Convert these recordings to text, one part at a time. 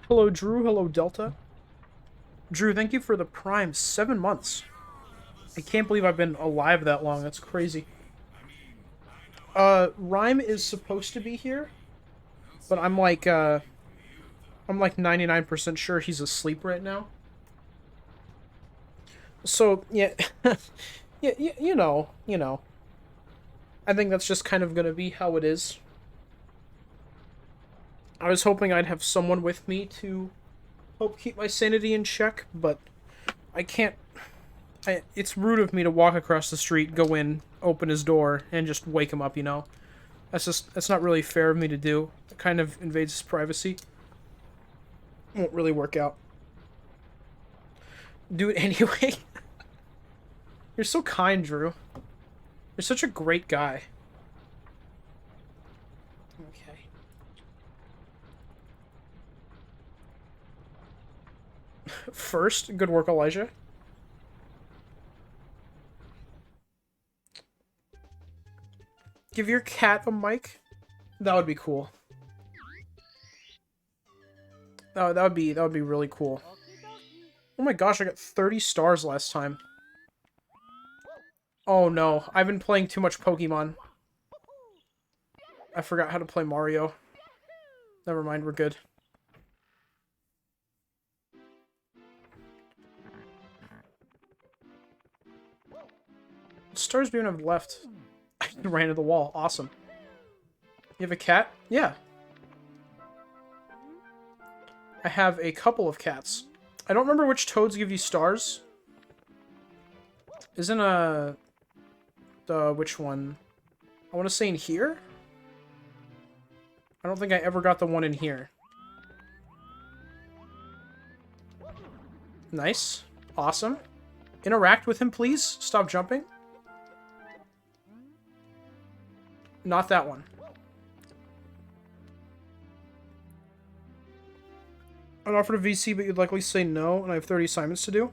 Hello, Drew. Hello, Delta. Drew, thank you for the Prime. 7 months. I can't believe I've been alive that long. That's crazy. Rhyme is supposed to be here, but I'm like 99% sure he's asleep right now. So, yeah, yeah, you know. I think that's just kind of gonna be how it is. I was hoping I'd have someone with me to help keep my sanity in check, but I can't. It's rude of me to walk across the street, go in, open his door, and just wake him up, you know? That's not really fair of me to do. It kind of invades his privacy. Won't really work out. Do it anyway. You're so kind, Drew. You're such a great guy. Okay. First, good work, Elijah. Give your cat a mic. That would be cool. That would be really cool. Oh my gosh, I got 30 stars last time. Oh no, I've been playing too much Pokemon. I forgot how to play Mario. Never mind, we're good. What stars do you have left? I ran into the wall. Awesome. You have a cat? Yeah. I have a couple of cats. I don't remember which toads give you stars. Isn't which one? I want to say in here? I don't think I ever got the one in here. Nice. Awesome. Interact with him, please. Stop jumping. Not that one. I'd offer a VC, but you'd likely say no, and I have 30 assignments to do.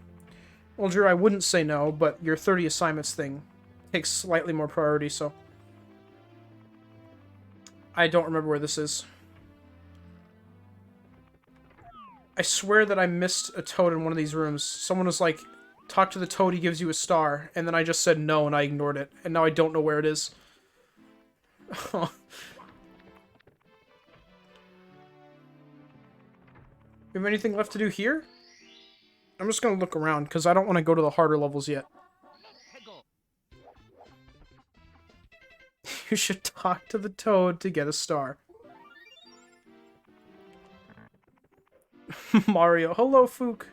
Well, Drew, I wouldn't say no, but your 30 assignments thing takes slightly more priority, so... I don't remember where this is. I swear that I missed a toad in one of these rooms. Someone was like, talk to the toad, he gives you a star, and then I just said no, and I ignored it, and now I don't know where it is. You have anything left to do here? I'm just gonna look around, because I don't want to go to the harder levels yet. You should talk to the toad to get a star. Mario. Hello, Fook.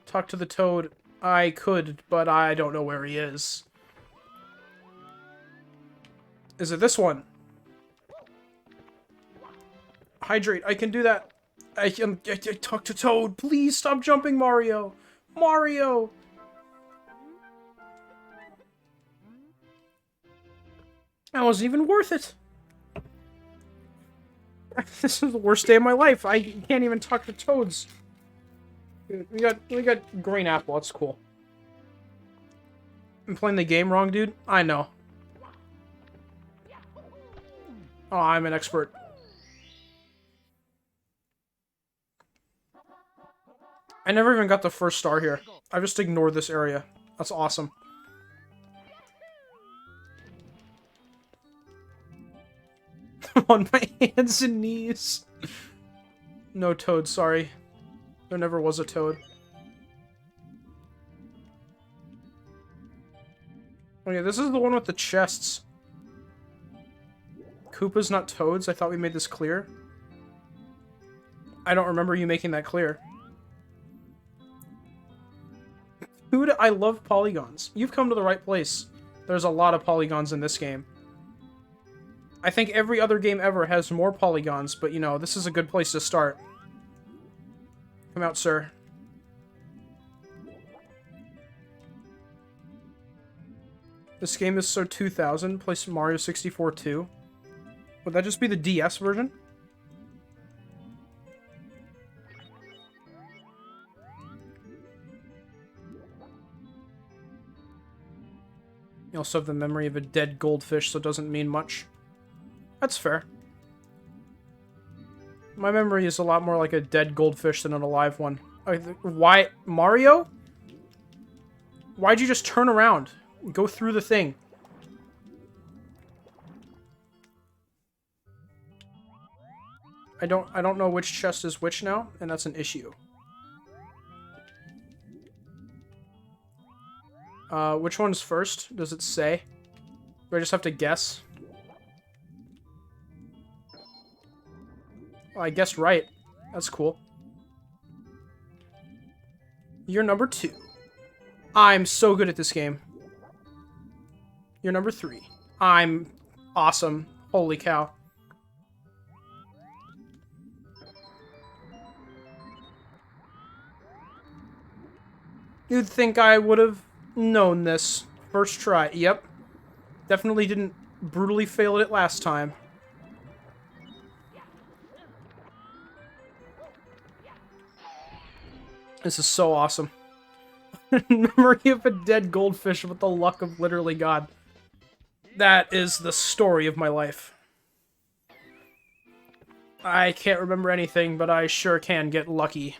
Talk to the toad. I could, but I don't know where he is. Is it this one? Hydrate. I can do that. I talk to Toad. Please stop jumping, Mario. Mario. That wasn't even worth it. This is the worst day of my life. I can't even talk to toads. We got green apple. That's cool. I'm playing the game wrong, dude. I know. Oh, I'm an expert. I never even got the first star here. I just ignored this area. That's awesome. On my hands and knees. No toad, sorry. There never was a toad. Oh yeah, this is the one with the chests. Koopas, not toads? I thought we made this clear. I don't remember you making that clear. Dude, I love polygons. You've come to the right place. There's a lot of polygons in this game. I think every other game ever has more polygons, but you know, this is a good place to start. Come out, sir. This game is so 2000. Play Mario 64 too. Would that just be the DS version? You also have the memory of a dead goldfish, so it doesn't mean much. That's fair. My memory is a lot more like a dead goldfish than an alive one. Why? Mario? Why'd you just turn around? Go through the thing. I don't know which chest is which now, and that's an issue. Which one's first? Does it say? Do I just have to guess? Well, I guessed right. That's cool. You're number 2. I'm so good at this game. You're number 3. I'm awesome. Holy cow. You'd think I would have known this. First try. Yep. Definitely didn't brutally fail at it last time. This is so awesome. Memory of a dead goldfish with the luck of literally God. That is the story of my life. I can't remember anything, but I sure can get lucky.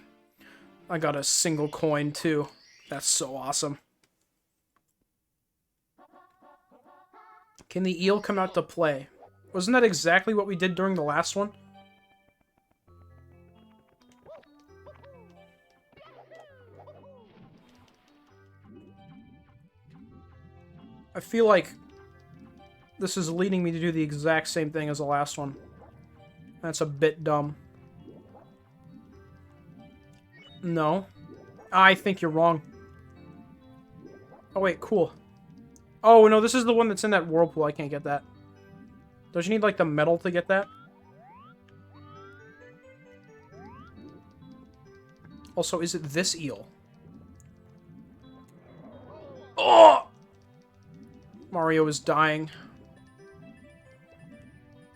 I got a single coin, too. That's so awesome. Can the eel come out to play? Wasn't that exactly what we did during the last one? I feel like this is leading me to do the exact same thing as the last one. That's a bit dumb. No. I think you're wrong. Oh, wait, cool. Oh, no, this is the one that's in that whirlpool. I can't get that. Don't you need, like, the metal to get that? Also, is it this eel? Oh! Mario is dying.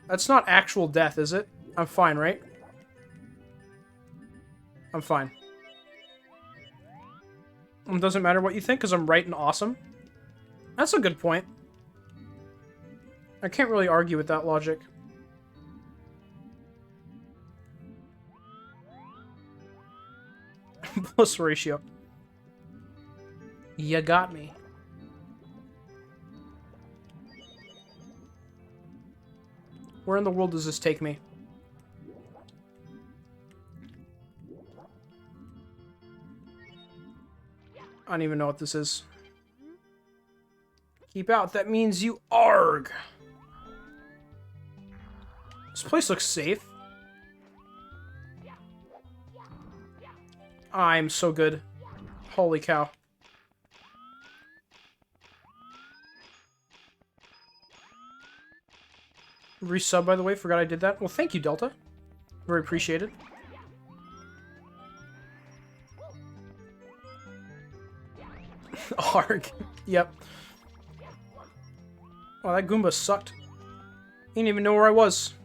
That's not actual death, is it? I'm fine, right? I'm fine. It doesn't matter what you think, because I'm right and awesome. That's a good point. I can't really argue with that logic. Plus ratio. You got me. Where in the world does this take me? I don't even know what this is. Keep out. That means you arg. This place looks safe. I'm so good. Holy cow. Resub, by the way. Forgot I did that. Well, thank you, Delta. Very appreciated. Arg. Yep. Oh, that Goomba sucked. He didn't even know where I was.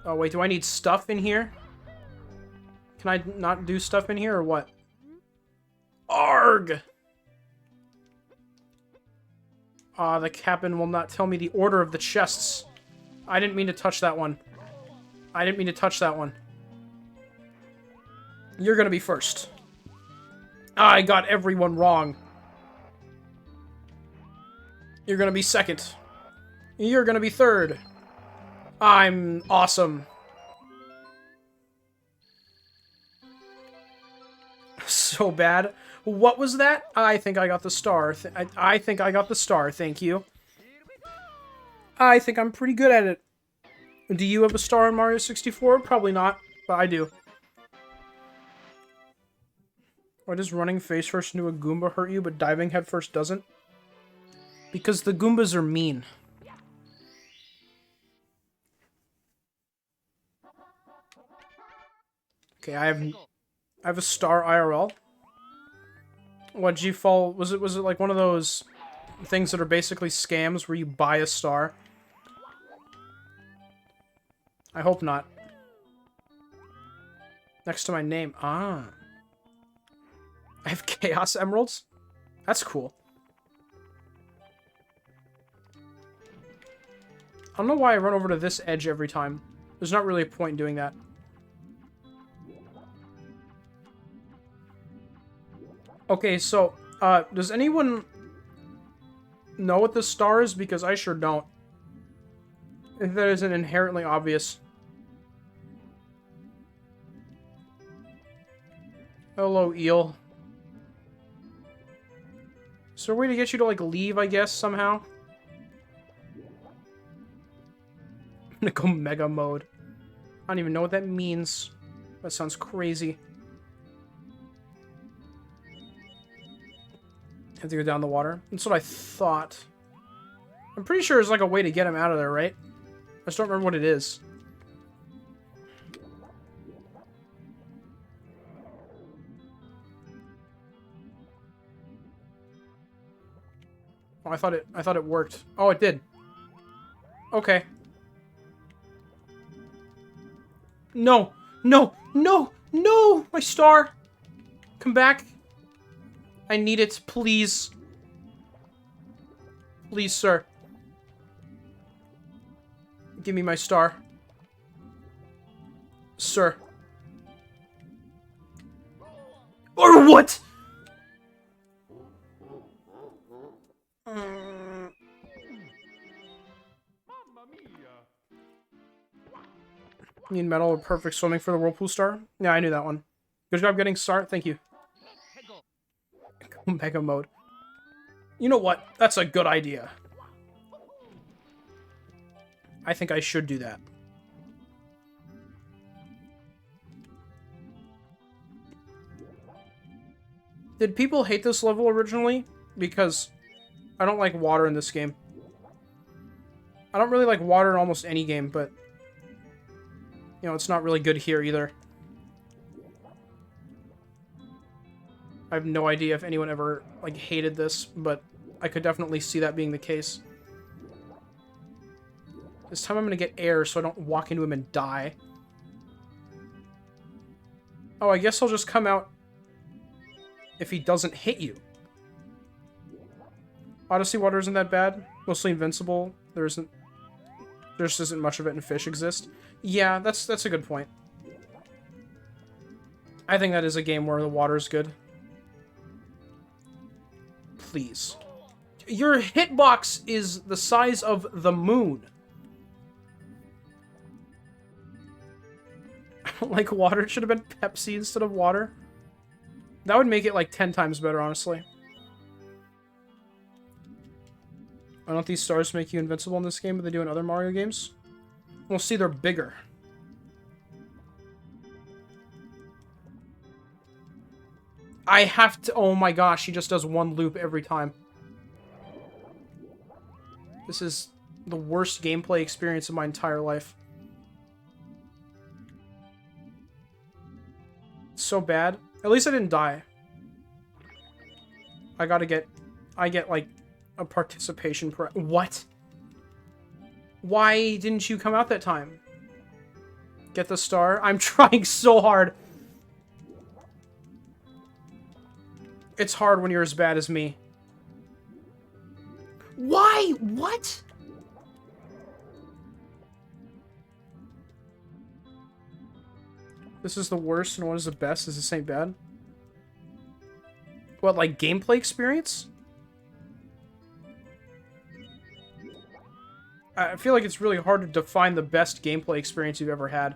Oh, wait, do I need stuff in here? Can I not do stuff in here, or what? Arg! Ah, the captain will not tell me the order of the chests. I didn't mean to touch that one. I didn't mean to touch that one. You're gonna be first. I got everyone wrong. You're gonna be second. You're gonna be third. I'm awesome. So bad. What was that? I think I got the star. I think I got the star, thank you. I think I'm pretty good at it. Do you have a star in Mario 64? Probably not, but I do. Why does running face first into a Goomba hurt you, but diving head first doesn't? Because the Goombas are mean. Okay, I have a star IRL. What, G-Fall, was it like one of those things that are basically scams where you buy a star? I hope not. Next to my name. Ah. I have Chaos Emeralds? That's cool. I don't know why I run over to this edge every time. There's not really a point in doing that. Okay, so, does anyone know what this star is? Because I sure don't. If that isn't inherently obvious. Hello, eel. Is there a way to get you to, like, leave, I guess, somehow? I'm gonna go mega mode. I don't even know what that means. That sounds crazy. Have to go down the water. That's what I thought. I'm pretty sure there's, like, a way to get him out of there, right? I just don't remember what it is. Oh, I thought it worked. Oh, it did. Okay. No! No! No! No! My star! Come back. I need it, please. Please, sir. Give me my star. Sir. Or what? Need metal or perfect swimming for the whirlpool star? Yeah, I knew that one. Good job getting start. Thank you. Mega mode. You know what? That's a good idea. I think I should do that. Did people hate this level originally? Because I don't like water in this game. I don't really like water in almost any game, but you know, it's not really good here either. I have no idea if anyone ever, like, hated this, but I could definitely see that being the case. This time I'm gonna get air so I don't walk into him and die. Oh, I guess I'll just come out if he doesn't hit you. Odyssey water isn't that bad. Mostly invincible. There just isn't much of it, and fish exist. Yeah, that's a good point. I think that is a game where the water is good. Please. Your hitbox is the size of the moon. I don't like water. It should have been Pepsi instead of water. That would make it like 10 times better, honestly. Why don't these stars make you invincible in this game, but they do in other Mario games? We'll see, they're bigger. I have to... Oh my gosh, he just does one loop every time. This is the worst gameplay experience of my entire life. It's so bad. At least I didn't die. I get, like, a participation per... What? Why didn't you come out that time? Get the star? I'm trying so hard. It's hard when you're as bad as me. Why? What? This is the worst and what is the best? Is this ain't bad? What, like gameplay experience? I feel like it's really hard to define the best gameplay experience you've ever had.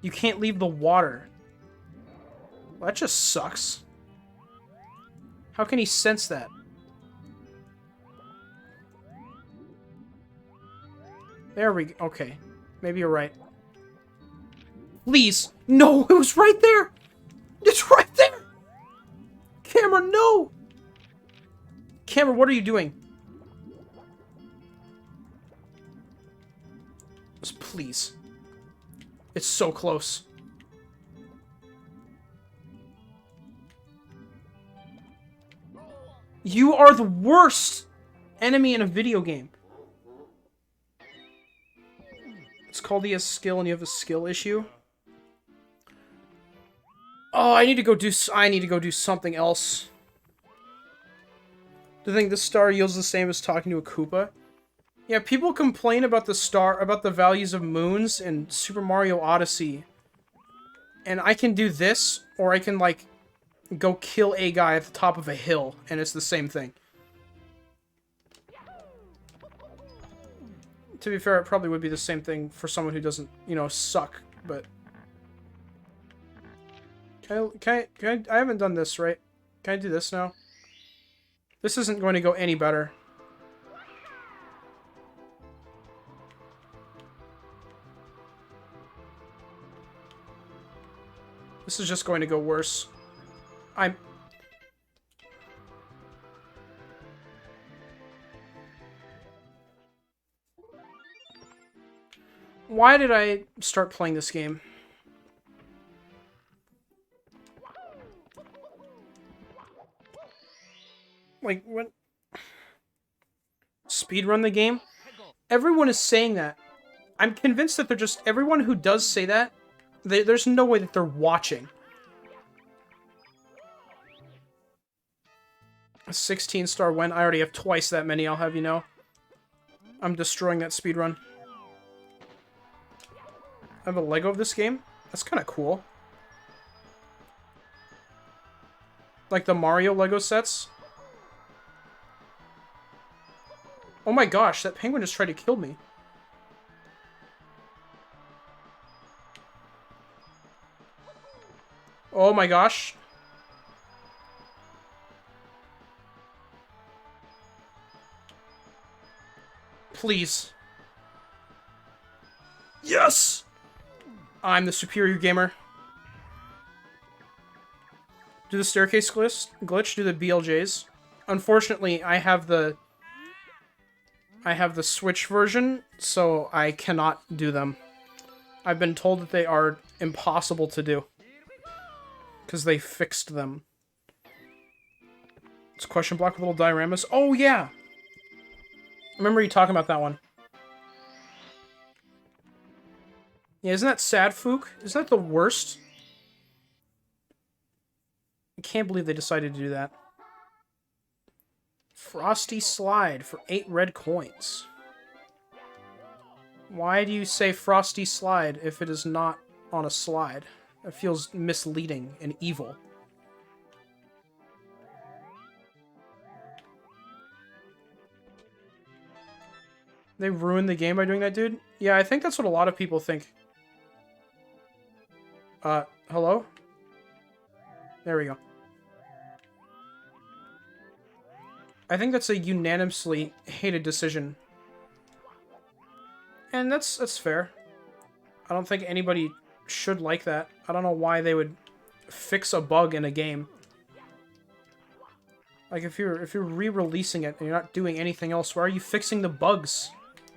You can't leave the water. Well, that just sucks. How can he sense that? There we go. Okay. Maybe you're right. Please! No! It was right there! It's right there! Cameron, no! Cameron, what are you doing? Just please. It's so close. You are the worst enemy in a video game. It's called he has skill and you have a skill issue. Oh, I need to go do something else. Do you think the star yields the same as talking to a Koopa? Yeah, people complain about the values of moons in Super Mario Odyssey. And I can do this, or I can, like, go kill a guy at the top of a hill, and it's the same thing. To be fair, it probably would be the same thing for someone who doesn't, you know, suck, but... I haven't done this, right? Can I do this now? This isn't going to go any better. This is just going to go worse. Why did I start playing this game? Like, what? Speedrun the game? Everyone is saying that. I'm convinced that they're just... Everyone who does say that, there's no way that they're watching. A 16-star win. I already have twice that many, I'll have you know. I'm destroying that speedrun. I have a Lego of this game? That's kind of cool. Like the Mario Lego sets. Oh my gosh, that penguin just tried to kill me. Oh my gosh. Please. Yes! I'm the superior gamer. Do the staircase glitch, do the BLJs. Unfortunately, I have the Switch version, so I cannot do them. I've been told that they are impossible to do. Because they fixed them. It's question block with little dioramas. Oh, yeah! I remember you talking about that one. Yeah, isn't that sad, Fook? Isn't that the worst? I can't believe they decided to do that. Frosty Slide for 8 red coins. Why do you say Frosty Slide if it is not on a slide? It feels misleading and evil. They ruined the game by doing that, dude? Yeah, I think that's what a lot of people think. Hello? There we go. I think that's a unanimously hated decision. And that's fair. I don't think anybody should like that. I don't know why they would fix a bug in a game. Like, if you're re-releasing it and you're not doing anything else, why are you fixing the bugs?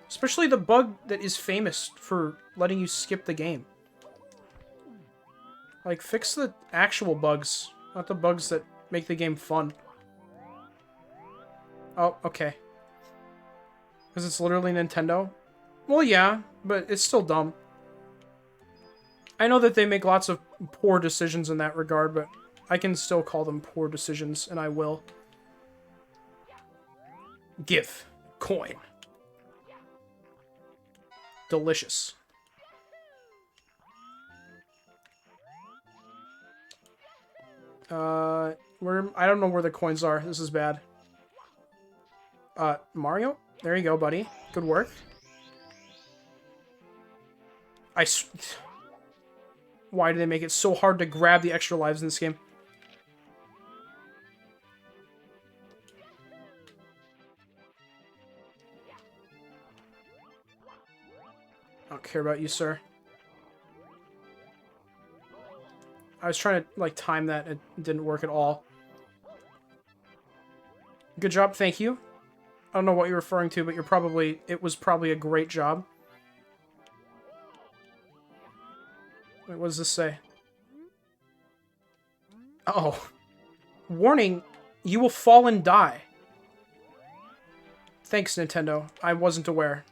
Especially the bug that is famous for letting you skip the game. Like, fix the actual bugs, not the bugs that make the game fun. Oh, okay. Because it's literally Nintendo? Well, yeah, but it's still dumb. I know that they make lots of poor decisions in that regard, but I can still call them poor decisions, and I will. Give. Coin. Delicious. I don't know where the coins are. This is bad. Mario? There you go, buddy. Good work. Why do they make it so hard to grab the extra lives in this game? I don't care about you, sir. I was trying to, like, time that. It didn't work at all. Good job, thank you. I don't know what you're referring to, but it was probably a great job. Wait, what does this say? Oh. Warning, you will fall and die. Thanks, Nintendo. I wasn't aware.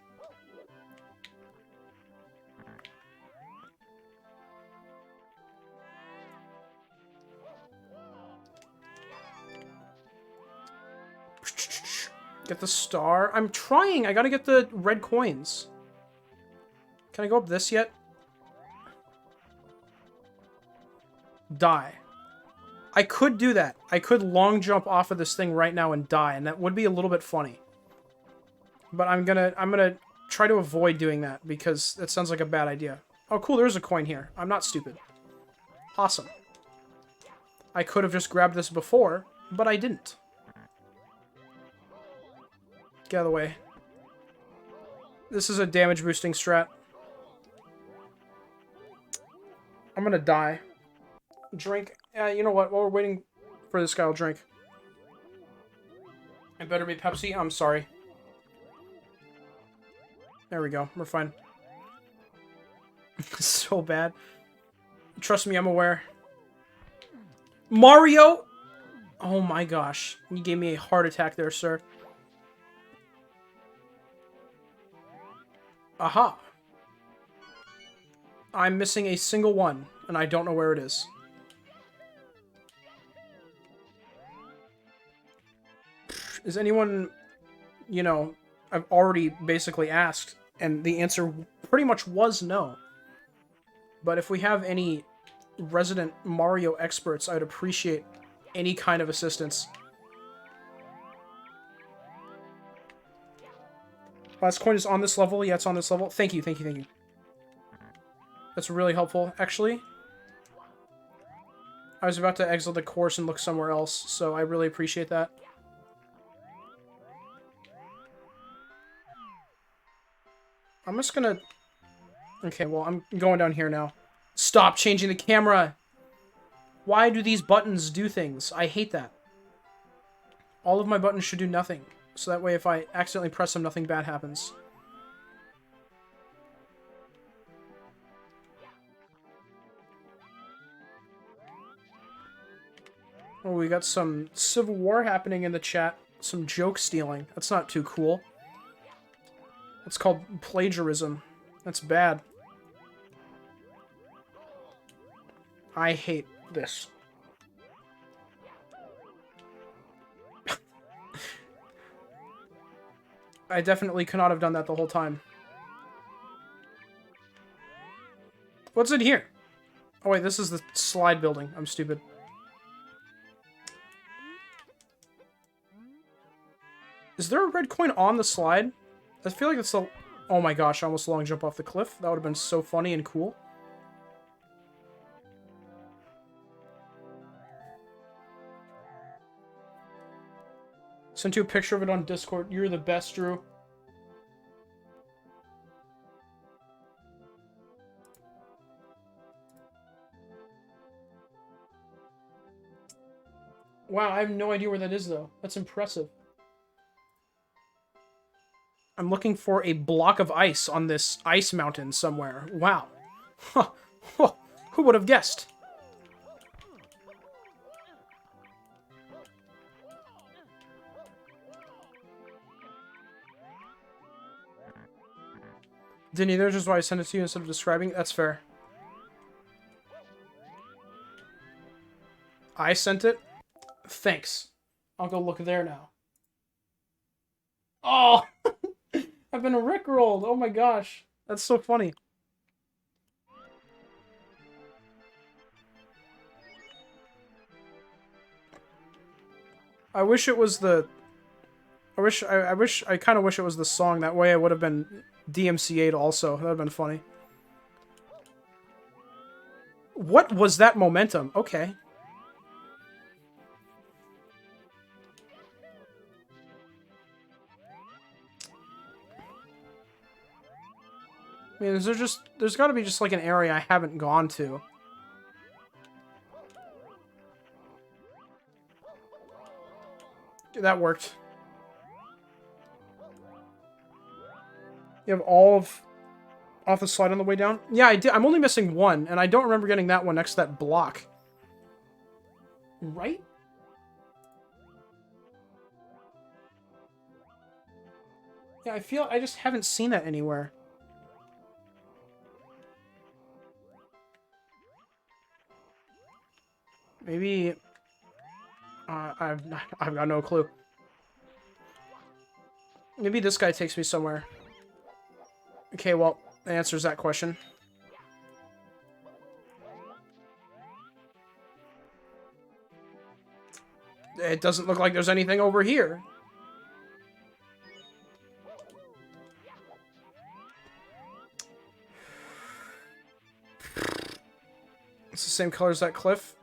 Get the star. I'm trying. I gotta get the red coins. Can I go up this yet? Die. I could do that. I could long jump off of this thing right now and die, and that would be a little bit funny. But I'm gonna try to avoid doing that because that sounds like a bad idea. Oh, cool, there's a coin here. I'm not stupid. Awesome. I could have just grabbed this before, but I didn't. Get out of the way. This is a damage boosting strat. I'm gonna die. Drink. You know what? While we're waiting for this guy, I'll drink. It better be Pepsi. I'm sorry. There we go. We're fine. So bad. Trust me, I'm aware. Mario! Oh my gosh. You gave me a heart attack there, sir. Aha. I'm missing a single one, and I don't know where it is. Is anyone, you know, I've already basically asked, and the answer pretty much was no. But if we have any resident Mario experts, I'd appreciate any kind of assistance. Last coin is on this level. Yeah, it's on this level. Thank you, thank you, thank you. That's really helpful. Actually, I was about to exit the course and look somewhere else, so I really appreciate that. I'm just gonna... Okay, well, I'm going down here now. Stop changing the camera! Why do these buttons do things? I hate that. All of my buttons should do nothing. So that way if I accidentally press them, nothing bad happens. Oh, we got some civil war happening in the chat. Some joke stealing. That's not too cool. It's called plagiarism. That's bad. I hate this. I definitely could not have done that the whole time. What's in here? Oh wait, this is the slide building. I'm stupid. Is there a red coin on the slide? I feel like it's a... Oh my gosh, I almost long jump off the cliff. That would have been so funny and cool. Sent you a picture of it on Discord. You're the best, Drew. Wow, I have no idea where that is, though. That's impressive. I'm looking for a block of ice on this ice mountain somewhere. Wow. Huh. Huh. Who would have guessed? Didn't either, just why I sent it to you instead of describing it. That's fair. I sent it? Thanks. I'll go look there now. Oh! I've been rickrolled. Oh my gosh. That's so funny. I wish it was the... I kind of wish it was the song. That way I would have been DMCA'd also. That would have been funny. What was that momentum? Okay. I mean, there's got to be just like an area I haven't gone to. That worked. You have all of off the slide on the way down? Yeah, I did. I'm only missing one, and I don't remember getting that one next to that block. Right? Yeah, I feel I just haven't seen that anywhere. Maybe... I've got no clue. Maybe this guy takes me somewhere. Okay, well, that answers that question. It doesn't look like there's anything over here. It's the same color as that cliff.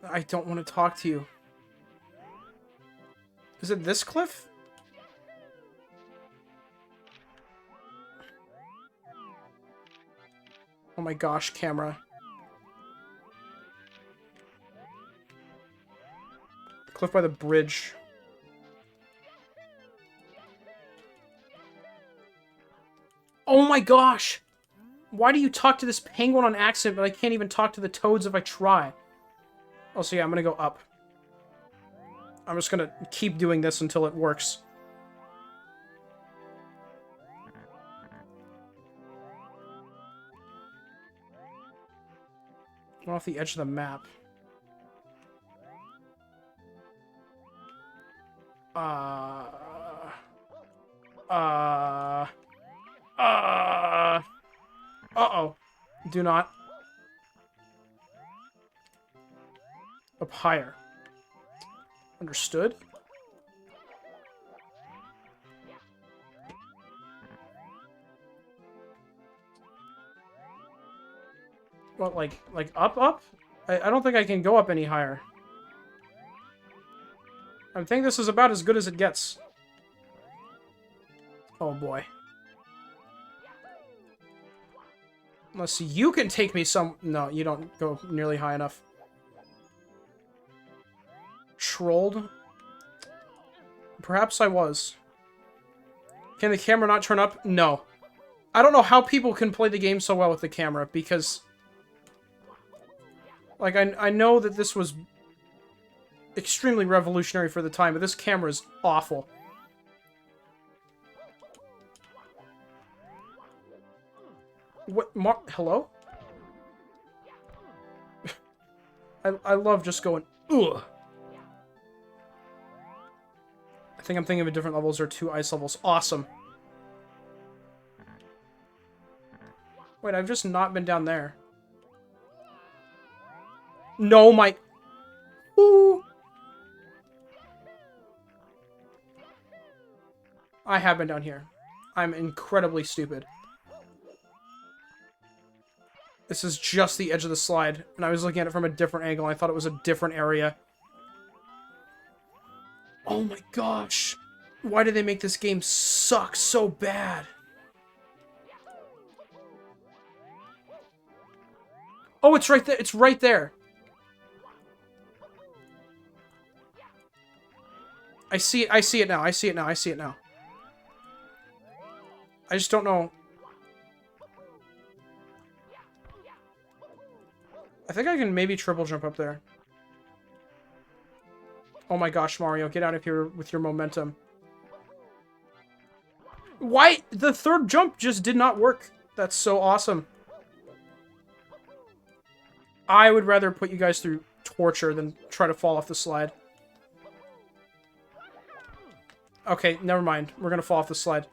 I don't want to talk to you. Is it this cliff? Oh my gosh, camera. Cliff by the bridge. Oh my gosh! Why do you talk to this penguin on accident, but I can't even talk to the toads if I try? Oh, so yeah, I'm gonna go up. I'm just gonna keep doing this until it works. I'm off the edge of the map. Uh-oh. Do not. Up higher. Understood? What, like up? I don't think I can go up any higher. I think this is about as good as it gets. Oh boy. Unless you can take me some... No, you don't go nearly high enough. Trolled? Perhaps I was. Can the camera not turn up? No. I don't know how people can play the game so well with the camera, because... Like, I know that this was extremely revolutionary for the time, but this camera is awful. What? Hello? I love just going, ugh. I think I'm thinking of a different levels or 2 ice levels. Awesome. Wait, I've just not been down there. No, my... Ooh. I have been down here. I'm incredibly stupid. This is just the edge of the slide, and I was looking at it from a different angle. I thought it was a different area. Oh my gosh. Why did they make this game suck so bad? Oh, it's right there. It's right there. I see it. I see it now. I see it now. I see it now. I just don't know. I think I can maybe triple jump up there. Oh my gosh, Mario, get out of here with your momentum. Why? The third jump just did not work. That's so awesome. I would rather put you guys through torture than try to fall off the slide. Okay, never mind. We're gonna fall off the slide.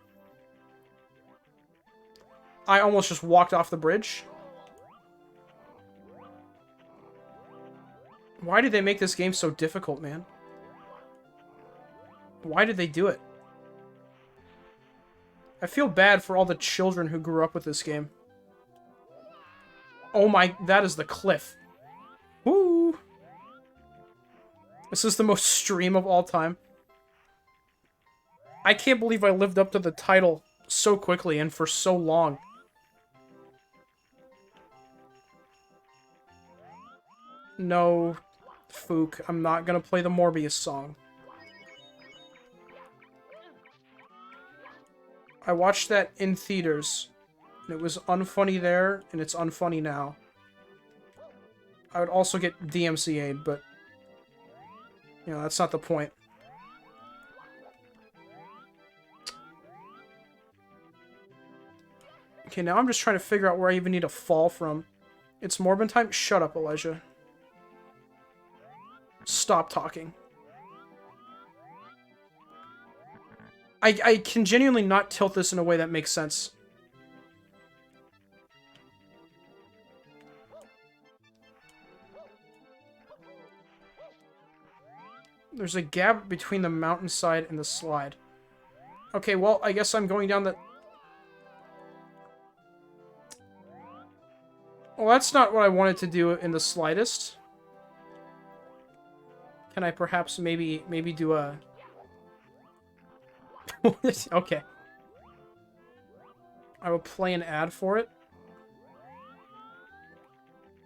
I almost just walked off the bridge. Why did they make this game so difficult, man? Why did they do it? I feel bad for all the children who grew up with this game. Oh my, that is the cliff. Woo! This is the most stream of all time. I can't believe I lived up to the title so quickly and for so long. No, Fook, I'm not gonna play the Morbius song. I watched that in theaters, and it was unfunny there, and it's unfunny now. I would also get DMCA'd, but, you know, that's not the point. Okay, now I'm just trying to figure out where I even need to fall from. It's Morbin time? Shut up, Elijah. Stop talking. I can genuinely not tilt this in a way that makes sense. There's a gap between the mountainside and the slide. Okay, well, I guess I'm going down the... Well, that's not what I wanted to do in the slightest. Can I perhaps maybe do a... Okay. I will play an ad for it.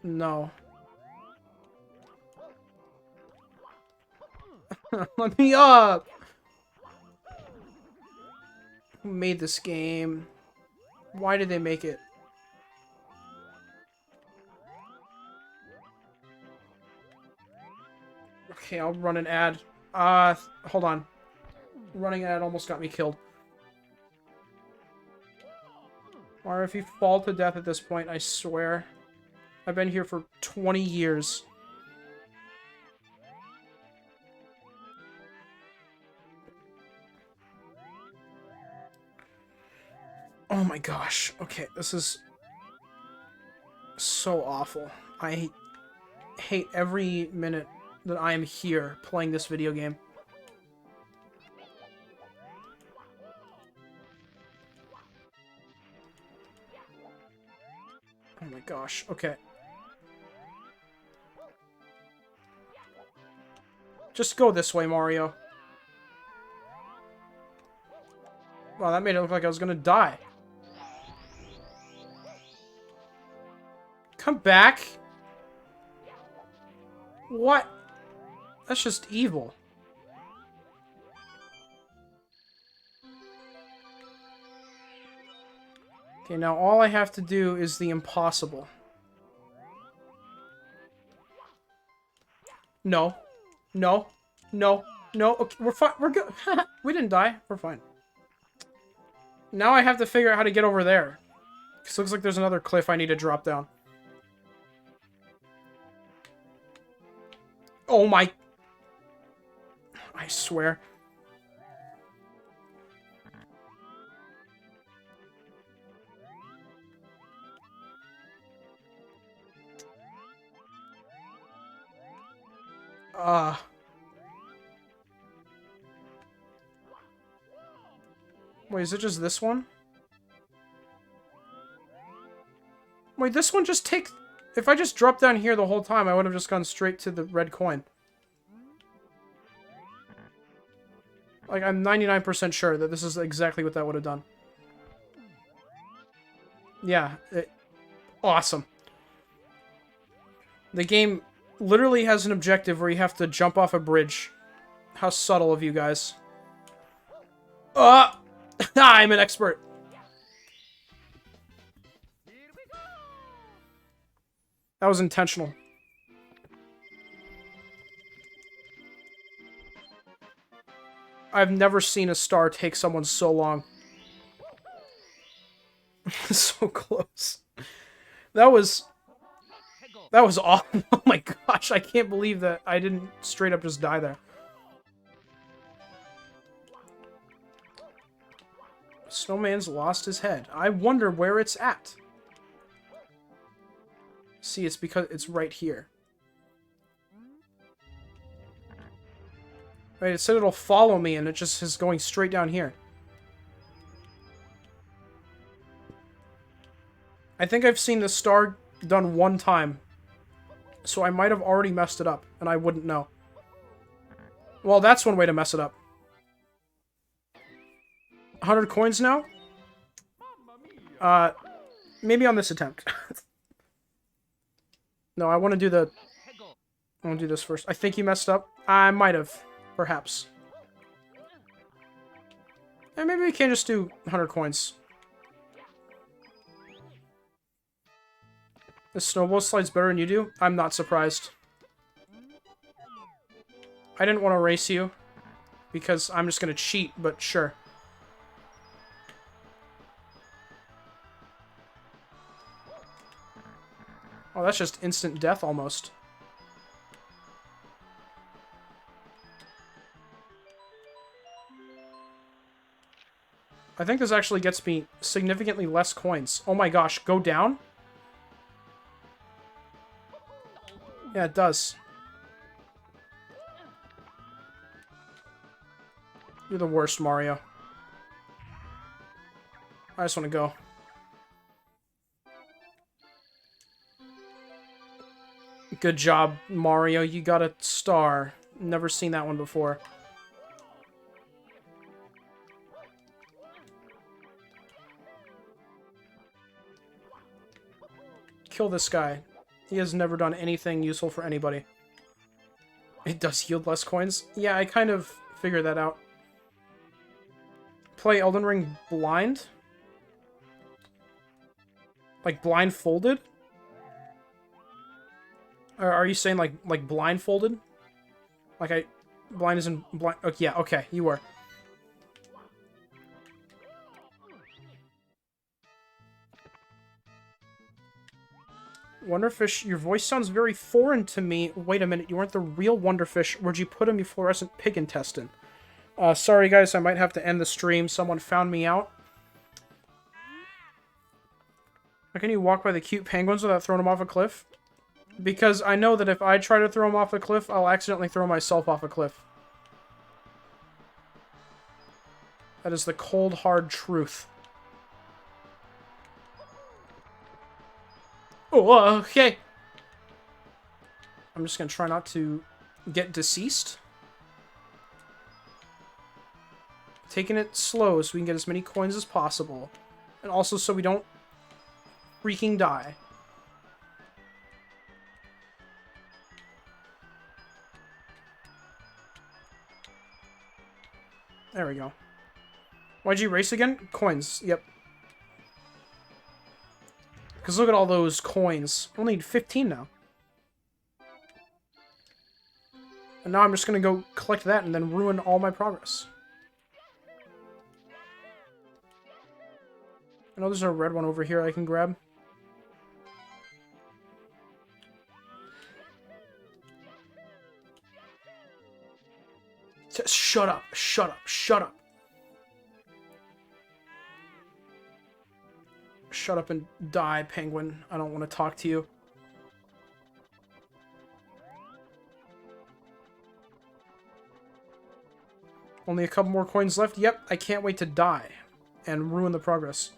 No. Let me up! Who made this game? Why did they make it? Okay, I'll run an ad. Hold on. Running an ad almost got me killed. Or if you fall to death at this point, I swear. I've been here for 20 years. Oh my gosh. Okay, this is so awful. I hate every minute that I am here playing this video game. Oh my gosh. Okay. Just go this way, Mario. Wow, that made it look like I was gonna die. Come back. What? That's just evil. Okay, now all I have to do is the impossible. No. No. No. No. Okay, we're fine. We're good. We didn't die. We're fine. Now I have to figure out how to get over there. Because it looks like there's another cliff I need to drop down. Oh my... I swear. Wait, is it just this one? Wait, this one just takes... If I just dropped down here the whole time, I would have just gone straight to the red coin. Like, I'm 99% sure that this is exactly what that would have done. Yeah. Awesome. The game literally has an objective where you have to jump off a bridge. How subtle of you guys. I'm an expert. That was intentional. I've never seen a star take someone so long. So close. That was awful. Oh my gosh, I can't believe that I didn't straight up just die there. Snowman's lost his head. I wonder where it's at. See, it's because it's right here. Right, it said it'll follow me, and it just is going straight down here. I think I've seen the star done one time. So I might have already messed it up, and I wouldn't know. Well, that's one way to mess it up. 100 coins now? Maybe on this attempt. No, I want to do the... I want to do this first. I think you messed up. I might have. Perhaps. And maybe we can just do 100 coins. The snowball slides better than you do? I'm not surprised. I didn't want to race you. Because I'm just going to cheat, but sure. Oh, that's just instant death almost. I think this actually gets me significantly less coins. Oh my gosh, go down? Yeah, it does. You're the worst, Mario. I just want to go. Good job, Mario. You got a star. Never seen that one before. Kill this guy. He has never done anything useful for anybody. It does yield less coins? Yeah, I kind of figured that out. Play Elden Ring blind? Like blindfolded? Or are you saying like blindfolded? Like blind isn't blind. Oh, yeah, okay, you were. Wonderfish, your voice sounds very foreign to me. Wait a minute, you weren't the real Wonderfish. Where'd you put him, you fluorescent pig intestine? Sorry guys, I might have to end the stream. Someone found me out. How can you walk by the cute penguins without throwing them off a cliff? Because I know that if I try to throw them off a cliff, I'll accidentally throw myself off a cliff. That is the cold, hard truth. Oh, okay. I'm just gonna try not to get deceased. Taking it slow so we can get as many coins as possible. And also so we don't freaking die. There we go. Why'd you race again? Coins. Yep. Because look at all those coins. I only need 15 now. And now I'm just going to go collect that and then ruin all my progress. I know there's a red one over here I can grab. Shut up. Shut up. Shut up. Shut up and die, penguin. I don't want to talk to you. Only a couple more coins left. Yep, I can't wait to die and ruin the progress.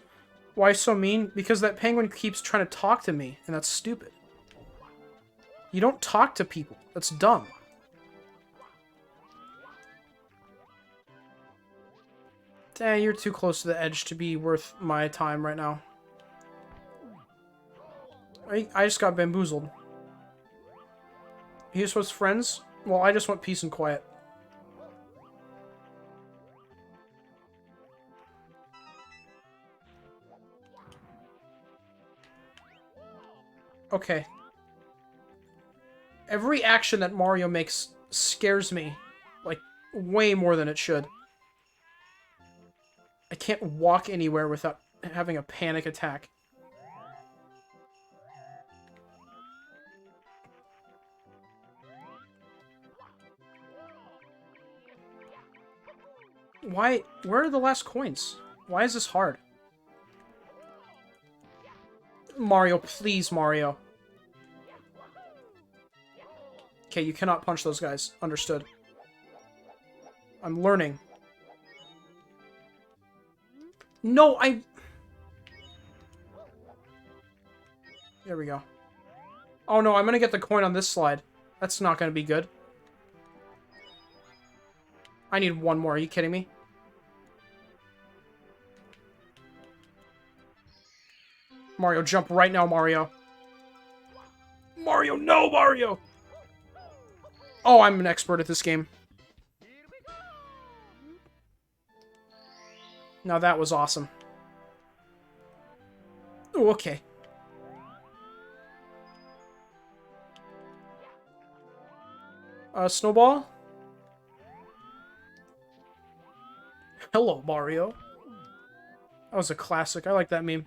Why so mean? Because that penguin keeps trying to talk to me, and that's stupid. You don't talk to people. That's dumb. Dang, you're too close to the edge to be worth my time right now. I just got bamboozled. You just want friends? Well, I just want peace and quiet. Okay. Every action that Mario makes scares me, like, way more than it should. I can't walk anywhere without having a panic attack. Why? Where are the last coins? Why is this hard? Mario, please, Mario. Okay, you cannot punch those guys. Understood. I'm learning. No, There we go. Oh no, I'm gonna get the coin on this slide. That's not gonna be good. I need one more. Are you kidding me? Mario, jump right now, Mario. Mario, no, Mario! Oh, I'm an expert at this game. Now that was awesome. Oh, okay. Snowball? Hello, Mario. That was a classic. I like that meme.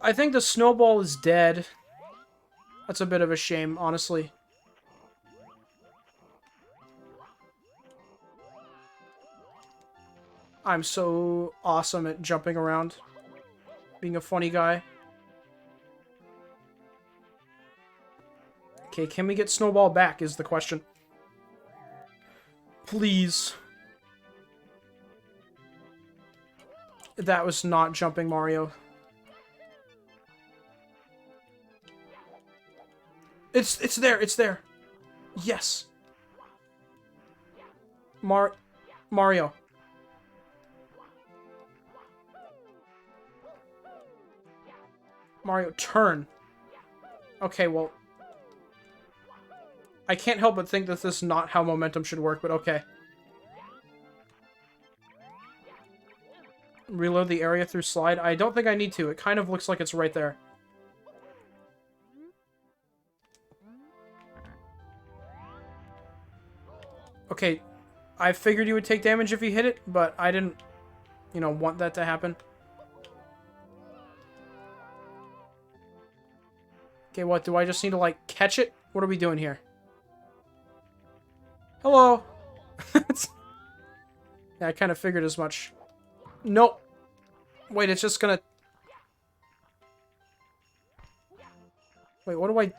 I think the snowball is dead. That's a bit of a shame, honestly. I'm so awesome at jumping around. Being a funny guy. Okay, can we get Snowball back is the question. Please. That was not jumping, Mario. It's there, it's there. Yes. Mario. Mario, turn. Okay, well... I can't help but think that this is not how momentum should work, but okay. Reload the area through slide. I don't think I need to. It kind of looks like it's right there. Okay, I figured you would take damage if you hit it, but I didn't, you know, want that to happen. Okay, what? Do I just need to, like, catch it? What are we doing here? Hello! Yeah, I kind of figured as much. Nope. Wait, it's just gonna... Wait, what do I...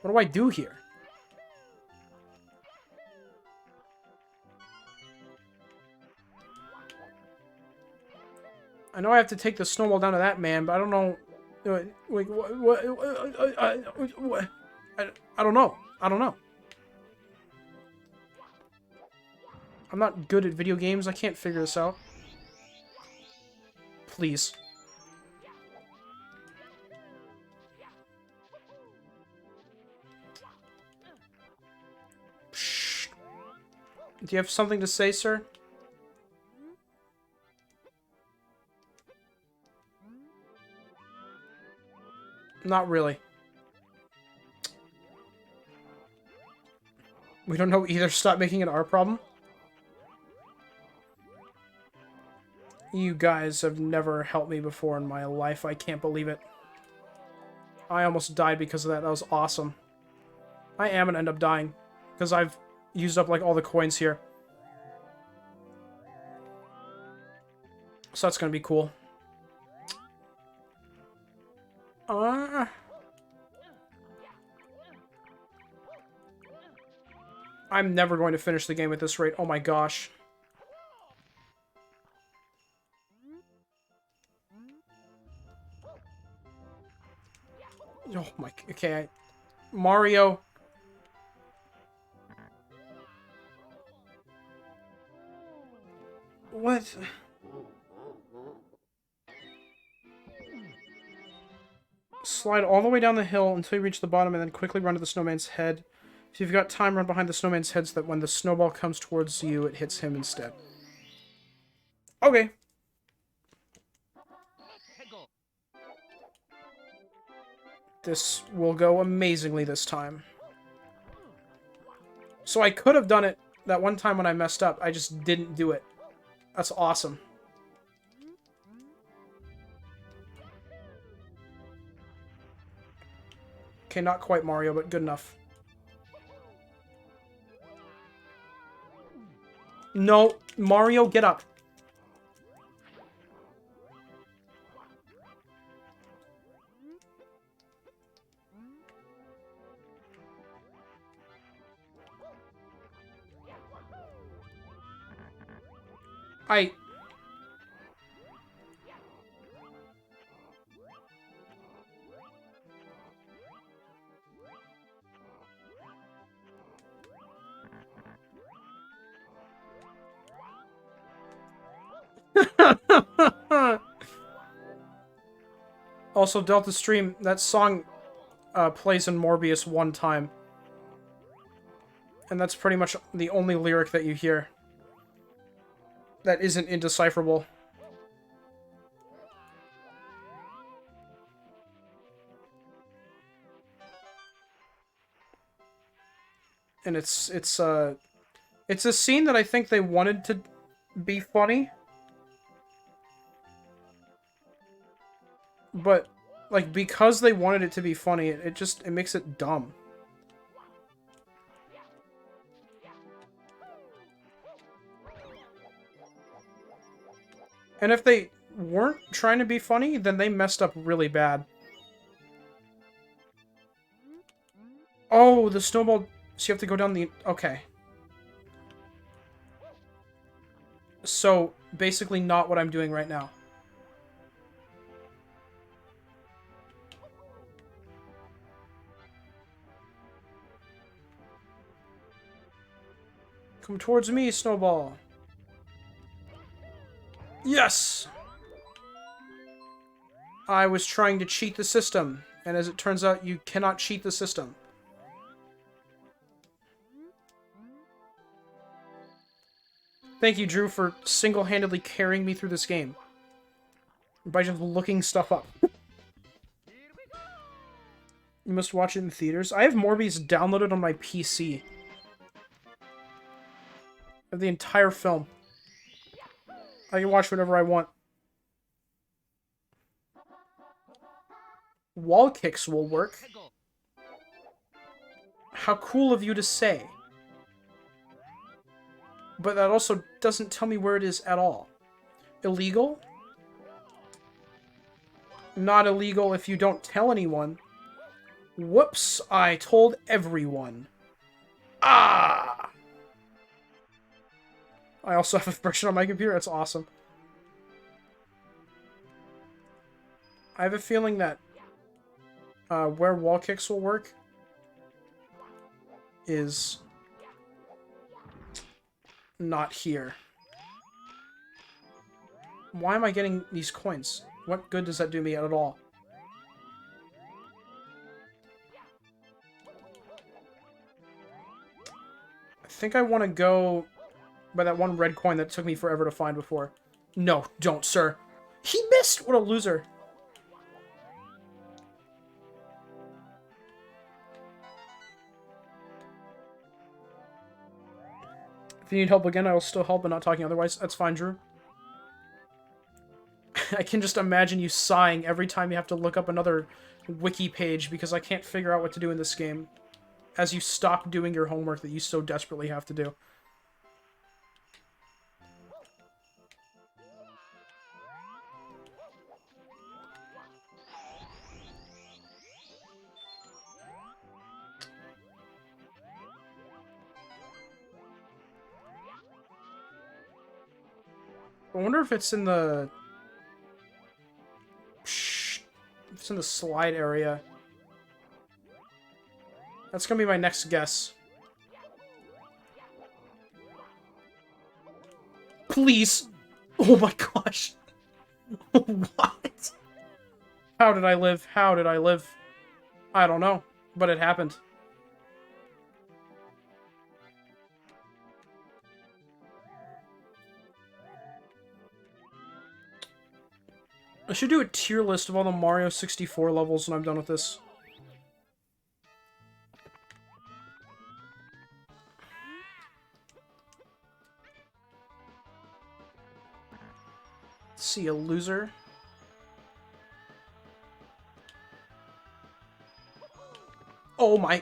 What do I do here? I know I have to take the snowball down to that man, but I don't know... Wait, what? I don't know. I don't know. I'm not good at video games. I can't figure this out. Please. Shh. Do you have something to say, sir? Not really. We don't know either. Stop making it our problem. You guys have never helped me before in my life. I can't believe it. I almost died because of that. That was awesome. I am gonna end up dying. Because I've used up, like, all the coins here. So that's gonna be cool. I'm never going to finish the game at this rate. Oh my gosh. Oh my... Okay, Mario... What? Slide all the way down the hill until you reach the bottom and then quickly run to the snowman's head. If you've got time, run behind the snowman's head so that when the snowball comes towards you, it hits him instead. Okay. This will go amazingly this time. So I could have done it that one time when I messed up. I just didn't do it. That's awesome. Okay, not quite Mario, but good enough. No, Mario, get up. Also, Delta Stream, that song plays in Morbius one time. And that's pretty much the only lyric that you hear that isn't indecipherable. And it's a scene that I think they wanted to be funny. But, like, because they wanted it to be funny, it makes it dumb. And if they weren't trying to be funny, then they messed up really bad. Oh, the snowball... So you have to go down the... Okay. So, basically not what I'm doing right now. Come towards me, Snowball. Yes! I was trying to cheat the system, and as it turns out, you cannot cheat the system. Thank you, Drew, for single-handedly carrying me through this game. By just looking stuff up. You must watch it in theaters. I have Morbius downloaded on my PC. Of the entire film. I can watch whatever I want. Wall kicks will work. How cool of you to say. But that also doesn't tell me where it is at all. Illegal? Not illegal if you don't tell anyone. Whoops, I told everyone. Ah! I also have a version on my computer. That's awesome. I have a feeling that where wall kicks will work is not here. Why am I getting these coins? What good does that do me at all? I think I want to go by that one red coin that took me forever to find before. No, don't, sir. He missed! What a loser. If you need help again, I will still help, but not talking otherwise. That's fine, Drew. I can just imagine you sighing every time you have to look up another wiki page because I can't figure out what to do in this game. As you stop doing your homework that you so desperately have to do. I wonder if it's in the... It's in the slide area. That's gonna be my next guess. Please! Oh my gosh! What? How did I live? How did I live? I don't know, but it happened. I should do a tier list of all the Mario 64 levels when I'm done with this. Let's see, a loser. Oh my...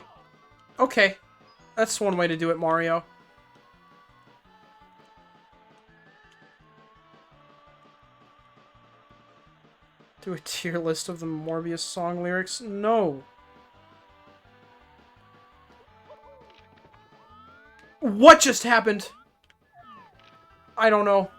Okay. That's one way to do it, Mario. Do a tier list of the Morbius song lyrics? No. What just happened? I don't know.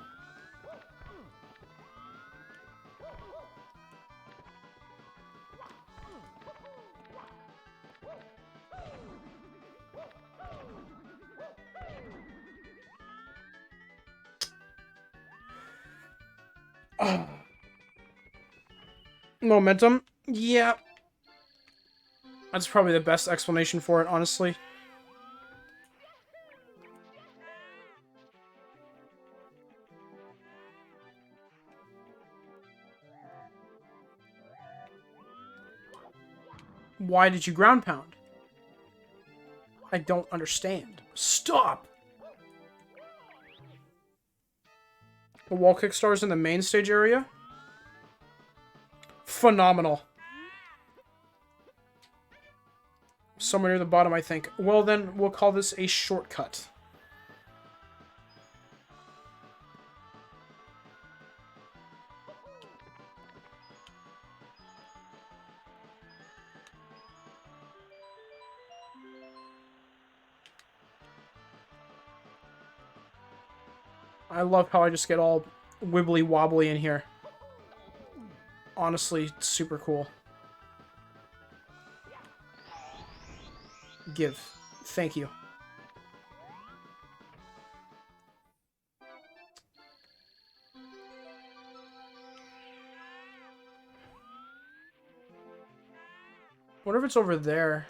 Momentum? Yeah. That's probably the best explanation for it, honestly. Why did you ground pound? I don't understand. Stop! The wall kick stars in the main stage area? Phenomenal. Somewhere near the bottom, I think. Well, then, we'll call this a shortcut. I love how I just get all wibbly wobbly in here. Honestly, it's super cool. Give. Thank you. Wonder if it's over there.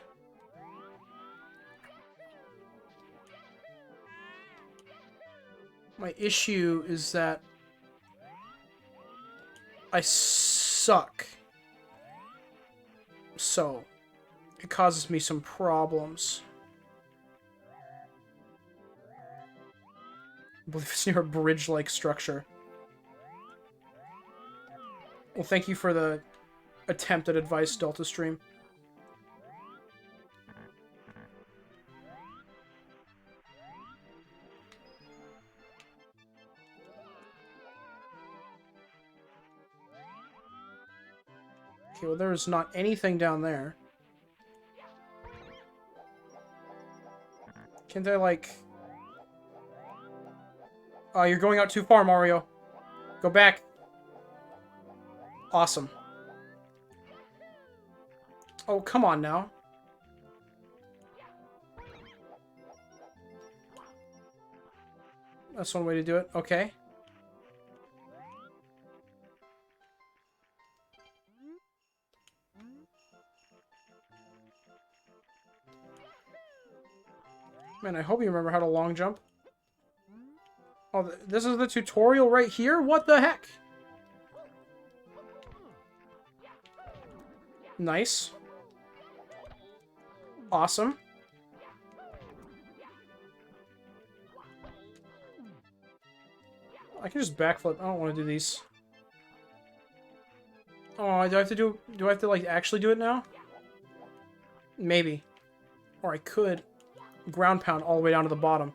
My issue is that I suck. So, it causes me some problems. I believe it's near a bridge-like structure. Well, thank you for the attempt at advice, Delta Stream. Okay, well, there's not anything down there. Can't I, like... Oh, you're going out too far, Mario. Go back. Awesome. Oh, come on now. That's one way to do it. Okay. Man, I hope you remember how to long jump. Oh, this is the tutorial right here? What the heck? Nice. Awesome. I can just backflip. I don't want to do these. Oh, do I have to like actually do it now? Maybe. Or I could ground pound all the way down to the bottom.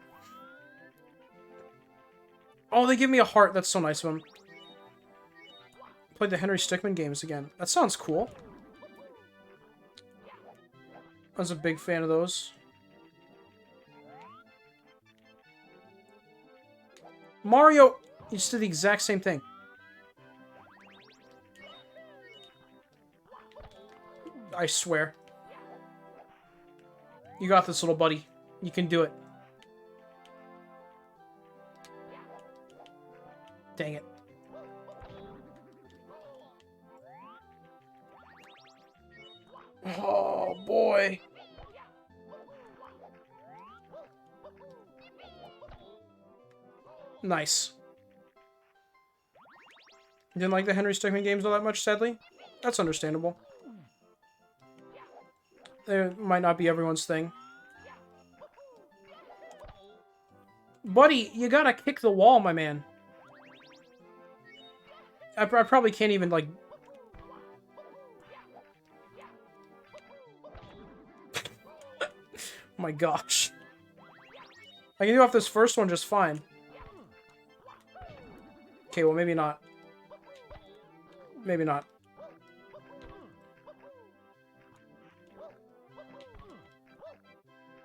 Oh, they give me a heart. That's so nice of them. Played the Henry Stickmin games again. That sounds cool. I was a big fan of those. Mario! You just did the exact same thing. I swear. You got this, little buddy. You can do it. Dang it. Oh, boy. Nice. Didn't like the Henry Stickmin games all that much, sadly. That's understandable. It might not be everyone's thing. Buddy, you gotta kick the wall, my man. I probably can't even, like... My gosh. I can do off this first one just fine. Okay, well, maybe not. Maybe not.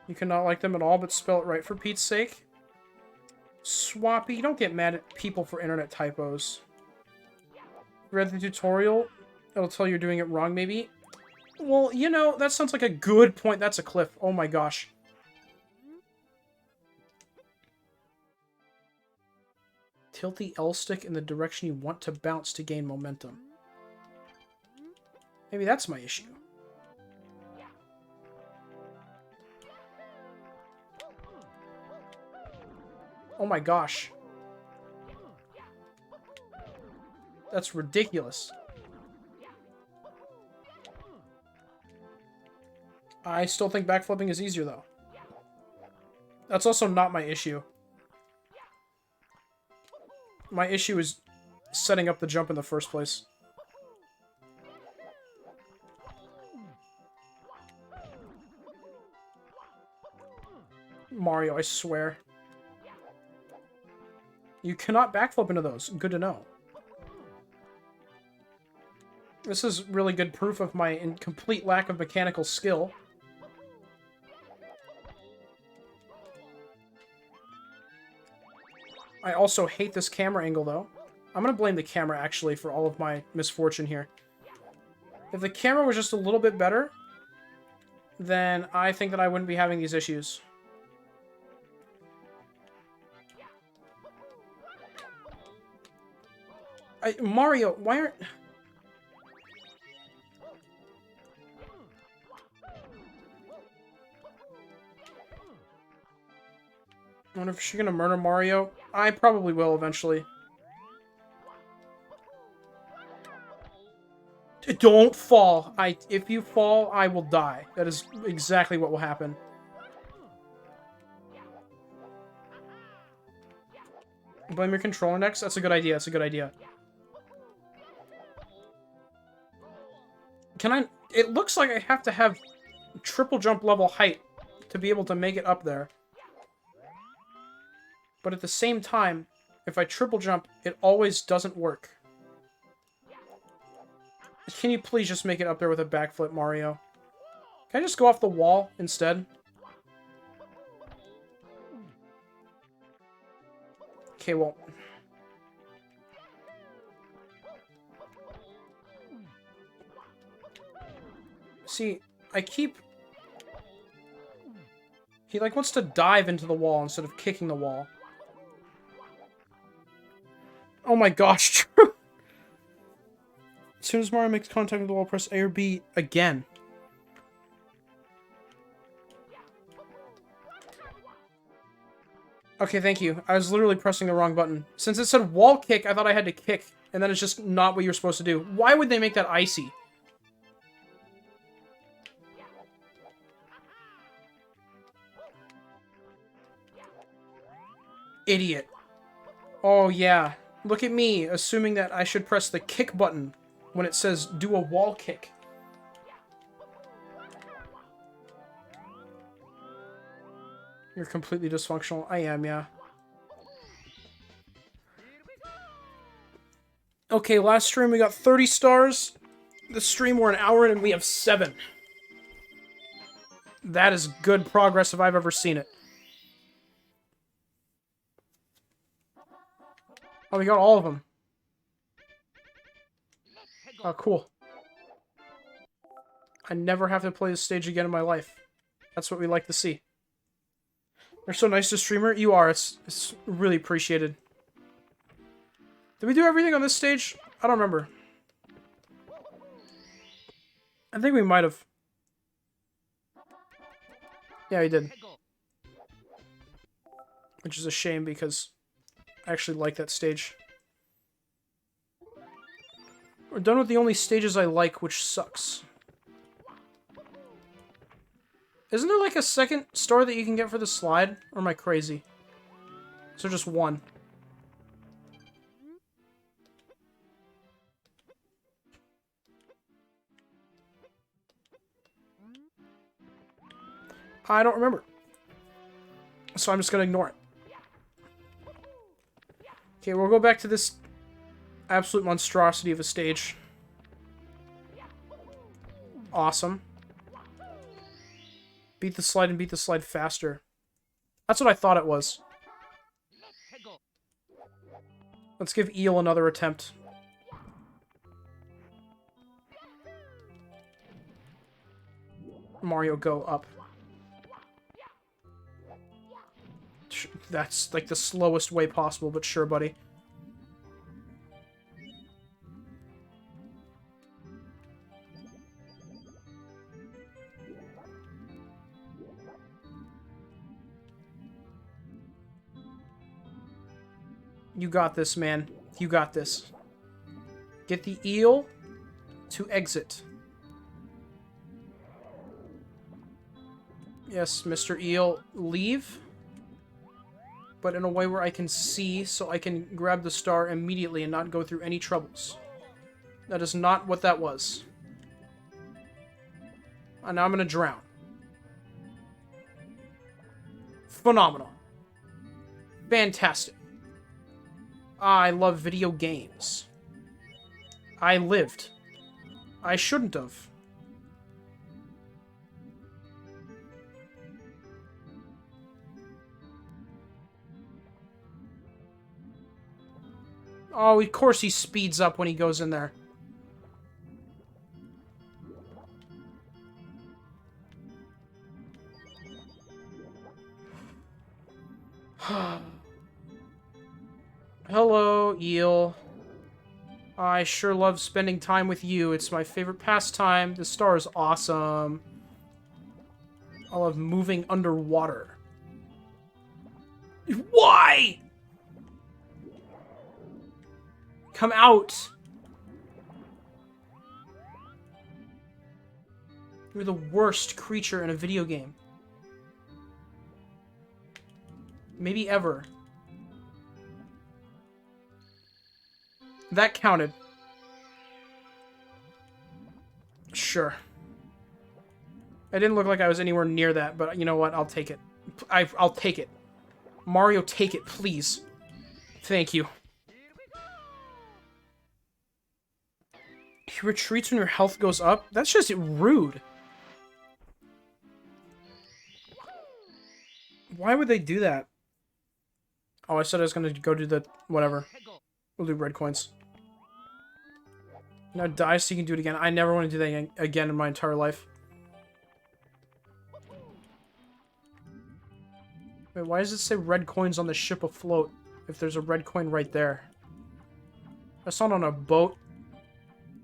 You cannot like them at all, but spell it right for Pete's sake. Swappy, don't get mad at people for internet typos. Read the tutorial, it'll tell you you're doing it wrong, maybe. Well, you know, that sounds like a good point. That's a cliff. Oh my gosh. Tilt the L stick in the direction you want to bounce to gain momentum. Maybe that's my issue. Oh my gosh. That's ridiculous. I still think backflipping is easier, though. That's also not my issue. My issue is setting up the jump in the first place. Mario, I swear. You cannot backflip into those. Good to know. This is really good proof of my complete lack of mechanical skill. I also hate this camera angle, though. I'm gonna blame the camera, actually, for all of my misfortune here. If the camera was just a little bit better, then I think that I wouldn't be having these issues. Mario, why aren't... I wonder if she's gonna murder Mario. I probably will eventually. Don't fall. If you fall, I will die. That is exactly what will happen. Blame your controller next? That's a good idea. That's a good idea. Can I... It looks like I have to have triple jump level height to be able to make it up there. But at the same time, if I triple jump, it always doesn't work. Can you please just make it up there with a backflip, Mario? Can I just go off the wall instead? Okay, well... See, I keep... He, like, wants to dive into the wall instead of kicking the wall. Oh my gosh, true! As soon as Mario makes contact with the wall, press A or B again. Okay, thank you. I was literally pressing the wrong button. Since it said wall kick, I thought I had to kick, and then it's just not what you're supposed to do. Why would they make that icy? Idiot. Oh, yeah. Look at me, assuming that I should press the kick button when it says do a wall kick. You're completely dysfunctional. I am, yeah. Okay, last stream we got 30 stars. The stream we're an hour in and we have 7. That is good progress if I've ever seen it. Oh, we got all of them. Oh, cool. I never have to play this stage again in my life. That's what we like to see. You're so nice to streamer. You are. It's really appreciated. Did we do everything on this stage? I don't remember. I think we might have. Yeah, we did. Which is a shame because I actually like that stage. We're done with the only stages I like, which sucks. Isn't there like a second star that you can get for the slide? Or am I crazy? So just one. I don't remember. So I'm just gonna ignore it. Okay, we'll go back to this absolute monstrosity of a stage. Awesome. Beat the slide and beat the slide faster. That's what I thought it was. Let's give Eel another attempt. Mario, go up. That's like the slowest way possible, but sure, buddy. You got this, man. You got this. Get the eel to exit. Yes, Mr. Eel, leave. But in a way where I can see, so I can grab the star immediately and not go through any troubles. That is not what that was. And now I'm gonna drown. Phenomenal. Fantastic. I love video games. I lived. I shouldn't have. Oh, of course he speeds up when he goes in there. Hello, eel. I sure love spending time with you. It's my favorite pastime. The star is awesome. I love moving underwater. Why? Come out. You're the worst creature in a video game. Maybe ever. That counted. Sure. It didn't look like I was anywhere near that, but you know what? I'll take it. I'll take it. Mario, take it, please. Thank you. He retreats when your health goes up? That's just rude. Why would they do that? Oh, I said I was going to go do the... whatever. We'll do red coins. Now die so you can do it again. I never want to do that again in my entire life. Wait, why does it say red coins on the ship afloat if there's a red coin right there? That's not on a boat.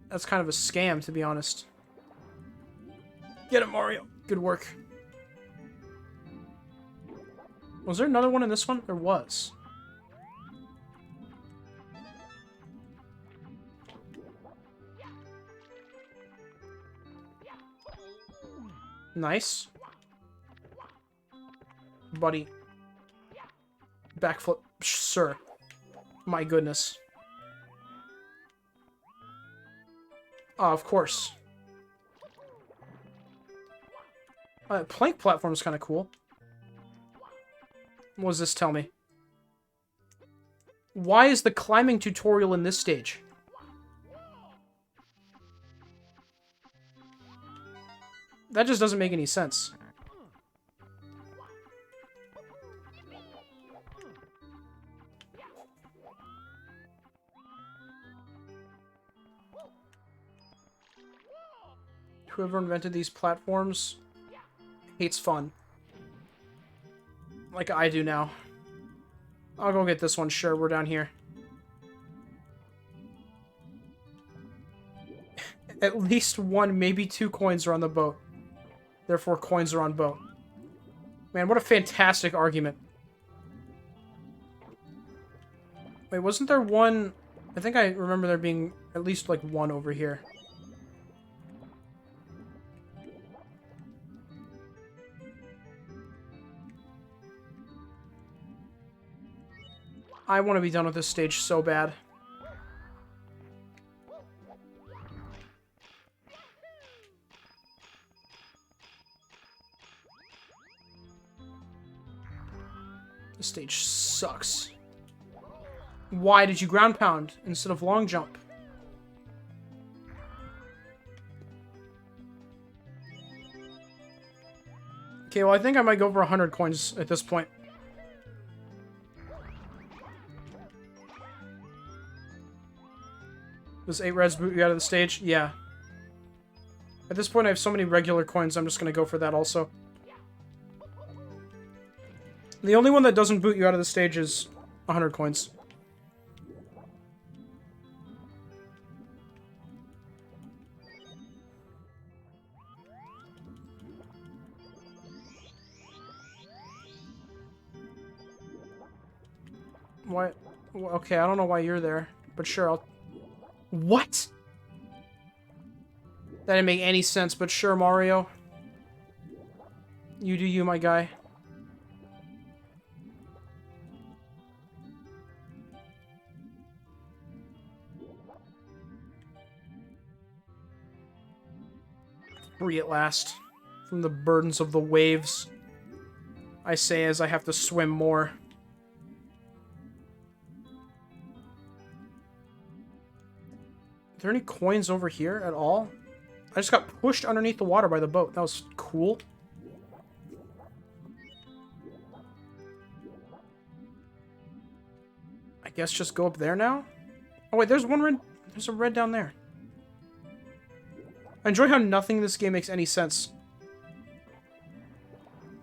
That's kind of a scam, to be honest. Get it, Mario. Good work. Was there another one in this one? There was. Nice. Buddy. Backflip. Sir. My goodness. Oh, of course. Plank platform is kind of cool. What does this tell me? Why is the climbing tutorial in this stage? That just doesn't make any sense. Whoever invented these platforms hates fun. Like I do now. I'll go get this one, sure, we're down here. At least one, maybe two coins are on the boat. Therefore, coins are on boat. Man, what a fantastic argument. Wait, wasn't there one... I think I remember there being at least, like, one over here. I want to be done with this stage so bad. This stage sucks. Why did you ground pound instead of long jump? Okay, well I think I might go for 100 coins at this point. Does 8 reds boot you out of the stage? Yeah. At this point I have so many regular coins, I'm just gonna go for that also. The only one that doesn't boot you out of the stage is 100 coins. What? Okay, I don't know why you're there, but sure, I'll... What? That didn't make any sense, but sure, Mario. You do you, my guy. Free at last. From the burdens of the waves. I say as I have to swim more. Are there any coins over here at all? I just got pushed underneath the water by the boat. That was cool. I guess just go up there now? Oh wait, there's one red. There's a red down there. I enjoy how nothing in this game makes any sense.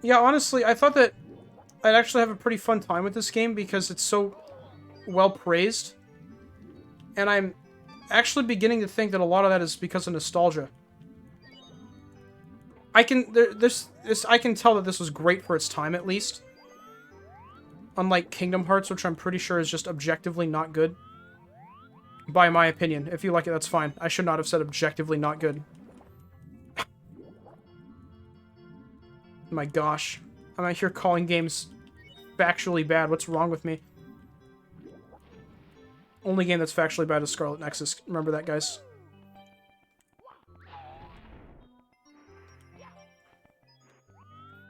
Yeah, honestly, I thought that I'd actually have a pretty fun time with this game because it's so well praised. And I'm actually beginning to think that a lot of that is because of nostalgia. I can tell that this was great for its time, at least. Unlike Kingdom Hearts, which I'm pretty sure is just objectively not good. By my opinion. If you like it, that's fine. I should not have said objectively not good. My gosh. I'm out here calling games factually bad. What's wrong with me? Only game that's factually bad is Scarlet Nexus. Remember that, guys.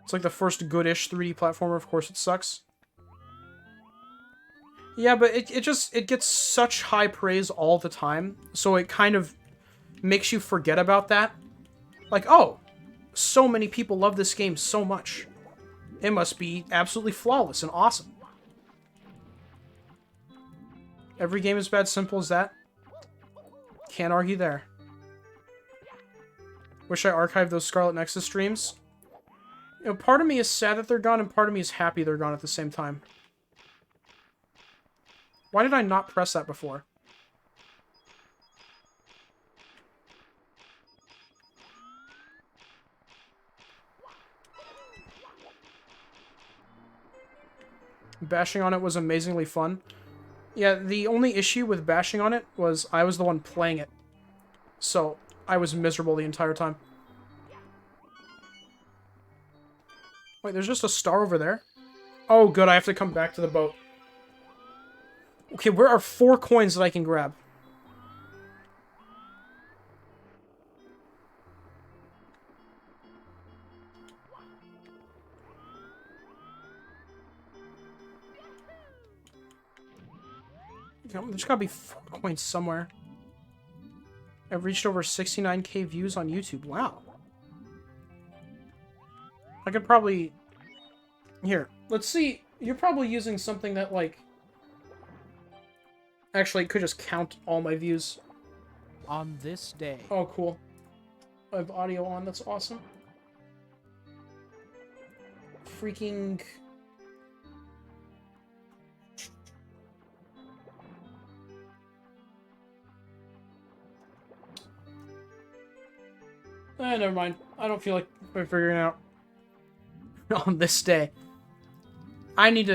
It's like the first good-ish 3D platformer. Of course it sucks. Yeah, but it gets such high praise all the time, so it kind of makes you forget about that. Like, oh, so many people love this game so much. It must be absolutely flawless and awesome. Every game is bad, simple as that. Can't argue there. Wish I archived those Scarlet Nexus streams. You know, part of me is sad that they're gone, and part of me is happy they're gone at the same time. Why did I not press that before? Bashing on it was amazingly fun. Yeah, the only issue with bashing on it was I was the one playing it. So, I was miserable the entire time. Wait, there's just a star over there? Oh, good, I have to come back to the boat. Okay, where are 4 coins that I can grab? There's gotta be 4 coins somewhere. I've reached over 69k views on YouTube. Wow. I could probably... Here, let's see. You're probably using something that, like... Actually, it could just count all my views. On this day. Oh, cool. I have audio on. That's awesome. Freaking... never mind. I don't feel like figuring out on this day. I need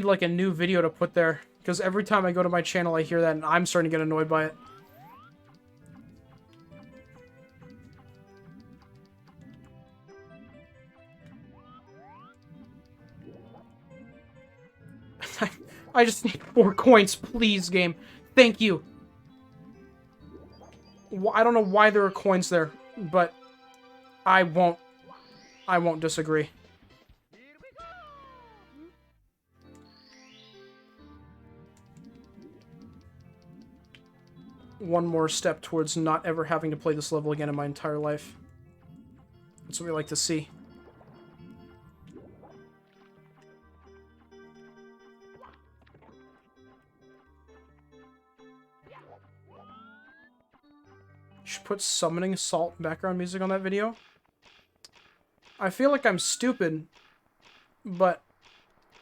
like a new video to put there, because every time I go to my channel I hear that and I'm starting to get annoyed by it. I just need 4 coins, please, game. Thank you. I don't know why there are coins there, but I won't disagree. One more step towards not ever having to play this level again in my entire life. That's what we like to see. Should put summoning salt background music on that video. I feel like I'm stupid, but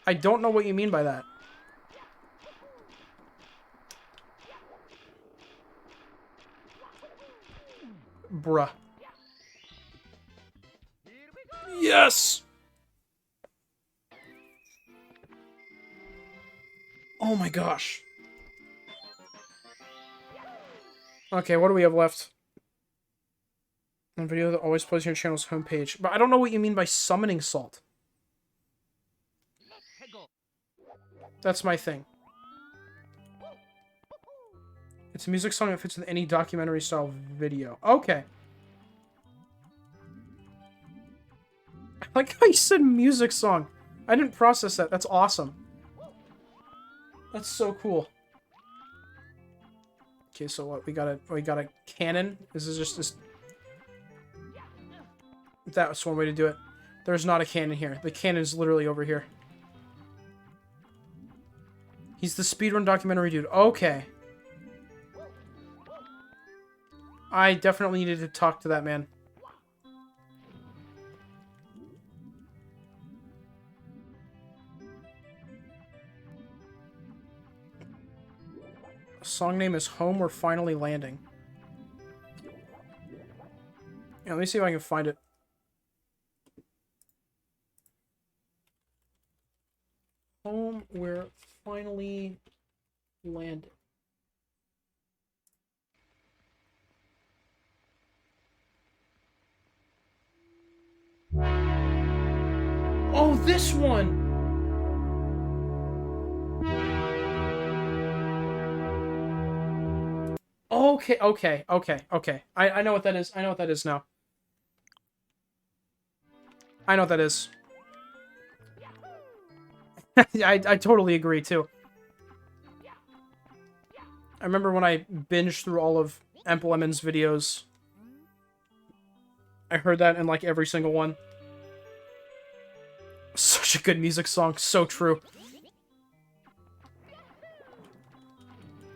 I don't know what you mean by that. Bruh. Yes! Oh my gosh. Okay, what do we have left? A video that always plays on your channel's homepage. But I don't know what you mean by summoning salt. That's my thing. It's a music song that fits with any documentary-style video. Okay. I like how you said music song. I didn't process that. That's awesome. That's so cool. Okay, so what? We got a cannon? This is just this... That's one way to do it. There's not a cannon here. The cannon is literally over here. He's the speedrun documentary dude. Okay. I definitely needed to talk to that man. The song name is Home We're Finally Landing. Yeah, let me see if I can find it. Home We're Finally Landing. Oh, this one! Okay, okay. I know what that is. I know what that is now. I know what that is. I totally agree, too. I remember when I binged through all of Emplemon's videos. I heard that in, like, every single one. Such a good music song. So true.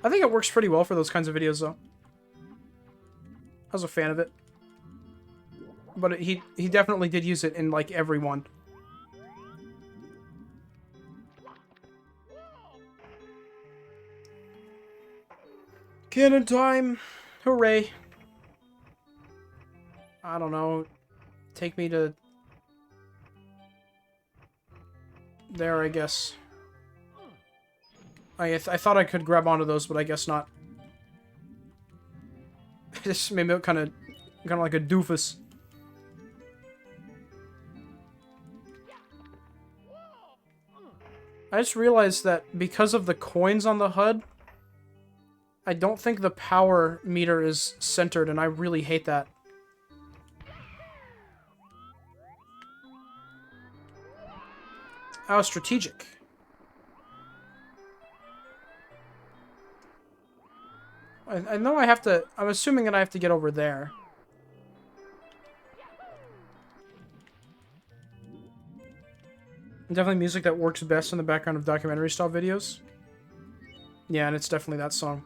I think it works pretty well for those kinds of videos, though. I was a fan of it. But he definitely did use it in, like, every one. Cannon time! Hooray! I don't know. Take me to... there, I guess. I thought I could grab onto those, but I guess not. This made me look kind of like a doofus. I just realized that because of the coins on the HUD, I don't think the power meter is centered, and I really hate that. Oh, strategic. I know I have to... I'm assuming that I have to get over there. Definitely music that works best in the background of documentary-style videos. Yeah, and it's definitely that song.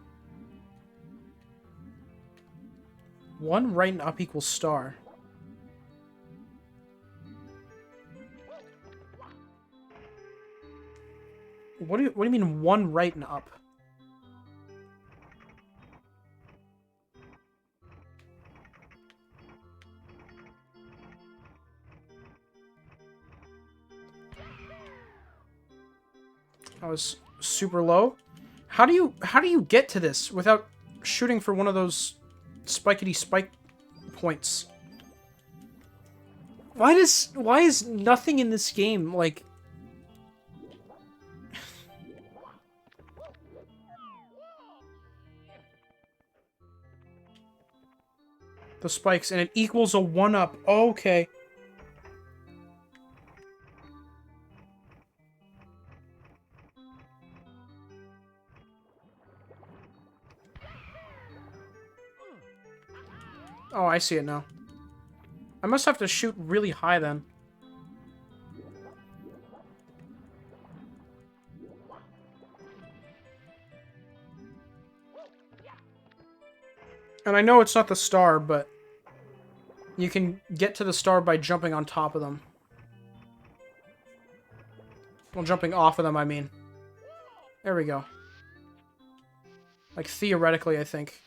1 right and up equals star. What do you mean 1 right and up? I was super low. How do you get to this without shooting for one of those spikety spike points? Why is nothing in this game like the spikes and it equals a 1-up? Oh, okay. Oh, I see it now. I must have to shoot really high then. And I know it's not the star, but you can get to the star by jumping on top of them. Well, jumping off of them, I mean. There we go. Like, theoretically, I think.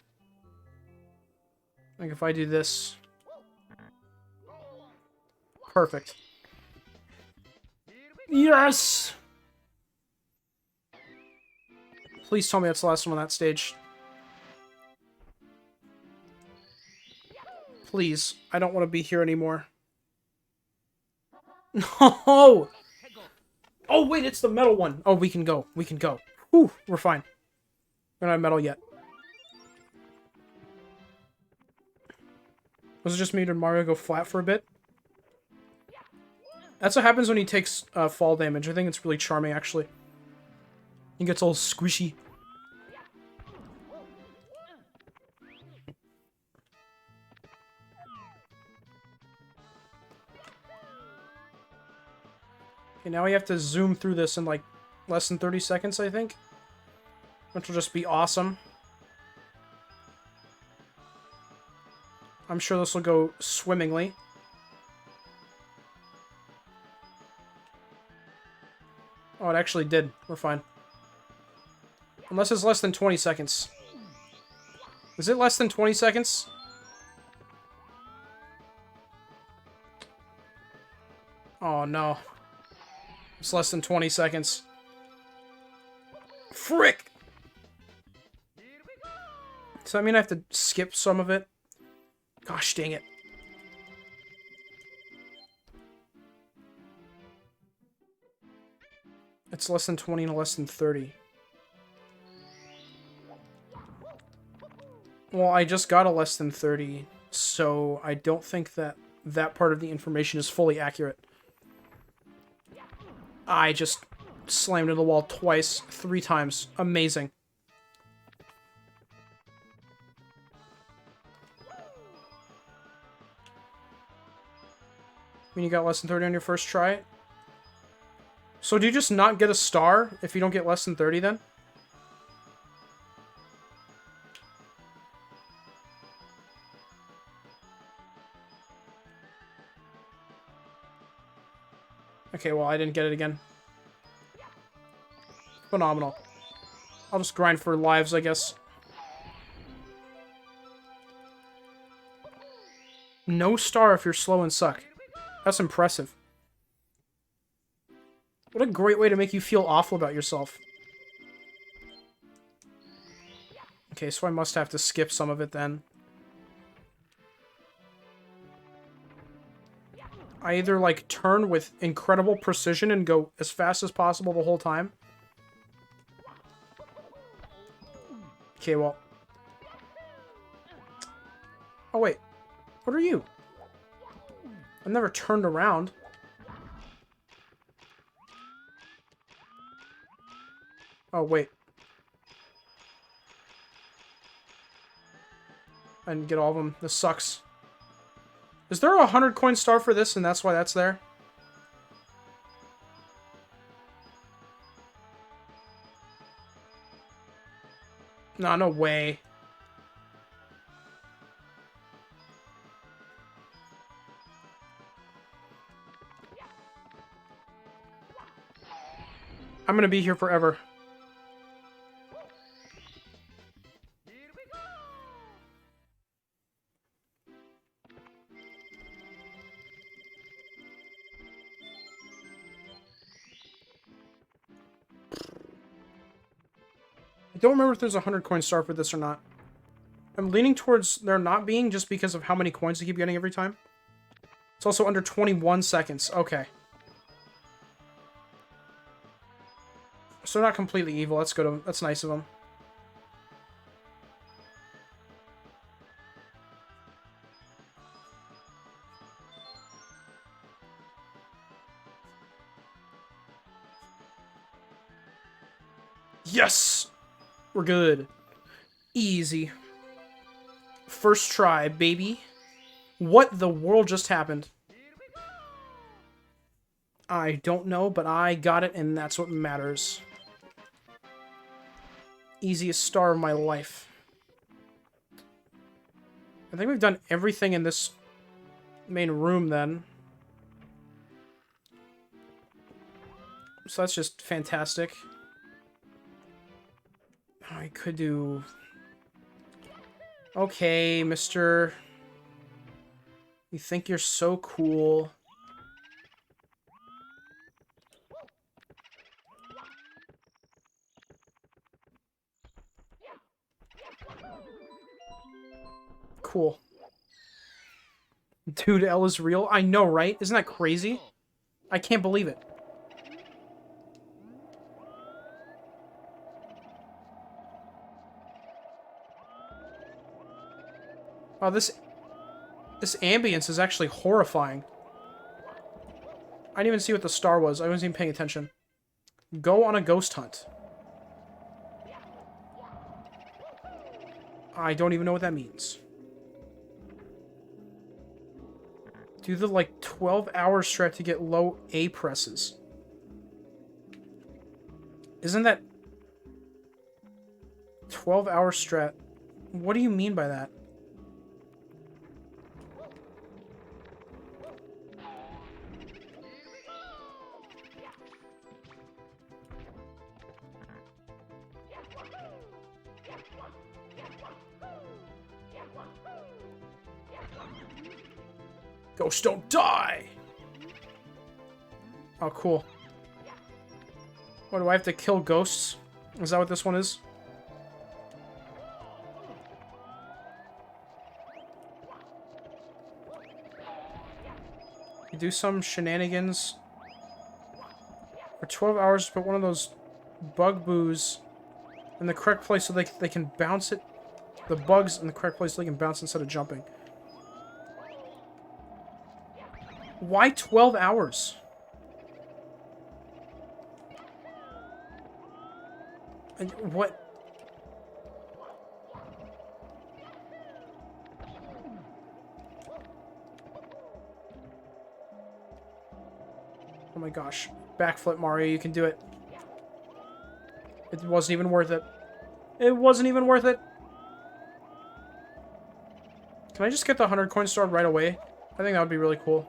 Like, if I do this... Perfect. Yes! Please tell me that's the last one on that stage. Please. I don't want to be here anymore. No! Oh, wait, it's the metal one. Oh, we can go. We can go. Whew, we're fine. We're not metal yet. Was it just me or did Mario go flat for a bit? That's what happens when he takes fall damage. I think it's really charming, actually. He gets all squishy. Okay, now we have to zoom through this in, like, less than 30 seconds, I think. Which will just be awesome. I'm sure this will go swimmingly. Oh, it actually did. We're fine. Unless it's less than 20 seconds. Is it less than 20 seconds? Oh, no. It's less than 20 seconds. Frick! Does that mean I have to skip some of it? Gosh dang it. It's less than 20 and less than 30. Well, I just got a less than 30, so I don't think that that part of the information is fully accurate. I just slammed into the wall twice, 3 times. Amazing. I mean, you got less than 30 on your first try? So do you just not get a star if you don't get less than 30 then? Okay, well, I didn't get it again. Phenomenal. I'll just grind for lives, I guess. No star if you're slow and suck. That's impressive. What a great way to make you feel awful about yourself. Okay, so I must have to skip some of it then. I either, like, turn with incredible precision and go as fast as possible the whole time. Okay, well. Oh, wait. What are you? I've never turned around. Oh, wait. I didn't get all of them. This sucks. Is there a 100 coin star for this and that's why that's there? Nah, no way. I'm gonna be here forever. I don't remember if there's a 100 coin star for this or not. I'm leaning towards there not being just because of how many coins I keep getting every time. It's also under 21 seconds. Okay. So not completely evil. That's good of him. That's nice of him. Yes! We're good. Easy. First try, baby. What the world just happened? I don't know, but I got it, and that's what matters. Easiest star of my life. I think we've done everything in this main room, then. So that's just fantastic. I could do... Okay, mister. You think you're so cool. Cool. Dude, L is real? I know, right? Isn't that crazy? I can't believe it. Wow, this ambience is actually horrifying. I didn't even see what the star was. I wasn't even paying attention. Go on a ghost hunt. I don't even know what that means. Do the, like, 12-hour strat to get low A presses. Isn't that... 12-hour strat? What do you mean by that? Ghosts don't die! Oh, cool. What, do I have to kill ghosts? Is that what this one is? You do some shenanigans. For 12 hours, put one of those bugboos in the correct place so they can bounce it. The bugs in the correct place so they can bounce instead of jumping. Why 12 hours? And what? Oh my gosh. Backflip, Mario, you can do it. It wasn't even worth it. It wasn't even worth it. Can I just get the 100 coin star right away? I think that would be really cool.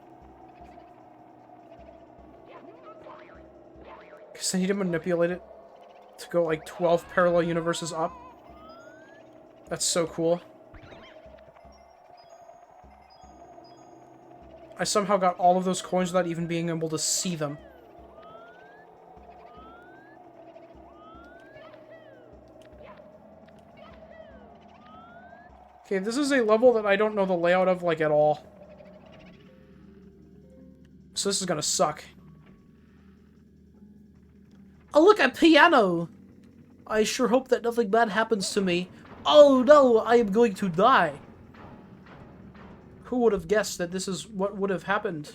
Because I need to manipulate it to go like 12 parallel universes up. That's so cool. I somehow got all of those coins without even being able to see them. Okay, this is a level that I don't know the layout of, like, at all. So this is gonna suck. Oh, look, a piano! I sure hope that nothing bad happens to me. Oh no, I am going to die. Who would have guessed that this is what would have happened?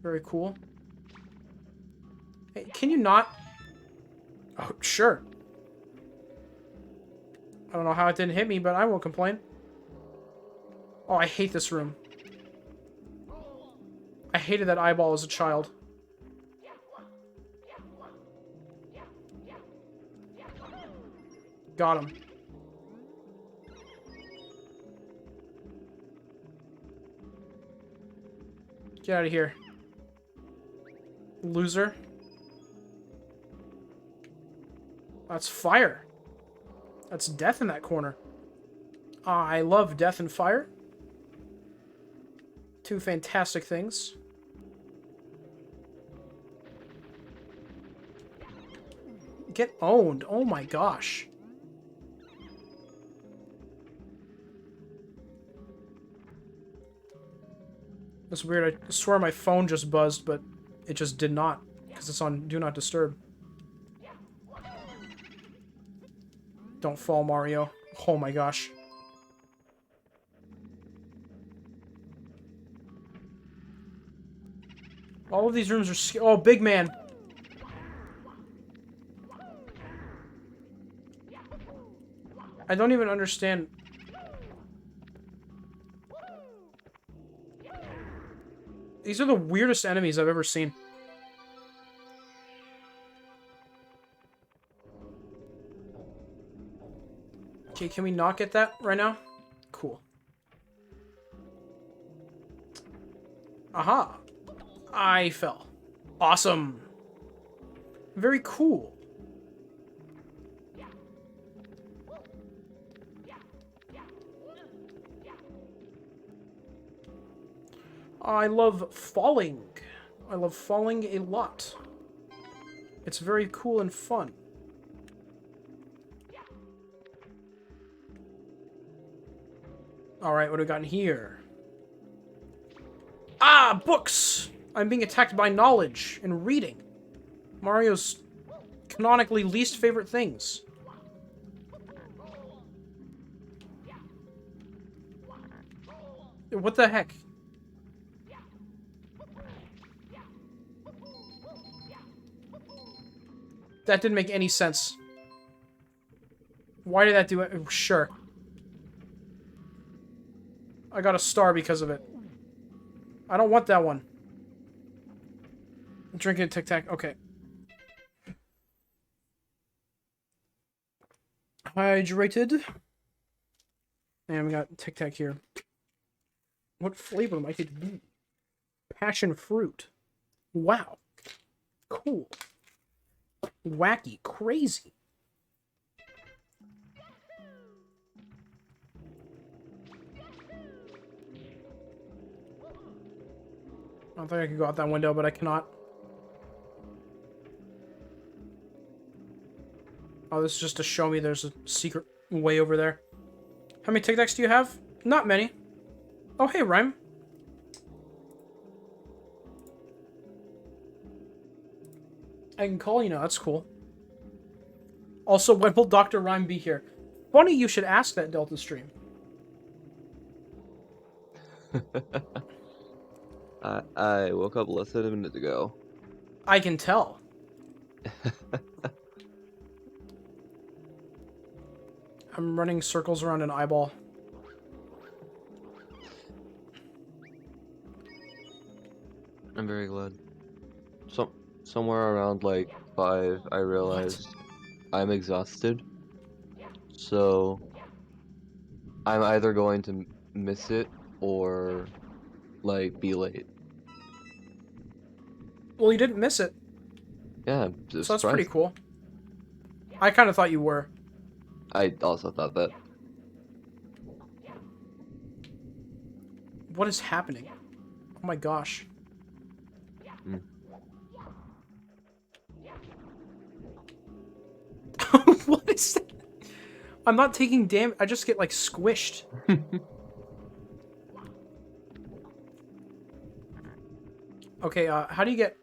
Very cool. Hey, can you not? Oh, sure. I don't know how it didn't hit me, but I won't complain. Oh, I hate this room. I hated that eyeball as a child. Got him. Get out of here. Loser. That's fire. That's death in that corner. I love death and fire. Two fantastic things. Get owned. Oh my gosh. That's weird. I swear my phone just buzzed, but it just did not. Because it's on Do Not Disturb. Don't fall, Mario. Oh my gosh. All of these rooms are oh, big man. I don't even understand. These are the weirdest enemies I've ever seen. Okay, can we not get that right now? Cool. Aha. I fell. Awesome. Very cool. I love falling. I love falling a lot. It's very cool and fun. Alright, what do we got in here? Ah, books! I'm being attacked by knowledge and reading. Mario's canonically least favorite things. What the heck? That didn't make any sense. Why did that do it? Sure. I got a star because of it. I don't want that one. I'm drinking a Tic Tac. Okay. Hydrated. And we got Tic Tac here. What flavor might it be? Passion fruit. Wow. Cool. Wacky. Crazy. don't think I can go out that window, but I cannot. Oh, this is just to show me there's a secret way over there. How many Tic Tacs do you have? Not many. Oh, hey, Rhyme. I can call you now. That's cool. Also, when will Dr. Rhyme be here? Funny you should ask that, Delta Stream. I woke up less than a minute ago. I can tell. I'm running circles around an eyeball. I'm very glad. Somewhere around like 5, I realized I'm exhausted. So I'm either going to miss it or like be late. Well, you didn't miss it, Yeah, so that's pretty cool. I kind of thought you were. I also thought that. What is happening? Oh my gosh. Mm. What is that? I'm not taking damage. I just get, like, squished. Okay, how do you get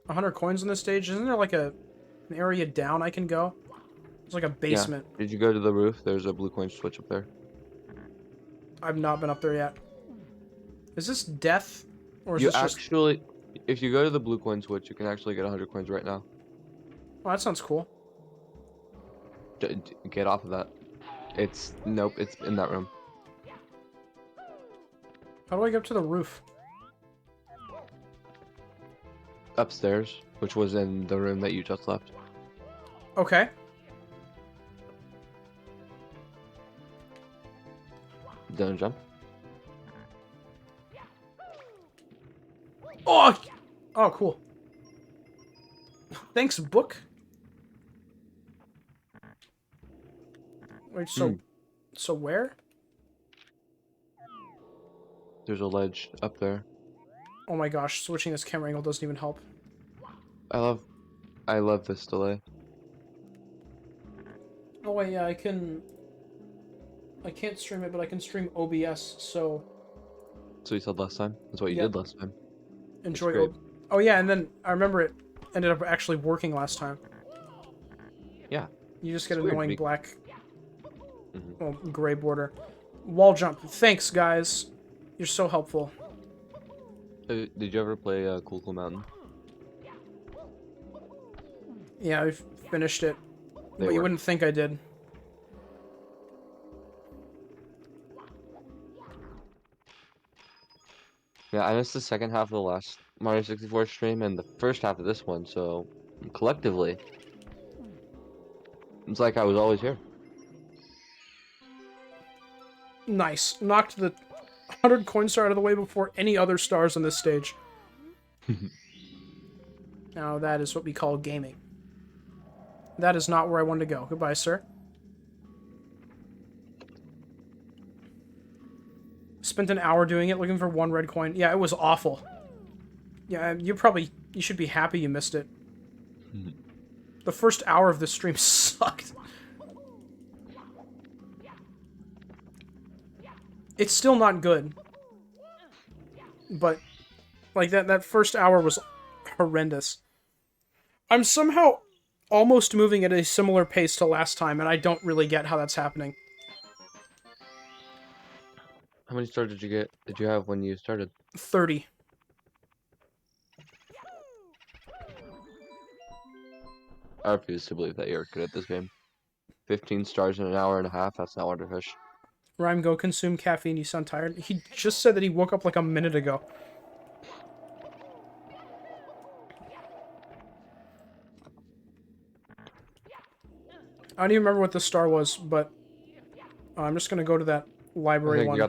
100 coins on this stage? Isn't there, like, an area down I can go? It's like a basement. Yeah. Did you go to the roof? There's a blue coin switch up there. I've not been up there yet. Is this death? Or is You this just... actually, if you go to the blue coin switch, you can actually get 100 coins right now. Oh, that sounds cool. Get off of that. Nope, it's in that room. How do I get up to the roof? Upstairs, which was in the room that you just left. Okay. Don't jump. Oh! Oh, cool. Thanks, book. Wait, so where? There's a ledge up there. Oh my gosh, switching this camera angle doesn't even help. I love this delay. Oh wait, yeah, I can't stream it, but I can stream OBS, so... So you said last time? That's what you Yeah. did last time. Enjoy great. Oh yeah, and then I remember it ended up actually working last time. Yeah. You just get It's an weird annoying be- black... Mhm. well, gray border. Wall jump. Thanks, guys. You're so helpful. Did you ever play Cool Mountain? Yeah, I've finished it. They But you work. wouldn't think I did. Yeah, I missed the second half of the last Mario 64 stream and the first half of this one, so collectively, it's like I was always here. Nice. Knocked the 100 coin star out of the way before any other stars on this stage. Now that is what we call gaming. That is not where I wanted to go. Goodbye, sir. Spent an hour doing it, looking for one red coin. Yeah, it was awful. Yeah, you should be happy you missed it. The first hour of this stream sucked. It's still not good. But, like, that first hour was horrendous. I'm somehow almost moving at a similar pace to last time, and I don't really get how that's happening. How many stars did you have when you started? 30. I refuse to believe that you're good at this game. 15 stars in an hour and a half, that's not Wonderfish. Rhyme, go consume caffeine, you sound tired. He just said that he woke up like a minute ago. I don't even remember what the star was, but I'm just gonna go to that library one.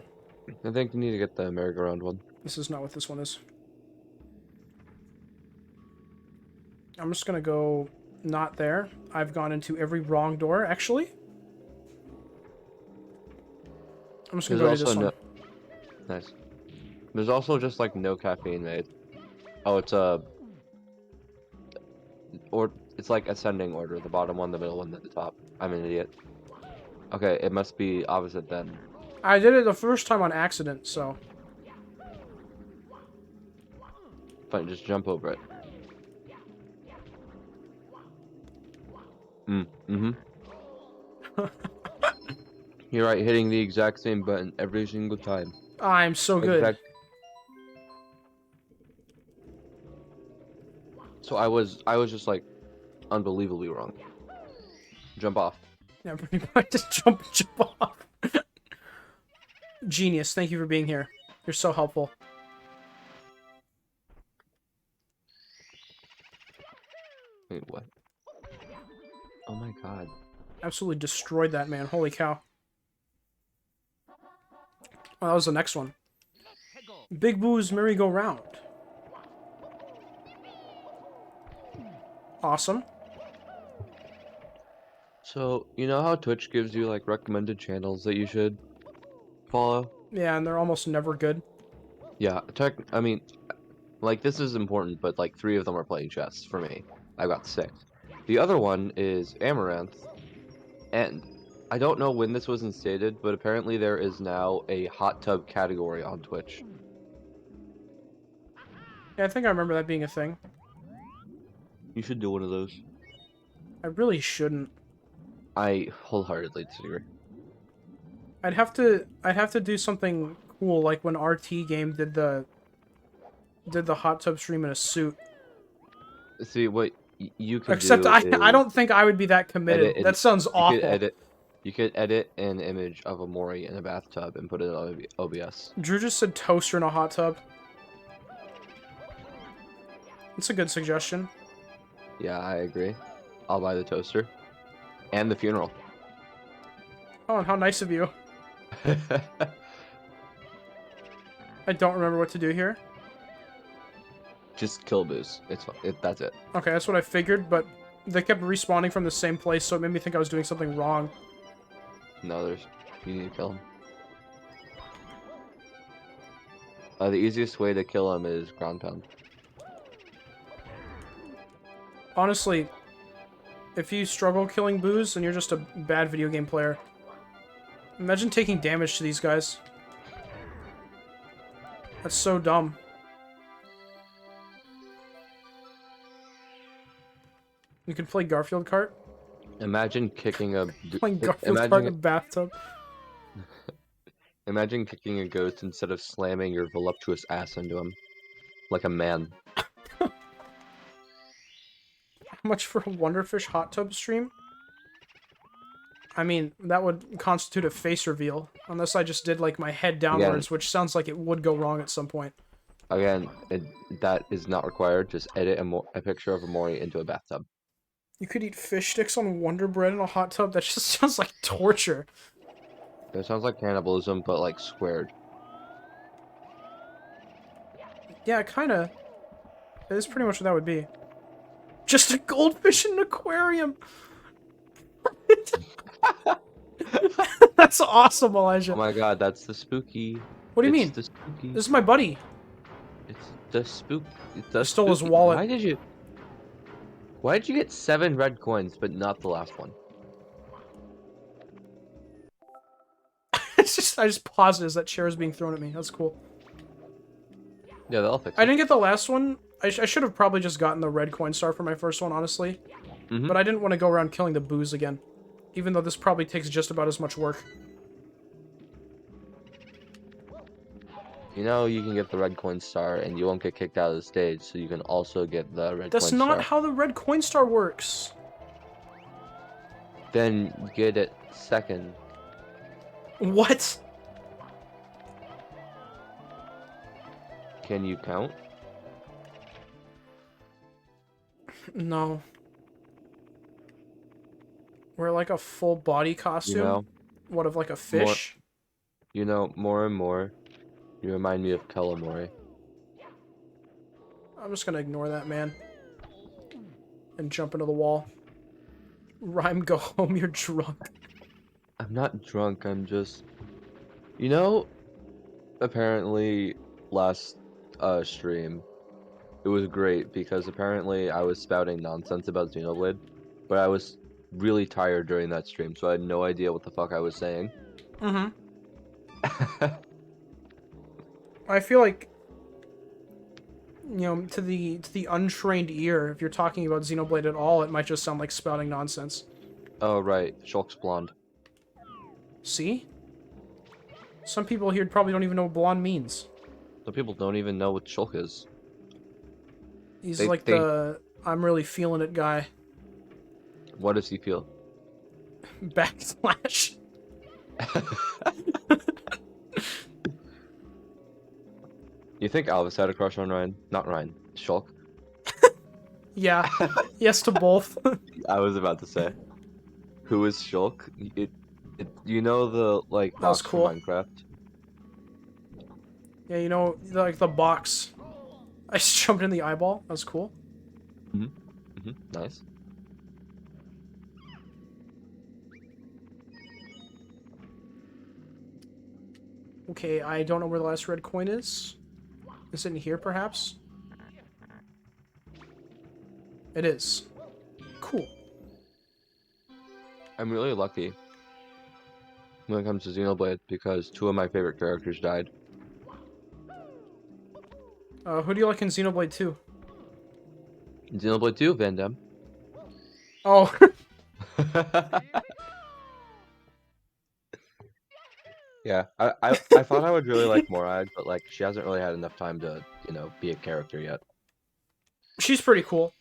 I think you need to get the merry-go-round one. This is not what this one is. I'm just gonna go not there. I've gone into every wrong door, actually. I'm just gonna go to this one. Nice. There's also just like no caffeine made. Oh, it's like ascending order. The bottom one, the middle one, then the top. I'm an idiot. Okay, it must be opposite then. I did it the first time on accident, so... Fine, just jump over it. Mm-hmm. You're right, hitting the exact same button every single time. I'm so good. So I was just like unbelievably wrong. Jump off. Yeah, pretty much just jump off. Genius, thank you for being here. You're so helpful. Wait, what? Oh my god. Absolutely destroyed that man. Holy cow. Oh, that was the next one. Big Boo's merry-go-round. Awesome. So, you know how Twitch gives you like recommended channels that you should follow? Yeah, and they're almost never good. Yeah, I mean, like this is important, but like 3 of them are playing chess for me. I got 6. The other one is Amaranth, and I don't know when this was instated, but apparently there is now a hot tub category on Twitch. Yeah, I think I remember that being a thing. You should do one of those. I really shouldn't. I wholeheartedly disagree. I'd have to do something cool, like when RT Game did the hot tub stream in a suit. See, what you could Except do I is don't think I would be that committed. That sounds awful. You could edit an image of a Mori in a bathtub and put it on OBS. Drew just said toaster in a hot tub. That's a good suggestion. Yeah, I agree. I'll buy the toaster. And the funeral. Oh, and how nice of you. I don't remember what to do here. Just kill Booze. That's it. Okay, that's what I figured, but they kept respawning from the same place, so it made me think I was doing something wrong. No, you need to kill him. The easiest way to kill him is ground pound. Honestly, if you struggle killing Booze, then you're just a bad video game player. Imagine taking damage to these guys. That's so dumb. You could play Garfield Kart? Imagine kicking a... Playing Garfield Kart in a bathtub. Imagine kicking a ghost instead of slamming your voluptuous ass into him. Like a man. How much for a Wonderfish hot tub stream? I mean, that would constitute a face reveal. Unless I just did, like, my head downwards, which sounds like it would go wrong at some point. Again, that is not required. Just edit a picture of a Mori into a bathtub. You could eat fish sticks on Wonder Bread in a hot tub? That just sounds like torture. It sounds like cannibalism, but, like, squared. Yeah, kinda. That is pretty much what that would be. Just a goldfish in an aquarium! That's awesome, Elijah. Oh my god, that's the spooky. What do you mean? The spooky. This is my buddy. It's the spook. I stole his wallet. Why did you get 7 red coins, but not the last one? I just paused it as that chair was being thrown at me. That's cool. Yeah, they'll fix it. I didn't get the last one. I should have probably just gotten the red coin star for my first one, honestly. But I didn't want to go around killing the Boos again. Even though this probably takes just about as much work. You know, you can get the red coin star and you won't get kicked out of the stage, so you can also get the red coin star. That's not how the red coin star works. Then get it second. What? Can you count? No. Wear like a full body costume? You know, what, of like a fish? More and more, you remind me of Calamari. I'm just gonna ignore that, man. And jump into the wall. Rhyme, go home, you're drunk. I'm not drunk, I'm just... You know, apparently, last stream. It was great because apparently I was spouting nonsense about Xenoblade, but I was really tired during that stream, so I had no idea what the fuck I was saying. Mm-hmm. I feel like, to the untrained ear, if you're talking about Xenoblade at all, it might just sound like spouting nonsense. Oh, right. Shulk's blonde. See? Some people here probably don't even know what blonde means. Some people don't even know what Shulk is. He's They- like they- the I'm really feeling it guy. What does he feel? Backslash. You think Alvis had a crush on Ryan? Not Ryan. Shulk? Yeah. Yes to both. I was about to say. Who is Shulk? You know the, like, That was box cool. from Minecraft? Yeah, like the box. I just jumped in the eyeball. That was cool. Nice. Okay, I don't know where the last red coin is. Is it in here, perhaps? It is. Cool. I'm really lucky when it comes to Xenoblade because 2 of my favorite characters died. Who do you like in Xenoblade 2? Xenoblade 2, Van Damme. Oh, Yeah, I thought I would really like Morag, but like she hasn't really had enough time to, be a character yet. she's pretty cool.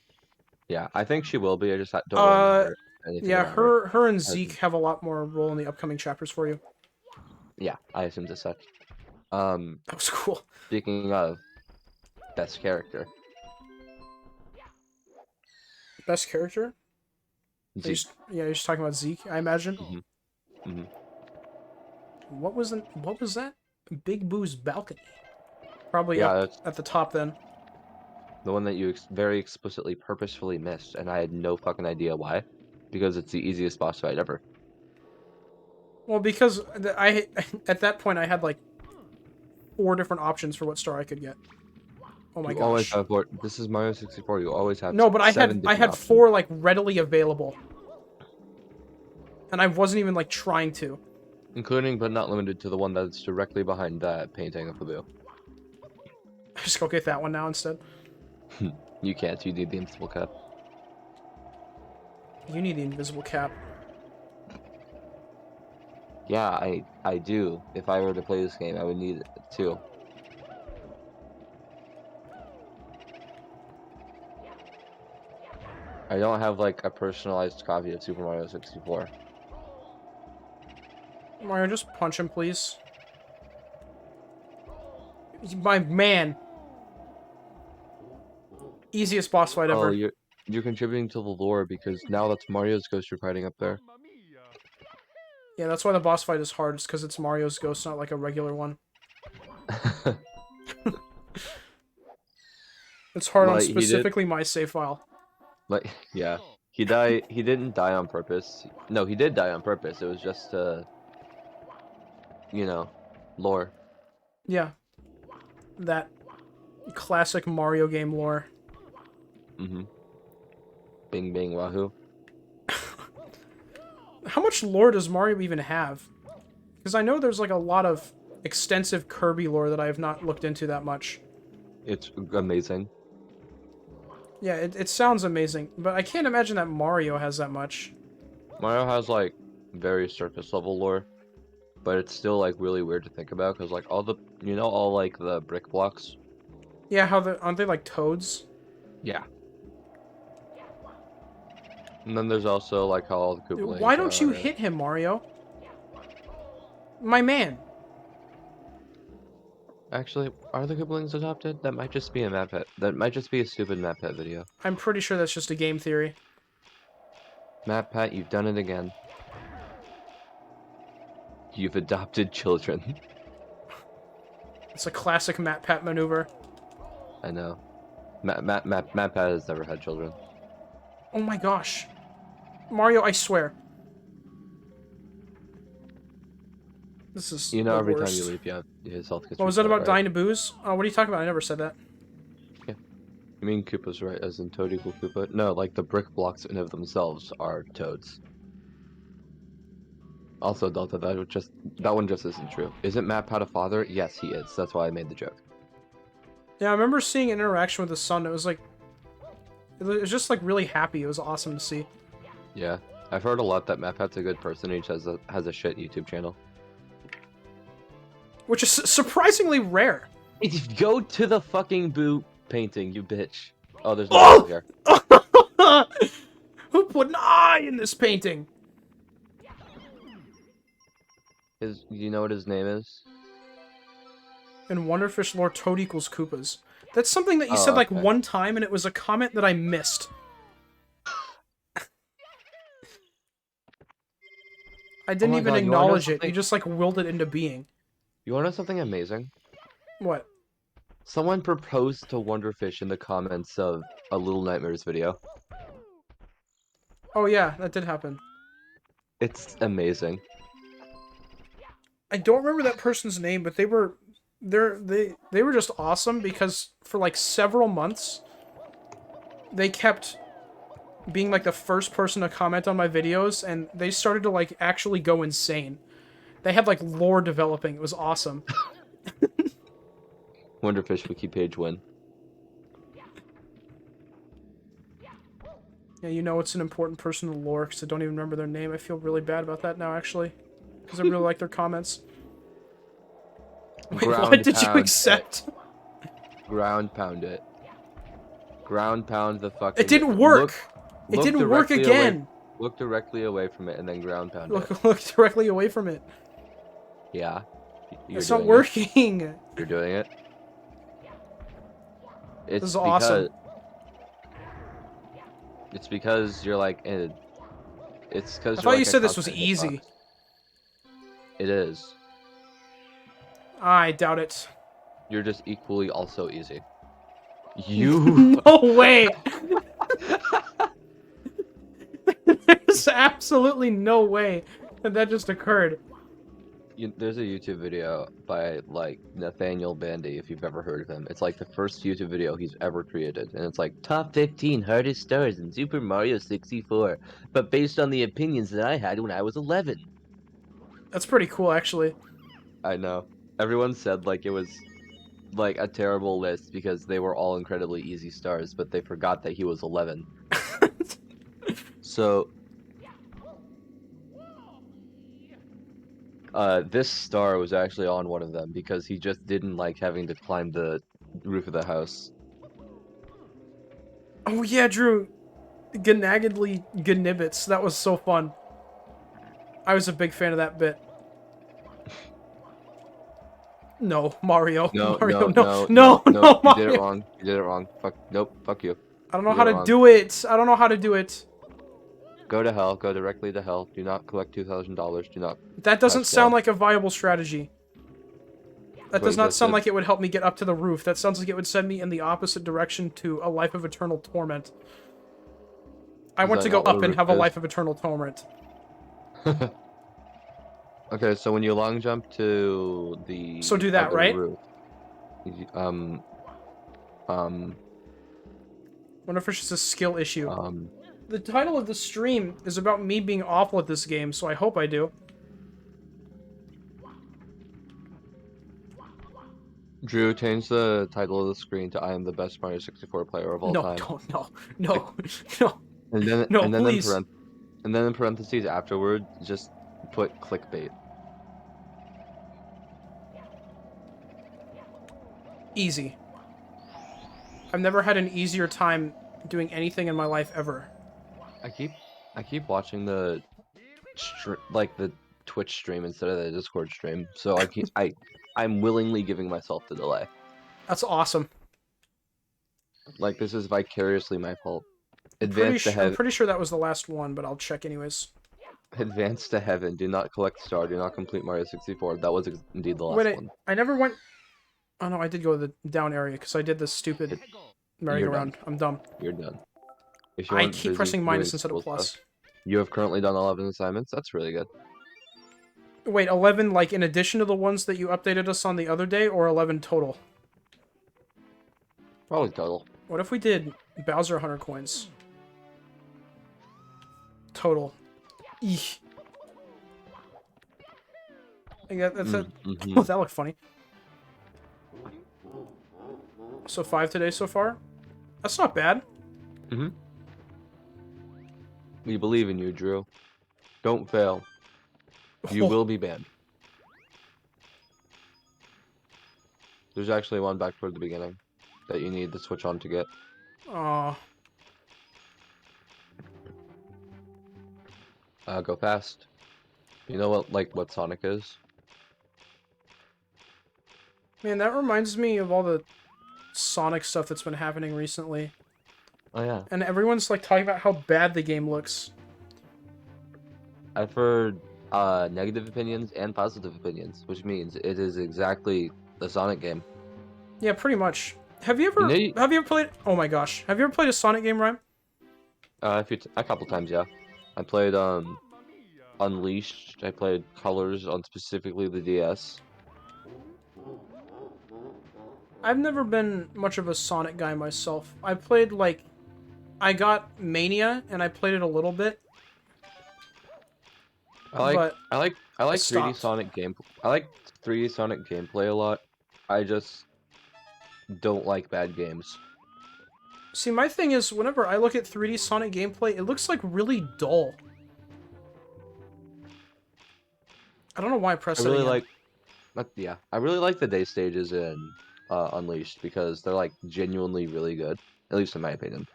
Yeah, I think she will be. I just don't really remember anything Yeah, about her. her and Zeke have a lot more role in the upcoming chapters for you. Yeah, I assumed as such. That was cool. Speaking of best character, Best character? Zeke. You're just talking about Zeke, I imagine. Mhm. What was that? Big Boo's balcony. Probably Yeah, up that's at the top then. the one that you very explicitly, purposefully missed, and I had no fucking idea why, because it's the easiest boss fight ever. Well, because I at that point I had like 4 different options for what star I could get. Oh my You always gosh. have this is Mario 64. You always have No, but I 7 had different options. 4 like readily available. And I wasn't even like trying to. Including but not limited to the one that's directly behind that painting of Fabu. Just go get that one now instead. You can't, you need the invisible cap. You need the invisible cap. Yeah, I do. If I were to play this game, I would need it too. I don't have like a personalized copy of Super Mario 64. Mario, just punch him, please. My man. Easiest boss fight ever. Oh, you're contributing to the lore because now that's Mario's ghost you're fighting up there. Yeah, that's why the boss fight is hard. It's because it's Mario's ghost, not like a regular one. It's hard on Like, he did- specifically my save file. Like, yeah. He didn't die on purpose. No, he did die on purpose. It was just lore. Yeah. That classic Mario game lore. Bing bing wahoo. How much lore does Mario even have? Because I know there's like a lot of extensive Kirby lore that I have not looked into that much. It's amazing. Yeah, it sounds amazing, but I can't imagine that Mario has that much. Mario has like very surface level lore, but it's still like really weird to think about because like all like the brick blocks. Yeah, aren't they like toads? Yeah. And then there's also like how all the Koopalings Why don't you are- hit him, Mario? My man. Actually, are the Koopalings adopted? That might just be a map pet. That might just be a stupid map pet video. I'm pretty sure that's just a game theory. Map Pat, you've done it again. You've adopted children. It's a classic Map Pat maneuver. I know. Map Pat has never had children. Oh my gosh. Mario, I swear. This is You know, the every worst. time you leave, yeah. his health gets What was that reset, about right? dying to booze? Oh, what are you talking about? I never said that. You mean Koopas, right? As in Toad equal Koopa? No, like the brick blocks in of themselves are toads. Also, Delta, that one just isn't true. Isn't Matt Pat a father? Yes, he is. That's why I made the joke. Yeah, I remember seeing an interaction with his son. It was like, it was just like really happy. It was awesome to see. Yeah, I've heard a lot that Matt Pat's a good person. He just has a shit YouTube channel. Which is surprisingly rare. Go to the fucking boo painting, you bitch. Oh, there's no here. Who put an eye in this painting? You know what his name is? In Wonderfish lore, Toad equals Koopas. That's something that you Oh, said like okay. one time, and it was a comment that I missed. I didn't my even God, you wanna know acknowledge it. You something? just like willed it into being. You wanna know something amazing? What? Someone proposed to Wonderfish in the comments of a Little Nightmares video. Oh yeah, that did happen. It's amazing. I don't remember that person's name, but they were they were just awesome because for like several months they kept being like the first person to comment on my videos, and they started to like actually go insane. They had like lore developing. It was awesome. Wonderfish wiki page win. Yeah, you know it's an important person in lore because I don't even remember their name. I feel really bad about that now, actually, because I really like their comments. Wait, what did you accept? Ground pound it. Ground pound the fucking. It didn't work. It didn't work again. Look directly away from it and then ground pound it. Look directly away from it. Yeah. It's not working. You're doing it. This is awesome. It's because you're like. It's because. I thought you said this was easy. It is. I doubt it. You're just equally also easy. You. No way. There's absolutely no way that just occurred. There's a YouTube video by like Nathaniel Bandy, if you've ever heard of him. It's like the first YouTube video he's ever created, and it's like top 15 hardest stars in Super Mario 64, but based on the opinions that I had when I was 11. That's pretty cool, actually. I know. Everyone said like it was like a terrible list because they were all incredibly easy stars, but they forgot that he was 11. So this star was actually on one of them because he just didn't like having to climb the roof of the house. Oh yeah, Drew. Gnaggedly Gnibbits. That was so fun. I was a big fan of that bit. No, Mario. No, Mario, no, Mario. You did it wrong. You did it wrong. Nope, fuck you. I don't know how to do it. I don't know how to do it. Go to hell. Go directly to hell. Do not collect $2,000. Do not. That doesn't sound like a viable strategy. That does not sound like it would help me get up to the roof. That sounds like it would send me in the opposite direction to a life of eternal torment. I want to go up and have a life of eternal torment. Okay, so when you long jump to the So do that, right? Roof, Wonderfish is a skill issue. The title of the stream is about me being awful at this game, so I hope I do. Drew, change the title of the screen to "I am the best Mario 64 player of all time." No. And then, no, and then please. and then in parentheses afterward, just put clickbait. Easy. I've never had an easier time doing anything in my life ever. I keep watching the the Twitch stream instead of the Discord stream, so I'm willingly giving myself the delay. That's awesome. Like, this is vicariously my fault. I'm pretty sure that was the last one, but I'll check anyways. Advance to heaven. Do not collect star. Do not complete Mario 64. That was indeed the last one. I never went... Oh no, I did go to the down area because I did this stupid merry-go-round. I'm dumb. You're done. I keep pressing minus instead of plus. You have currently done 11 assignments. That's really good. Wait, 11 like in addition to the ones that you updated us on the other day, or 11 total? Probably total. What if we did Bowser 100 coins? Total. Eek. That's it. Mm-hmm. Oh, that looked funny. So 5 today so far? That's not bad. Mm-hmm. We believe in you, Drew. Don't fail. You will be banned. There's actually one back toward the beginning that you need to switch on to get. Aw. Go fast. You know what Sonic is? Man, that reminds me of all the Sonic stuff that's been happening recently. Oh yeah. And everyone's like talking about how bad the game looks. I've heard negative opinions and positive opinions, which means it is exactly the Sonic game. Yeah, pretty much. Have you ever have you ever played Oh my gosh. Have you ever played a Sonic game, Ryan? A couple times, yeah. I played Unleashed. I played Colors on specifically the DS. I've never been much of a Sonic guy myself. I played like I got Mania and I played it a little bit. I like 3D stopped. Sonic game. I like 3D Sonic gameplay a lot. I just don't like bad games. See, my thing is, whenever I look at 3D Sonic gameplay, it looks like really dull. I don't know why I pressed I really it like, I really like the day stages in Unleashed because they're like genuinely really good, at least in my opinion.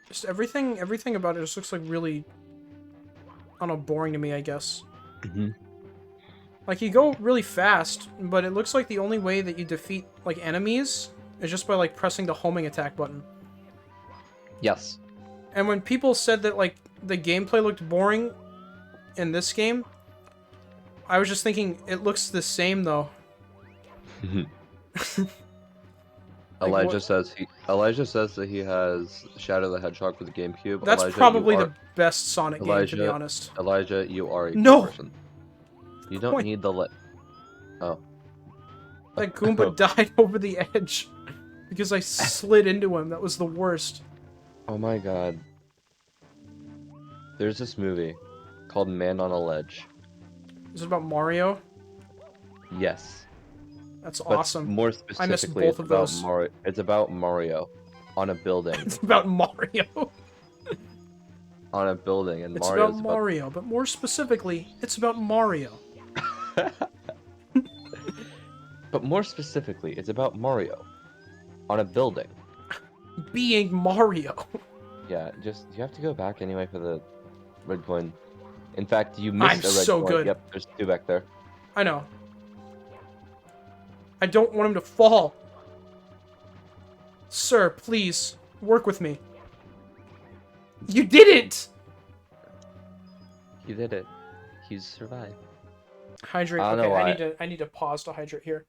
Just everything about it just looks like really, I don't know, boring to me, I guess. Mm-hmm. Like, you go really fast, but it looks like the only way that you defeat, like, enemies is just by, like, pressing the homing attack button. Yes. And when people said that, like, the gameplay looked boring in this game, I was just thinking, it looks the same, though. Like, Elijah says that he has Shadow the Hedgehog for the GameCube. That's Elijah, probably the best Sonic game, to be Elijah, honest. Elijah, you are a No! good person. You don't need the Oh. That Goomba died over the edge because I slid into him. That was the worst. Oh my god. There's this movie called Man on a Ledge. Is it about Mario? Yes. That's But awesome. more I missed specifically, both of those. It's about Mario on a building. It's about Mario. On a building, and It's Mario's about Mario, but more specifically, it's about Mario. But more specifically, it's about Mario on a building. Being Mario. Yeah, you have to go back anyway for the red coin. In fact, you missed I'm a red so coin. good. Yep, there's 2 back there. I know. I don't want him to fall. Sir, please, work with me. You didn't! He did it. He's survived. Hydrate. I don't know Okay, why. I need to pause to hydrate here.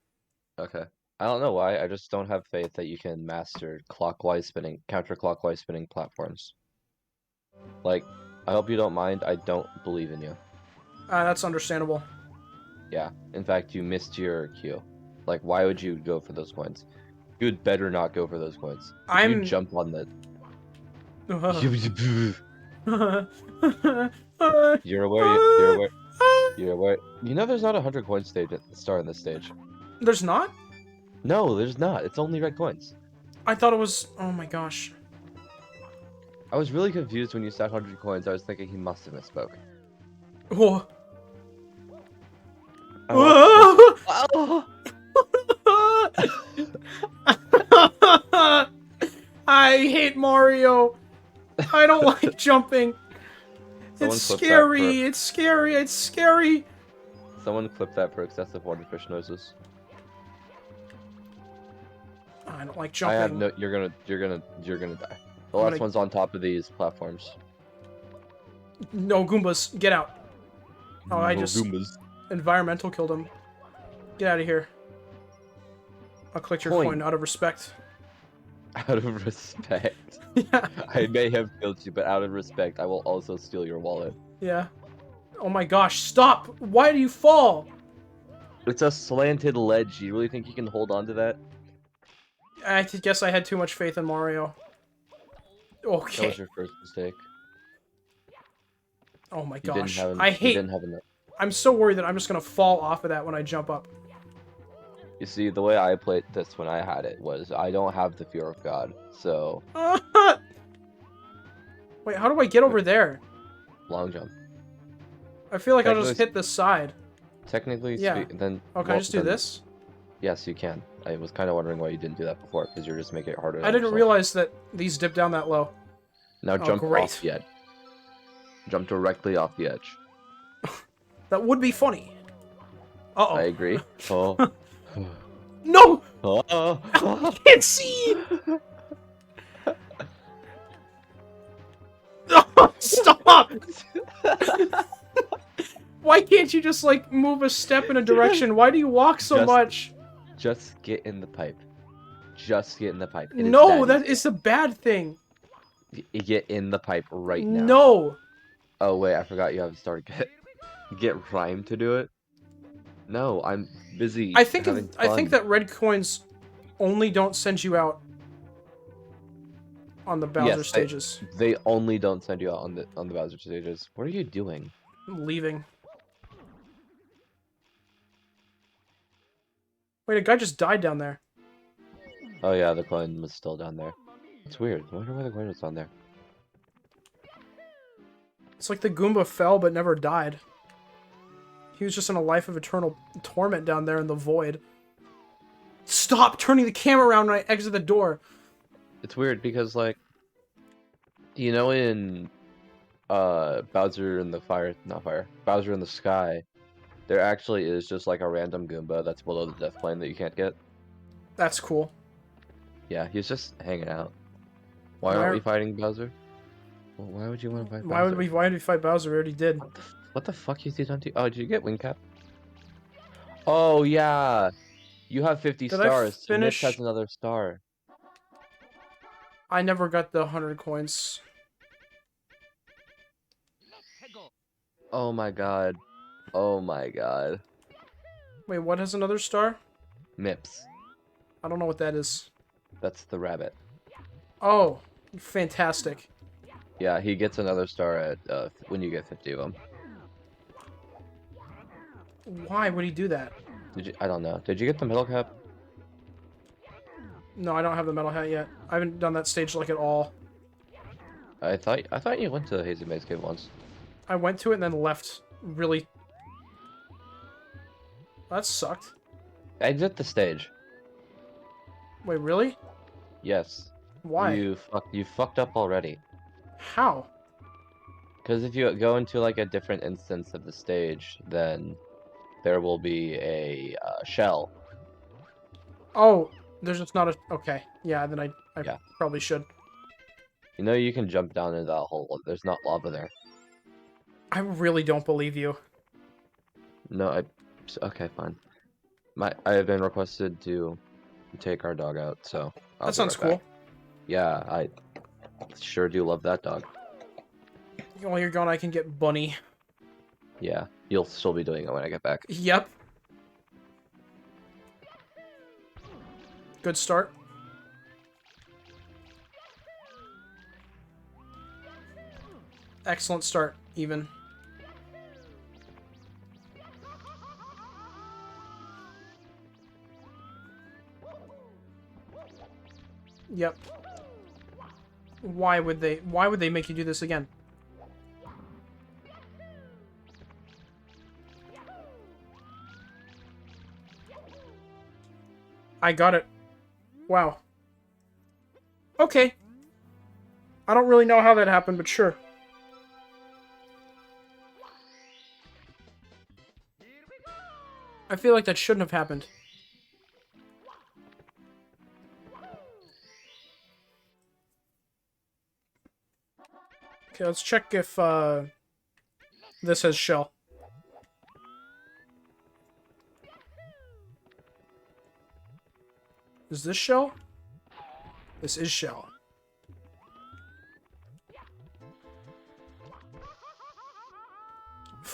Okay. I don't know why. I just don't have faith that you can master counterclockwise spinning platforms. Like, I hope you don't mind. I don't believe in you. That's understandable. Yeah. In fact, you missed your cue. Like, why would you go for those coins? You would better not go for those coins. If you jump on the... You're aware. You know there's not 100 coin star in this stage. There's not? No, there's not. It's only red coins. I thought it was... Oh my gosh. I was really confused when you said 100 coins. I was thinking he must have misspoke. Whoa. Oh. I hate Mario. I don't like jumping. It's scary. It's scary. It's scary. Someone clip that for excessive Wonderfish noises. I don't like jumping. I have no. You're gonna die. The last one's on top of these platforms. No Goombas, get out. Oh, I just Goombas. environmental killed him. Get out of here. I'll collect your coin out of respect. Out of respect. Yeah. I may have killed you, but out of respect, I will also steal your wallet. Yeah. Oh my gosh, stop! Why do you fall? It's a slanted ledge. You really think you can hold on to that? I guess I had too much faith in Mario. That Okay. was your first mistake. Oh my You didn't gosh. have I you hate... didn't have enough. I'm so worried that I'm just gonna fall off of that when I jump up. You see, the way I played this when I had it was I don't have the fear of God, so Wait, how do I get over there? long jump. I feel like I'll Technically just hit the side. Technically, Yeah. then Oh, can I just do this? Yes, you can. I was kind of wondering why you didn't do that before, because you're just making it harder. I on didn't yourself. realize that these dip down that low. Now Oh, jump great. off the edge. Jump directly off the edge. That would be funny. Uh-oh. I agree. Oh. No! Oh. I can't see! Oh, stop! Why can't you just, like, move a step in a direction? Why do you walk so much? Just get in the pipe. Just get in the pipe. It is No, that easy. is a bad thing. Get in the pipe right now. No! Oh, wait, I forgot you have to start. Get Rhyme to do it? No, I'm busy I think having fun. I think that red coins only don't send you out on the Bowser stages. They only don't send you out on the Bowser stages. What are you doing? I'm leaving. Wait, a guy just died down there. Oh yeah, the coin was still down there. It's weird. I wonder why the coin was down there. It's like the Goomba fell but never died. He was just in a life of eternal torment down there in the void. Stop turning the camera around when I exit the door. It's weird because, like, you know, in Bowser in the Bowser in the Sky, there actually is just like a random Goomba that's below the death plane that you can't get. That's cool. Yeah, he's just hanging out. Why aren't we fighting Bowser? Well, why would you want to fight Bowser? Why did we fight Bowser? We already did. What the fuck is he done to you? Oh, did you get wing cap? Oh yeah, you have 50 stars. So Mitch has another star. I never got the 100 coins. Oh my god. Oh my god. Wait, what has another star? Mips. I don't know what that is. That's the rabbit. Oh, fantastic. Yeah, he gets another star at when you get 50 of them. Why would he do that? Did you? I don't know. Did you get the metal cap? No, I don't have the metal hat yet. I haven't done that stage like at all. I thought you went to the Hazy Maze Cave once. I went to it and then left. Really? That sucked. Exit the stage. Wait, really? Yes. Why? You fucked up already. How? Because if you go into like a different instance of the stage, then there will be a shell. Oh, there's just not a... Okay. Yeah, then I Yeah. probably should. You know you can jump down into that hole. There's not lava there. I really don't believe you. No, okay, fine. I have been requested to take our dog out, so That sounds cool. Yeah, I sure do love that dog. While you're gone, I can get Bunny. Yeah, you'll still be doing it when I get back. Yep. Good start. Excellent start, even. Yep. Why would they make you do this again? I got it. Wow. Okay. I don't really know how that happened, but sure. I feel like that shouldn't have happened. Okay, let's check if this has shell. Is this shell? This is shell.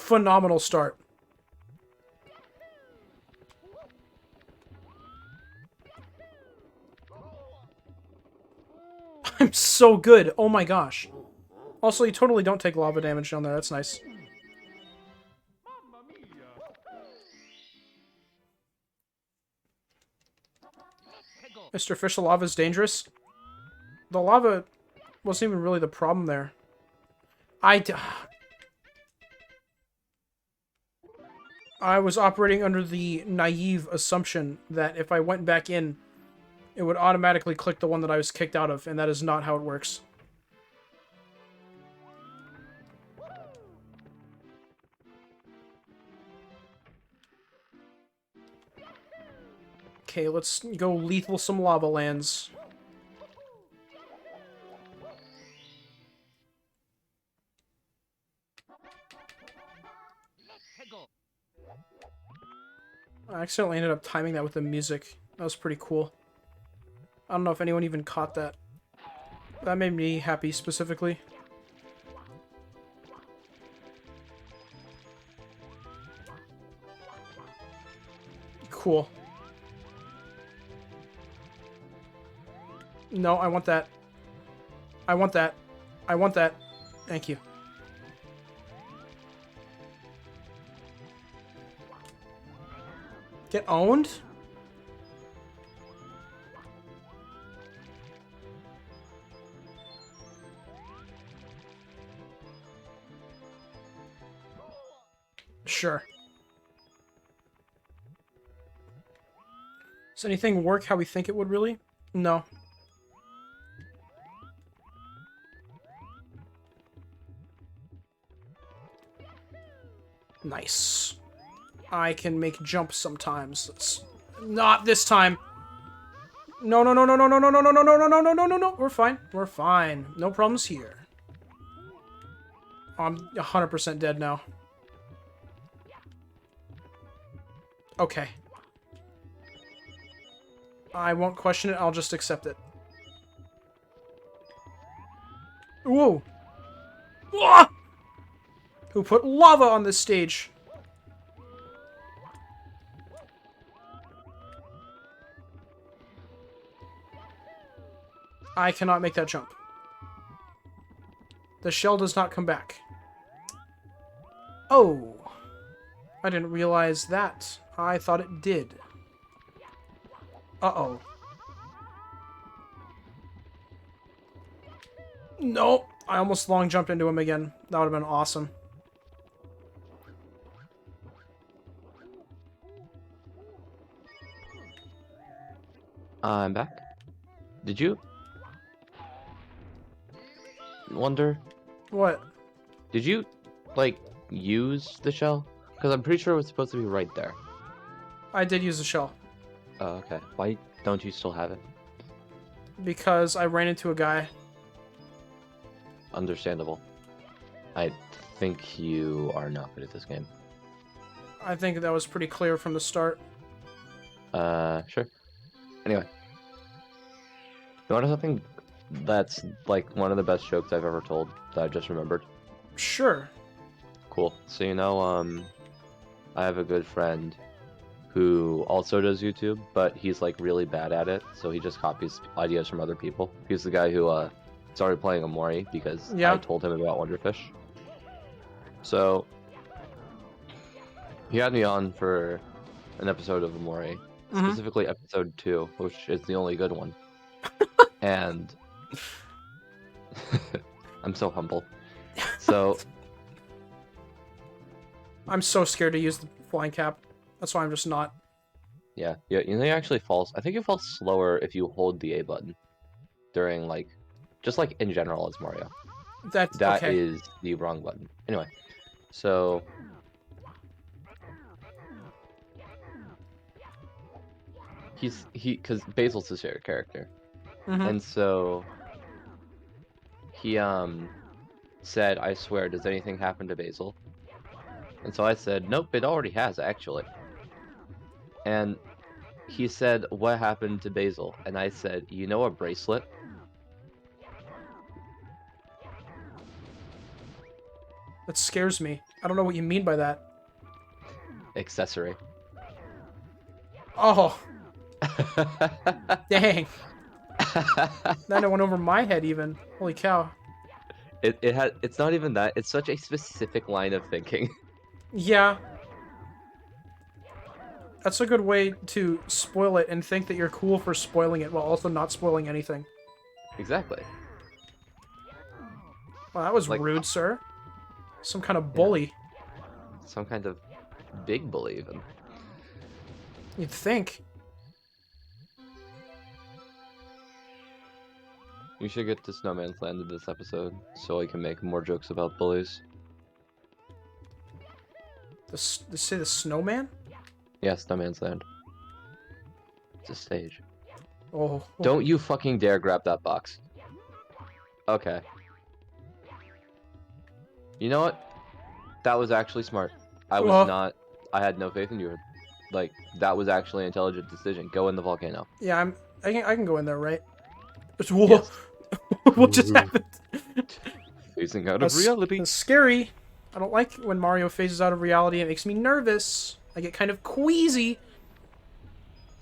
phenomenal start. I'm so good. Oh my gosh. Also, you totally don't take lava damage down there. That's nice. Mr. Fish, the lava's dangerous. The lava wasn't even really the problem there. I was operating under the naive assumption that if I went back in, it would automatically click the one that I was kicked out of, and that is not how it works. Okay, let's go lethal some lava lands. I accidentally ended up timing that with the music. That was pretty cool. I don't know if anyone even caught that. That made me happy specifically. Cool. No, I want that. I want that. I want that. Thank you. Get owned? Sure. Does anything work how we think it would, really? No. Nice. I can make jumps sometimes. It's not this time. No, no, no, no, no, no, no, no, no, no, no, no, no, no, no, no, no. We're fine. We're fine. No problems here. I'm 100% dead now. Okay. I won't question it. I'll just accept it. Whoa! Ah! Who put lava on this stage? I cannot make that jump. The shell does not come back. Oh. I didn't realize that. I thought it did. Uh-oh. Nope. I almost long jumped into him again. That would have been awesome. I'm back. Did you wonder? What? Did you, like, use the shell? Because I'm pretty sure it was supposed to be right there. I did use the shell. Oh, okay. Why don't you still have it? Because I ran into a guy. Understandable. I think you are not good at this game. I think that was pretty clear from the start. Sure. Anyway. You want something that's, like, one of the best jokes I've ever told that I just remembered? Sure. Cool. So, you know, I have a good friend who also does YouTube, but he's, like, really bad at it, so he just copies ideas from other people. He's the guy who, started playing Amori because I told him about Wonderfish. So, he had me on for an episode of Amori, specifically episode 2, which is the only good one. And I'm so humble. So I'm so scared to use the flying cap. That's why I'm just not. yeah, you know, it actually falls. I think it falls slower if you hold the A button during, like, just like in general as Mario. That okay. is the wrong button. Anyway, so because Basil's his favorite character, and so he said, "I swear, does anything happen to Basil?" And so I said, "Nope, it already has actually." And he said, "What happened to Basil?" And I said, "You know a bracelet?" That scares me. I don't know what you mean by that. Accessory. Oh, dang. That went over my head even. Holy cow. It's not even that. It's such a specific line of thinking. Yeah. That's a good way to spoil it and think that you're cool for spoiling it while also not spoiling anything. Exactly. Well, that was Like, rude, sir. Some kind of yeah, bully. some kind of big bully even. You'd think. We should get to Snowman's Land in this episode so I can make more jokes about bullies. Say the snowman? Yeah, Snowman's Land. It's a stage. Oh. Don't you fucking dare grab that box. Okay. You know what? That was actually smart. I was not... I had no faith in you. Like, that was actually an intelligent decision. Go in the volcano. Yeah, I can go in there, right? Whoa. Yes. What just happened? Phasing out of reality. That's scary. I don't like when Mario phases out of reality. It makes me nervous. I get kind of queasy.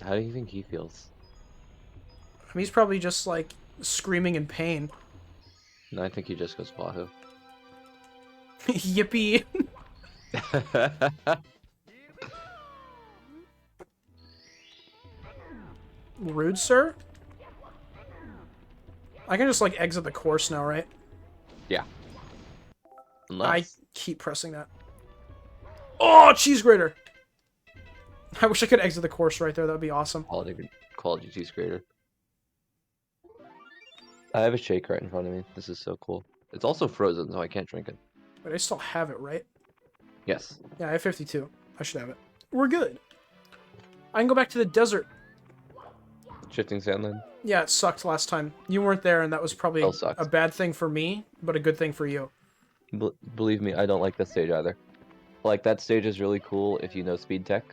How do you think he feels? I mean, he's probably just, like, screaming in pain. No, I think he just goes wahoo. Yippee. Rude, sir? I can just, like, exit the course now, right? Yeah. I Unless... keep pressing that. Oh, cheese grater! I wish I could exit the course right there. That would be awesome. Quality cheese grater. I have a shake right in front of me. This is so cool. It's also frozen, so I can't drink it. But I still have it, right? Yes. Yeah, I have 52. I should have it. We're good. I can go back to the desert. Shifting Sandland. Yeah, it sucked last time. You weren't there, and that was probably a bad thing for me, but a good thing for you. Believe me, I don't like that stage either. Like, that stage is really cool if you know speed tech.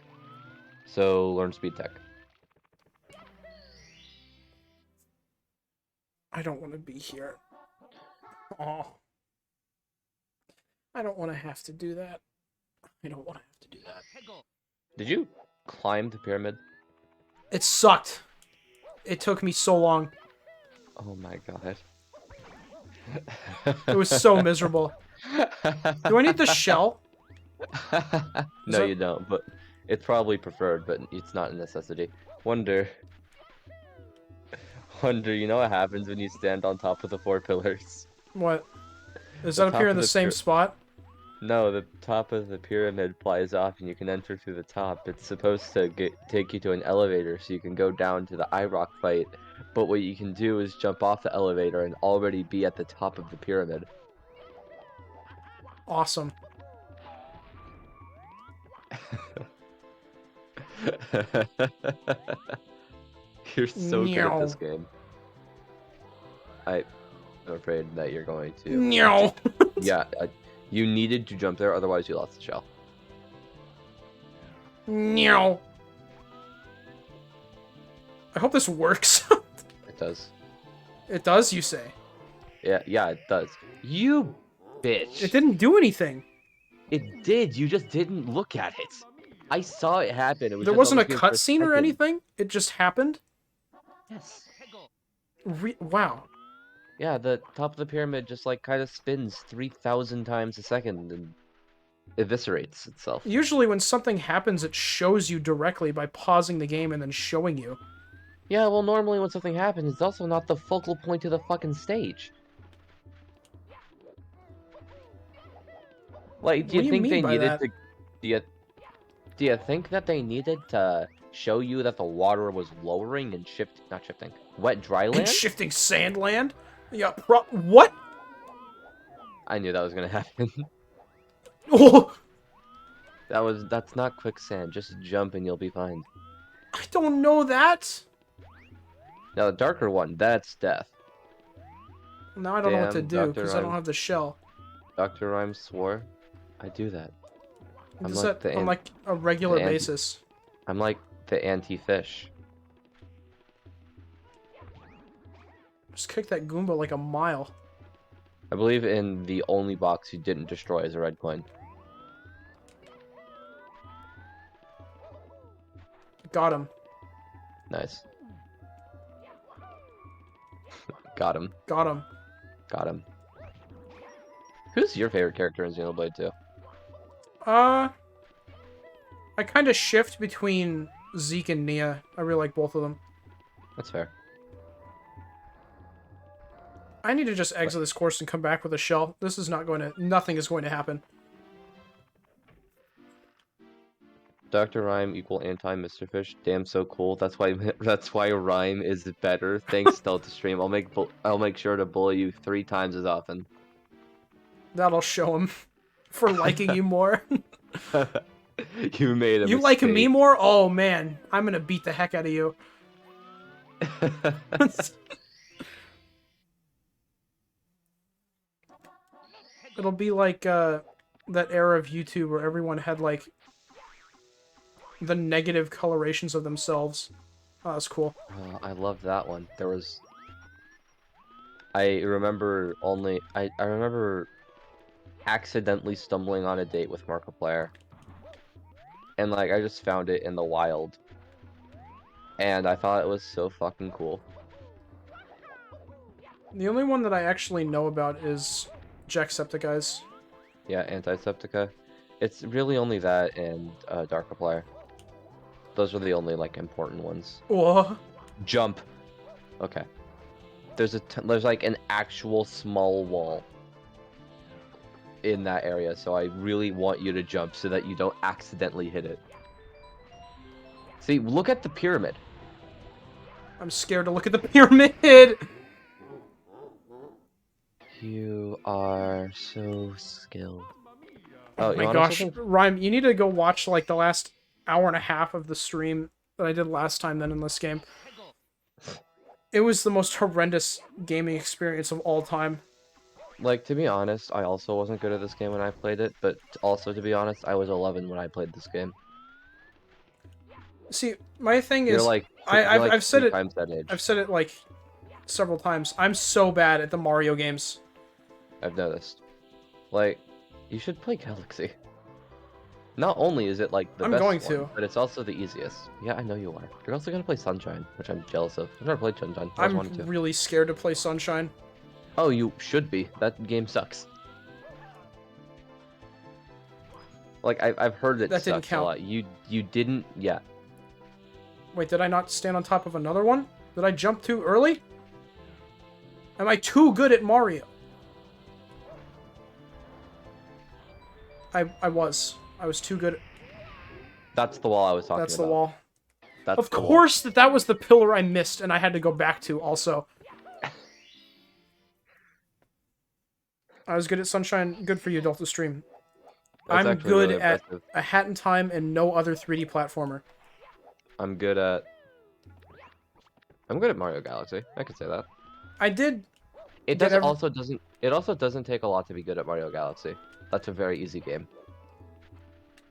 So, learn speed tech. I don't want to be here. Oh. I don't want to have to do that. I don't want to have to do that. Did you climb the pyramid? It sucked. It took me so long. Oh my god. It was so miserable. Do I need the shell? No, you don't, but it's probably preferred, but it's not a necessity. Wonder, you know what happens when you stand on top of the 4 pillars? What? Is that up here in the same spot? No, the top of the pyramid flies off and you can enter through the top. It's supposed to take you to an elevator so you can go down to the iRock fight, but what you can do is jump off the elevator and already be at the top of the pyramid. Awesome. You're so good at this game. I'm afraid that you're going to... No. Yeah, you needed to jump there, otherwise you lost the shell. No. I hope this works. It does. It does, you say? Yeah, it does. You bitch. It didn't do anything. It did. You just didn't look at it. I saw it happen. It was There just wasn't a on the screen for cutscene or second. anything? It just happened? Yes. Wow. Yeah, the top of the pyramid just like kind of spins 3,000 times a second and eviscerates itself. Usually when something happens, it shows you directly by pausing the game and then showing you. Yeah, well, normally when something happens, it's also not the focal point of the fucking stage. Like, do you think they needed to... Do you think that they needed to show you that the water was lowering and not shifting, wet dry land? And shifting sand land? Yeah, what? I knew that was gonna happen. Oh! That's not quicksand. Just jump and you'll be fine. I don't know that. Now the darker one, that's death. Now I don't know what to Damn, do Dr. because I don't have the shell. Dr. Rhymes swore, I do that. I'm like on like a regular basis. I'm like the anti-fish. Just kick that Goomba like a mile. I believe in the only box you didn't destroy is a red coin. Got him. Nice. Got him. Got him. Got him. Who's your favorite character in Xenoblade 2? I kind of shift between Zeke and Nia. I really like both of them. That's fair. I need to just exit this course and come back with a shell. This is not going to... Nothing is going to happen. Dr. Rhyme equal anti-Mr. Fish. Damn, so cool. That's why Rhyme is better. Thanks, Delta Stream. I'll make sure to bully you 3 times as often. That'll show him for liking you more. You made a You mistake. like me more? Oh, man. I'm going to beat the heck out of you. It'll be like that era of YouTube where everyone had, like, the negative colorations of themselves. Oh, that's cool. I love that one. There was... I remember accidentally stumbling on a date with Markiplier. And, like, I just found it in the wild. And I thought it was so fucking cool. The only one that I actually know about is Jacksepticeye's. Yeah, Antiseptica. It's really only that and Darkiplier. Those are the only, like, important ones. Whoa. Jump. Okay. There's like an actual small wall in that area, so I really want you to jump so that you don't accidentally hit it. See, look at the pyramid. I'm scared to look at the pyramid. You are so skilled. Oh my gosh, Rhyme, you need to go watch like the last hour and a half of the stream that I did last time then in this game. It was the most horrendous gaming experience of all time. Like, to be honest, I also wasn't good at this game when I played it, but also, to be honest, I was 11 when I played this game. See, my thing is, You're like, I've said it. times that age. I've said it like several times. I'm so bad at the Mario games. I've noticed. Like, you should play Galaxy. Not only is it like the best one, but it's also the easiest. Yeah, I know you are. You're also gonna play Sunshine, which I'm jealous of. I've never played Sunshine. I'm really scared to play Sunshine. Oh, you should be. That game sucks. Like I've heard it that sucks didn't count. A lot. You didn't yet. Wait, did I not stand on top of another one? Did I jump too early? Am I too good at Mario? I was. I was too good. That's the wall I was talking about. That's the wall. That's of course that was the pillar I missed and I had to go back to also. I was good at Sunshine. Good for you, Delta Stream. I'm good really at A Hat in Time and no other 3D platformer. I'm good at Mario Galaxy. I could say that. I did. It also doesn't take a lot to be good at Mario Galaxy. That's a very easy game.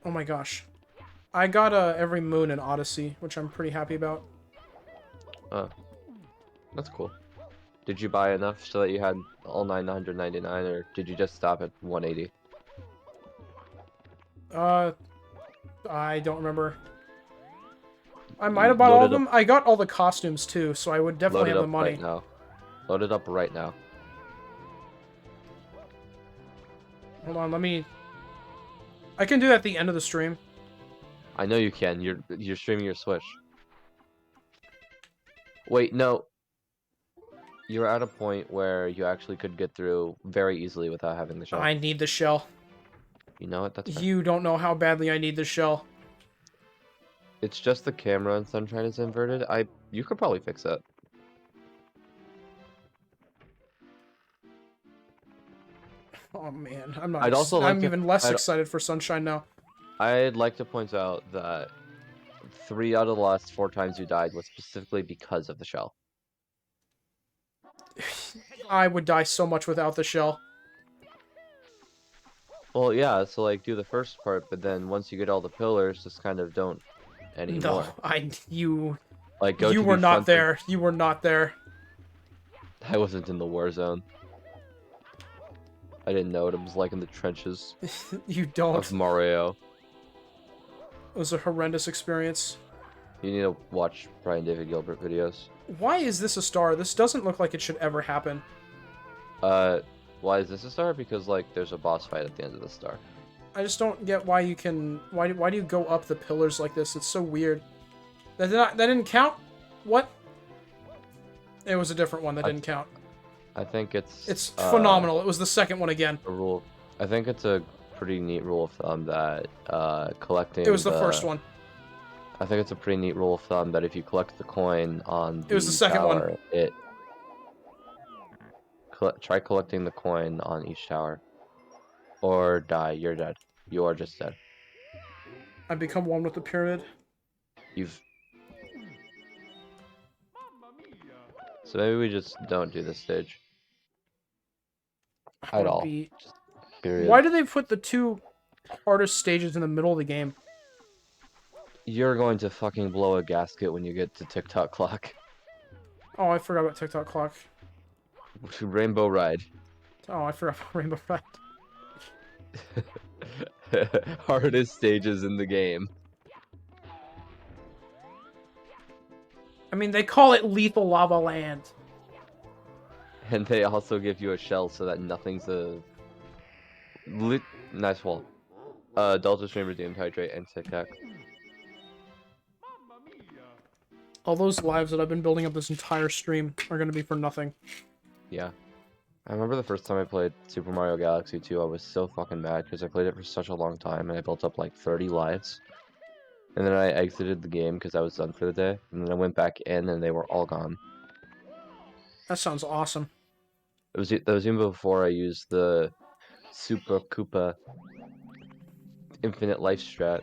Oh my gosh. I got every moon in Odyssey, which I'm pretty happy about. Oh. That's cool. Did you buy enough so that you had all 999, or did you just stop at 180? I don't remember. I might have bought all of them. I got all the costumes too, so I would definitely have the money. Right now. Load it up right now. Hold on, let me... I can do that at the end of the stream. I know you can. You're streaming your Switch. Wait, no. You're at a point where you actually could get through very easily without having the shell. I need the shell. You know what? That's fair. You don't know how badly I need the shell. It's just the camera in Sunshine is inverted. You could probably fix it. Oh man, I'm even less excited for Sunshine now. I'd like to point out that 3 out of the last 4 times you died was specifically because of the shell. I would die so much without the shell. Well, yeah, so like do the first part, but then once you get all the pillars, just kind of don't anymore. No, you were not there. You were not there. I wasn't in the war zone. I didn't know what it was like in the trenches You don't. of Mario. It was a horrendous experience. You need to watch Brian David Gilbert videos. Why is this a star? This doesn't look like it should ever happen. Why is this a star? Because, like, there's a boss fight at the end of the star. I just don't get why you can... Why do you go up the pillars like this? It's so weird. That didn't count? What? It was a different one that didn't count. I think it's... It's phenomenal. It was the second one again. A rule... I think it's a pretty neat rule of thumb that, collecting... It was the first one. I think it's a pretty neat rule of thumb that if you collect the coin on It was the second tower, one. Try collecting the coin on each tower. Or die. You're dead. You are just dead. I've become one with the pyramid. So maybe we just don't do this stage. That At would all. be- Just period. Why do they put the two hardest stages in the middle of the game? You're going to fucking blow a gasket when you get to TikTok clock. Oh, I forgot about TikTok Clock. Rainbow Ride. Oh, I forgot about Rainbow Ride. Hardest stages in the game. I mean, they call it Lethal Lava Land. And they also give you a shell so that nothing's a... Nice wall. Delta Stream, Redeemed, Hydrate, and Tic Tac. All those lives that I've been building up this entire stream are going to be for nothing. Yeah. I remember the first time I played Super Mario Galaxy 2, I was so fucking mad because I played it for such a long time and I built up like 30 lives. And then I exited the game because I was done for the day. And then I went back in and they were all gone. That sounds awesome. That was even before I used the Super Koopa infinite life strat.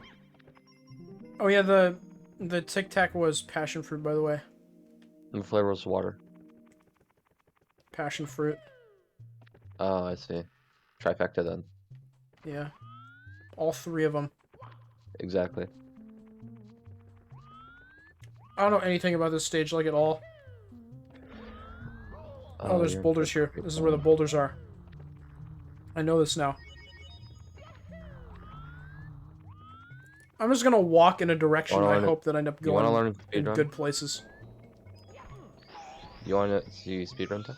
Oh yeah, the Tic Tac was passion fruit, by the way. And the flavor was water. Passion fruit. Oh, I see. Trifecta then. Yeah. All three of them. Exactly. I don't know anything about this stage, like, at all. Oh, there's you're boulders here. This is where the boulders are. I know this now. I'm just gonna walk in a direction. I hope that I end up You wanna going learn in speedrun? good places. You wanna see speedrun tech?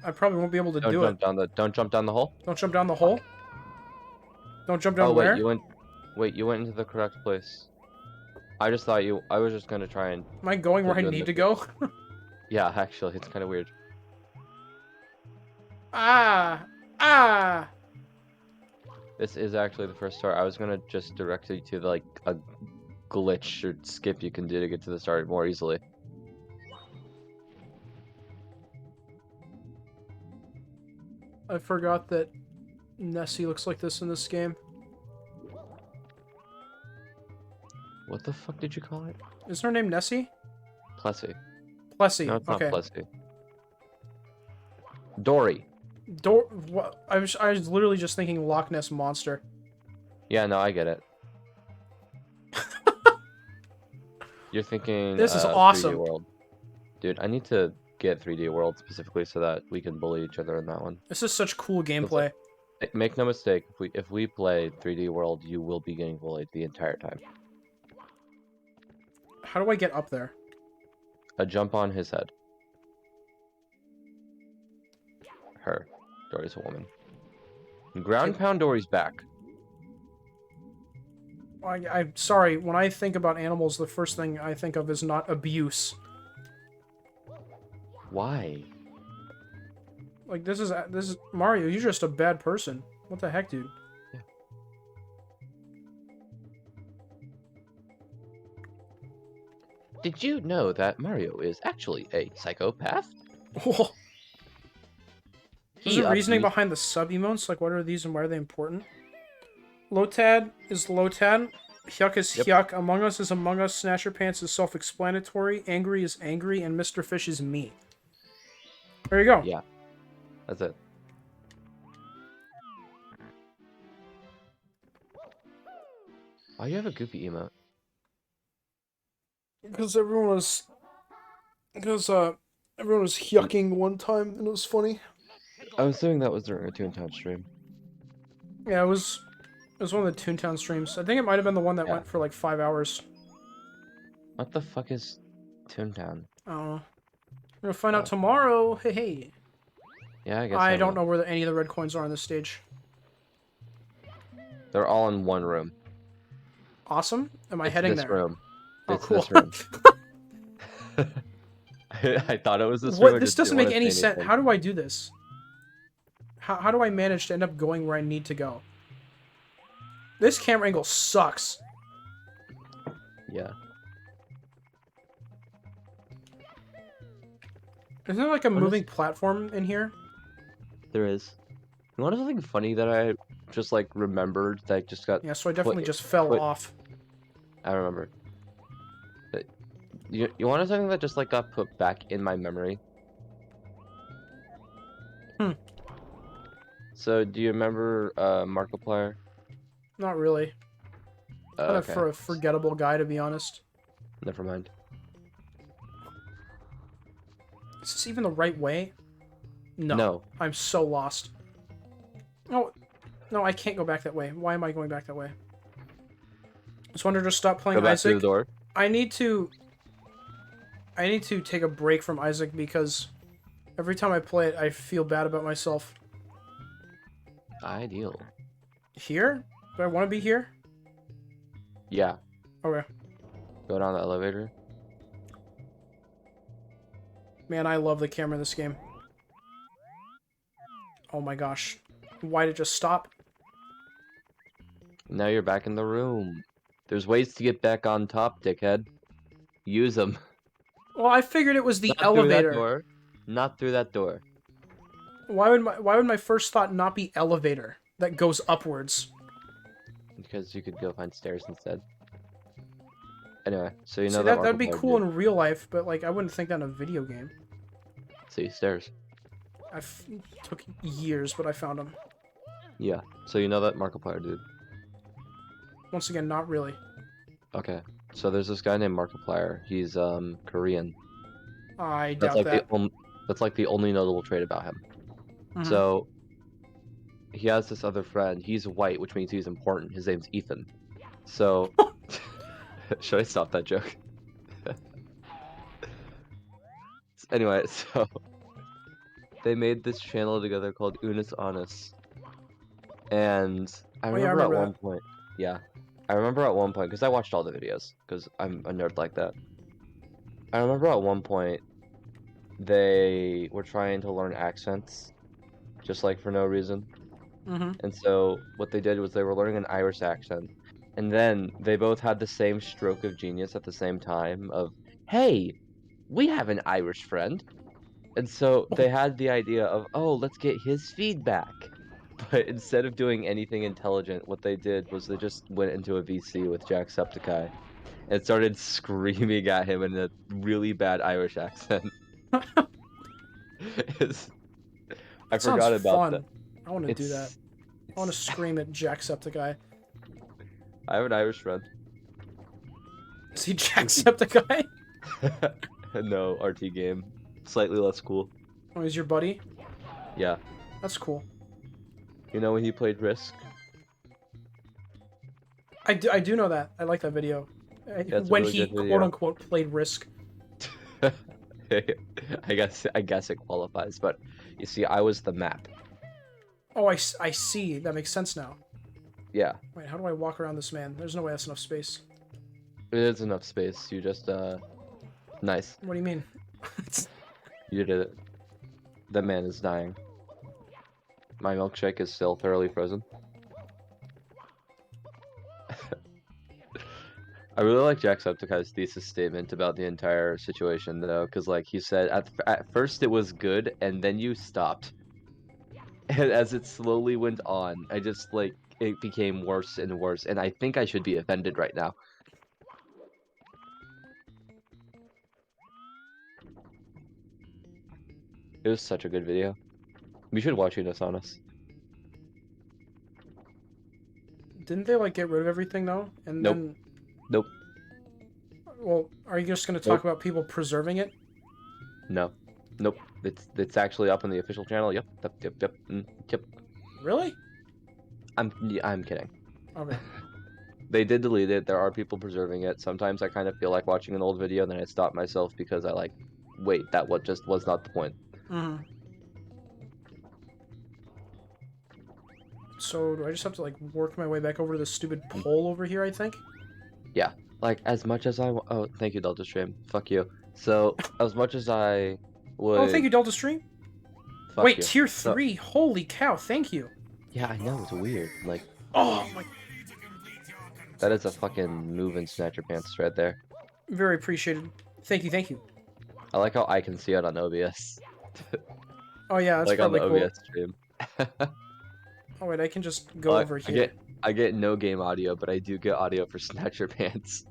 I probably won't be able to do it. Don't jump down the hole? Don't jump down the hole? Don't jump down Oh where? wait, you went into the correct place. I was just gonna try and... Am I going where I need to go? Yeah, actually, it's kinda weird. Ah! Ah! This is actually the first start. I was gonna just direct you to, like, a glitch or skip you can do to get to the start more easily. I forgot that Nessie looks like this in this game. What the fuck did you call it? Is her name Nessie? Plessy. Plessy. No, it's okay. not Plessy. Dory. What? I was literally just thinking Loch Ness Monster. Yeah, no, I get it. You're thinking... This is 3D awesome. World. Dude, I need to get 3D World specifically so that we can bully each other in that one. This is such cool gameplay. Make no mistake, if we play 3D World, you will be getting bullied the entire time. How do I get up there? A jump on his head. Her. Dory's a woman. Ground pound Dory's back. I'm sorry, when I think about animals, the first thing I think of is not abuse. Why? Like, this is Mario, you're just a bad person. What the heck, dude? Yeah. Did you know that Mario is actually a psychopath? There's a reasoning behind the sub-emotes? Like, what are these and why are they important? Lotad is Lotad. Hyuk is Hyuk. Among Us is Among Us. Snatcher Pants is self-explanatory. Angry is Angry. And Mr. Fish is me. There you go. Yeah. That's it. Why do you have a goofy emote? Because everyone was... Because, everyone was hyucking one time, and it was funny. I was assuming that was during a Toontown stream. Yeah, it was one of the Toontown streams. I think it might have been the one that Yeah. went for like 5 hours. What the fuck is Toontown? I don't know. We're gonna find out Oh. tomorrow. Hey, hey. Yeah, I guess I don't will. know where any of the red coins are on this stage. They're all in one room. Awesome. Am I It's heading this there? room. Oh, It's cool. this room. I thought it was this room. What? I This just didn't doesn't make wanna any say sense. anything. How do I do this? How do I manage to end up going where I need to go? This camera angle sucks. Yeah. Isn't there like a What is- moving platform in here? There is. You want something funny that I just like remembered that just got Yeah, so I definitely put- just fell put- off. I remember. But you want something that just like got put back in my memory? So do you remember Markiplier? Not really. Kind of Okay. for a forgettable guy, to be honest. Never mind. Is this even the right way? No. No. I'm so lost. No, no, I can't go back that way. Why am I going back that way? Just wanted to stop playing Go back through Isaac. the door. I need to take a break from Isaac because every time I play it, I feel bad about myself. Ideal. Here? Do I want to be here? Yeah. Okay. Go down the elevator. Man, I love the camera in this game. Oh my gosh. Why'd it just stop? Now you're back in the room. There's ways to get back on top, dickhead. Use them. Well, I figured it was the Not through that elevator. door. Not through that door. Why would my first thought not be elevator that goes upwards? Because you could go find stairs instead. Anyway, so you know See, that that'd be Markiplier cool did- in real life, but like I wouldn't think that in a video game. See, stairs. Took years, but I found them. Yeah. So you know that Markiplier dude. Once again, not really. Okay. So there's this guy named Markiplier. He's Korean. I That's doubt like that. that's like the only notable trait about him. Mhm. So he has this other friend. He's white, which means he's important. His name's Ethan. So should I stop that joke? Anyway, so they made this channel together called Unis Honest. And I Oh, yeah, I remember at remember one point, yeah, I remember at one point, because I watched all the videos, because I'm a nerd like that. I remember at one point, they were trying to learn accents, just like for no reason. Mhm. And so what they did was they were learning an Irish accent, and then they both had the same stroke of genius at the same time of, hey, we have an Irish friend. And so they had the idea of, oh, let's get his feedback. But instead of doing anything intelligent, what they did was they just went into a VC with Jacksepticeye and started screaming at him in a really bad Irish accent. It's- I That sounds forgot about fun. that. I want to do that. I want to scream at Jacksepticeye. I have an Irish friend. Is he Jacksepticeye? No, RT game. Slightly less cool. Oh, he's your buddy? Yeah. That's cool. You know when he played Risk? I do know that. I like that video. That's a When really he good video. quote-unquote played Risk. I guess it qualifies, but you see, I was the map. Oh, I see. That makes sense now. Yeah, Wait, how do I walk around this man? There's no way that's enough space. it is enough space. You just nice. What do you mean? You did it. That man is dying. My milkshake is still thoroughly frozen. I really like Jacksepticeye's thesis statement about the entire situation, though, because like he said, at first it was good, and then you stopped. And as it slowly went on, I just like it became worse and worse, and I think I should be offended right now. It was such a good video. We should watch Unis Honest. Didn't they like get rid of everything though? And Nope. then Nope. well, are you just gonna talk Nope. about people preserving it? No. Nope. It's actually up on the official channel. Yep. Yep. Really? I'm kidding. Okay. They did delete it. There are people preserving it. Sometimes I kind of feel like watching an old video, and then I stop myself because I like, wait, that what just was not the point. Mm-hmm. So do I just have to like work my way back over to this stupid pole over here? I think. Yeah. Like as much as oh, thank you, Delta Stream. Fuck you. So as much as I would. Oh, thank you, Delta Stream. Fuck Wait, you. tier So, 3. Holy cow! Thank you. yeah, I know it's weird. Like Oh my. that is a fucking move and snatch your pants right there. Very appreciated. Thank you. Thank you. I like how I can see it on OBS. Oh yeah, that's Like on probably the cool. OBS stream. Oh wait, I can just go over here. I get no game audio, but I do get audio for Snatch Your Pants.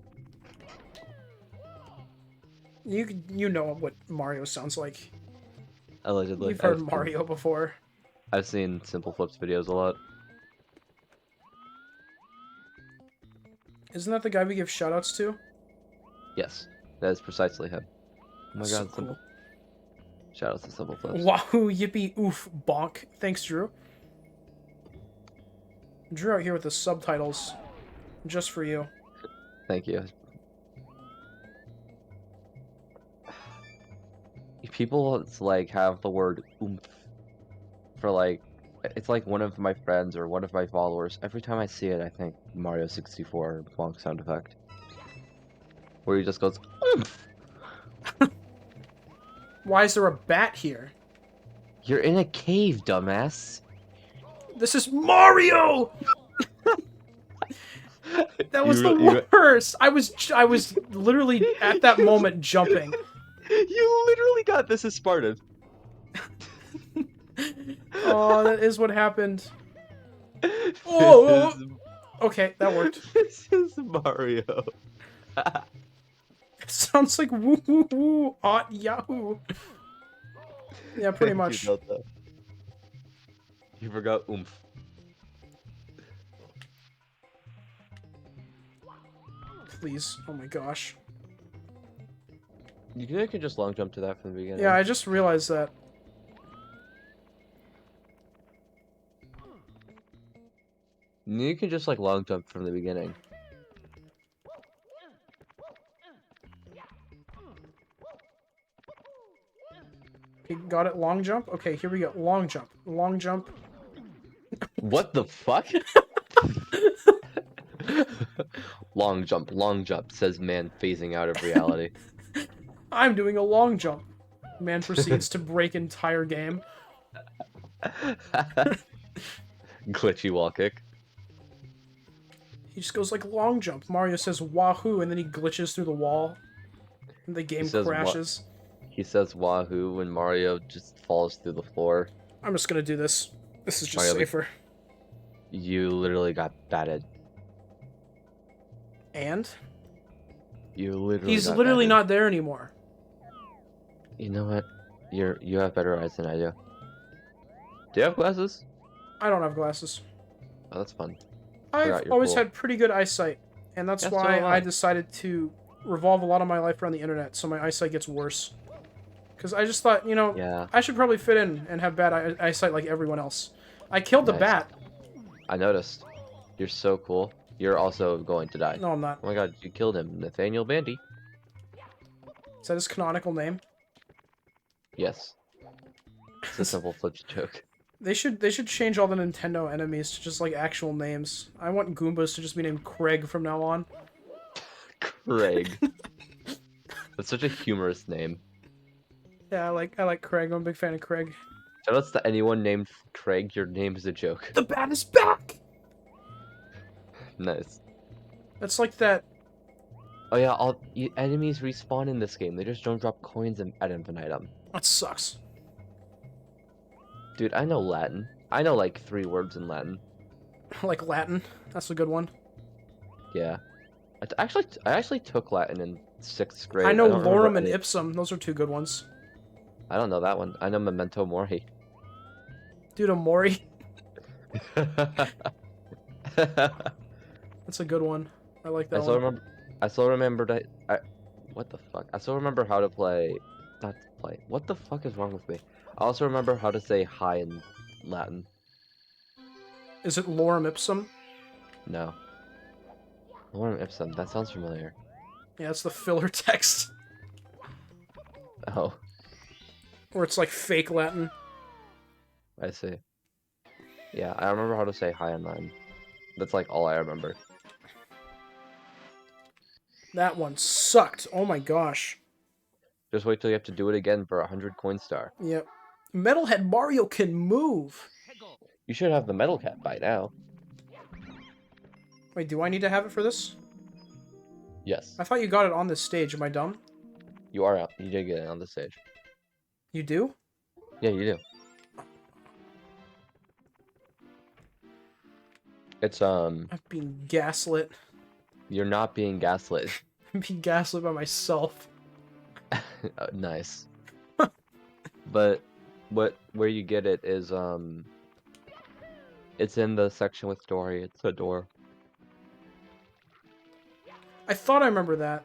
You know what Mario sounds like. Allegedly. You've heard Mario before. I've seen Simple Flips videos a lot. Isn't that the guy we give shoutouts to? Yes, that is precisely him. Oh my That's god, so Simple. cool. Shout out to Simple Flips. Wahoo, yippee, oof, bonk. Thanks, Drew. Drew out here with the subtitles. Just for you. Thank you. People like have the word oomph for like it's like one of my friends or one of my followers. Every time I see it, I think Mario 64 bonk sound effect. Where he just goes oomph. Why is there a bat here? You're in a cave, dumbass. This is Mario! That was the worst! I was literally at that moment jumping. You literally got this as Spartan. Oh, that is what happened. Oh! Okay, that worked. This is Mario. It sounds like woo woo woo, yahoo. Yeah, pretty much. You forgot oomph. Please. Oh my gosh. You can just long jump to that from the beginning. Yeah, I just realized that. You can just like long jump from the beginning. Okay, got it. Long jump. Okay, here we go. Long jump. Long jump. What the fuck? Long jump, says man phasing out of reality. I'm doing a long jump. Man proceeds to break entire game. Glitchy wall kick. He just goes like long jump. Mario says wahoo, and then he glitches through the wall. And the game crashes. He says wahoo when Mario just falls through the floor. I'm just gonna do this. This is just Mario, safer. You literally got batted. And? You literally He's got literally batted. not there anymore. You know what? You have better eyes than I do. Do you have glasses? I don't have glasses. Oh, that's fun. I've you're always cool. had pretty good eyesight, and that's Yes, why so have I I. decided to revolve a lot of my life around the internet, so my eyesight gets worse. Because I just thought, you know, Yeah. I should probably fit in and have bad eyesight like everyone else. I killed the Nice. bat. I noticed. You're so cool. You're also going to die. No, I'm not. Oh my god, you killed him. Nathaniel Bandy. Is that his canonical name? Yes. It's a simple flips joke. They should change all the Nintendo enemies to just like actual names. I want Goombas to just be named Craig from now on. Craig. That's such a humorous name. Yeah, I like Craig. I'm a big fan of Craig. Shoutouts to anyone named Craig, your name is a joke. The bat is back! Nice. That's like that. Oh yeah, enemies respawn in this game. They just don't drop coins ad infinitum. That sucks. Dude, I know Latin. I know like 3 words in Latin. Like Latin. That's a good one. Yeah. I actually took Latin in 6th grade. I know don't remember Lorem and any- Ipsum. Those are 2 good ones. I don't know that one. I know Memento Mori. Dude, Amori. That's a good one. I like that one. I still remember what the fuck? I still remember how to play not to play. What the fuck is wrong with me? I also remember how to say hi in Latin. Is it lorem ipsum? No. Lorem ipsum. That sounds familiar. Yeah, it's the filler text. Oh, Or it's like fake Latin. I see. Yeah, I remember how to say hi in Latin. That's like all I remember. That one sucked. Oh my gosh. Just wait till you have to do it again for 100 coin star. Yep. Metalhead Mario can move. You should have the metal cap by now. Wait, do I need to have it for this? Yes. I thought you got it on this stage. Am I dumb? You are out. You did get it on the stage. You do? Yeah, you do. It's I'm being gaslit. you're not being gaslit. I'm being gaslit by myself. Nice. But where you get it is it's in the section with Dory. It's a door. I thought I remember that.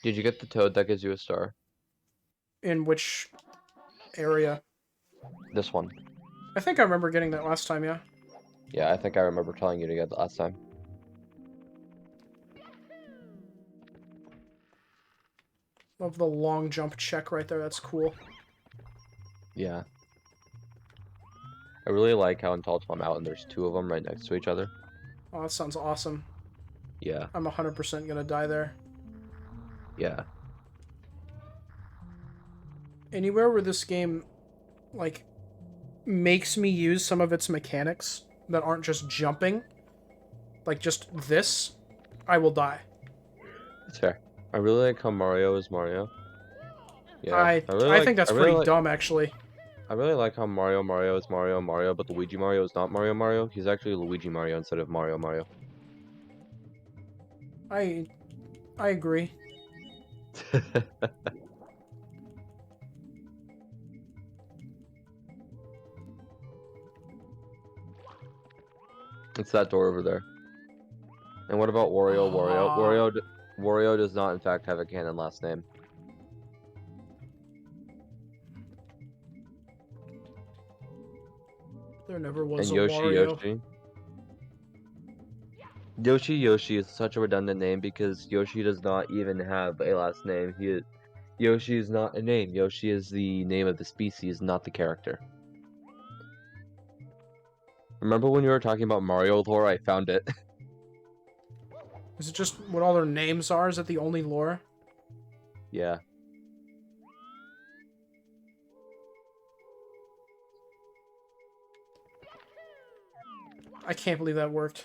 Did you get the toad that gives you a star? In which area? This one. I think I remember getting that last time, yeah. Yeah, I think I remember telling you to get it last time. Love the long jump check right there. That's cool. Yeah. I really like how in Tall Tom Mountain there's two of them right next to each other. Oh, that sounds awesome. Yeah. I'm 100% gonna die there. Yeah. Anywhere where this game, like, makes me use some of its mechanics that aren't just jumping, like just this, I will die. That's fair. I really like how Mario is Mario. Yeah. I think that's pretty dumb, actually. I really like how Mario is Mario, but Luigi Mario is not Mario. He's actually Luigi Mario instead of Mario. I agree. It's that door over there. And what about Wario? Wario does not, in fact, have a canon last name. There never was And a Wario. Yoshi is such a redundant name because Yoshi does not even have a last name. Yoshi is not a name. Yoshi is the name of the species, not the character. Remember when you were talking about Mario lore? I found it. Is it just what all their names are? Is that the only lore? Yeah. I can't believe that worked.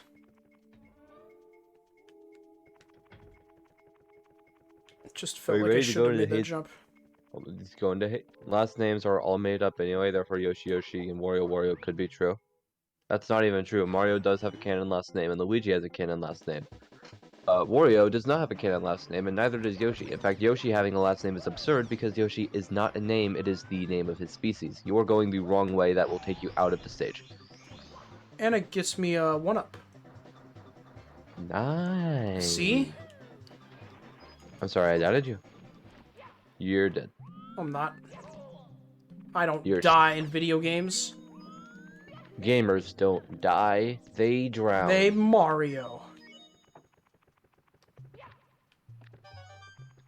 It just felt like I should have made that jump. He's going to hate. Last names are all made up anyway, therefore Yoshi and Wario could be true. That's not even true. Mario does have a canon last name, and Luigi has a canon last name. Wario does not have a canon last name, and neither does Yoshi. In fact, Yoshi having a last name is absurd because Yoshi is not a name, it is the name of his species. You are going the wrong way, that will take you out of the stage. And it gets me a 1-up. Nice. See? I'm sorry, I doubted you. You're dead. I'm not. I don't die in video games. Gamers don't die, they drown. They Mario.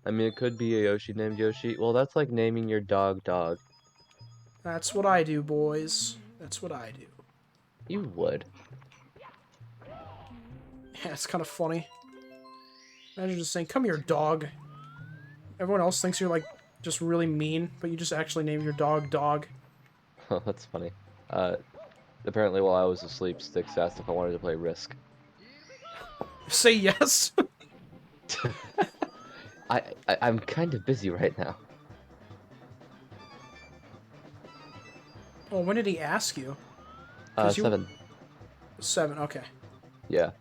I mean, it could be a Yoshi named Yoshi. Well, that's like naming your dog Dog. That's what I do, boys. That's what I do. You would. Yeah, it's kind of funny. Imagine just saying, "Come here, dog." Everyone else thinks you're, like, just really mean, but you just actually name your dog Dog. Oh, that's funny. Apparently while I was asleep, Styx asked if I wanted to play Risk. Say yes. I'm kind of busy right now. Oh, when did he ask you? 7. 7, okay. Yeah.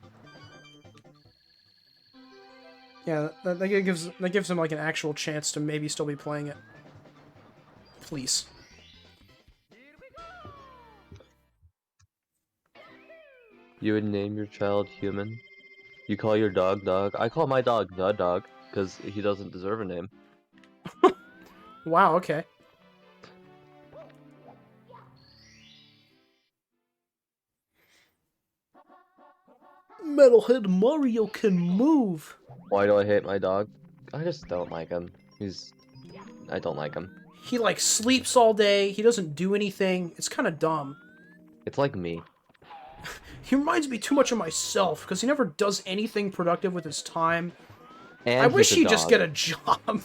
Yeah, that gives him, like, an actual chance to maybe still be playing it. Please. You would name your child Human. You call your dog Dog. I call my dog the Dog. because he doesn't deserve a name. Wow, okay. Metalhead Mario can move. Why do I hate my dog? I just don't like him. I don't like him. He, like, sleeps all day. He doesn't do anything. It's kind of dumb. It's like me. He reminds me too much of myself, because he never does anything productive with his time. And I wish he's a he'd just dog. get a job.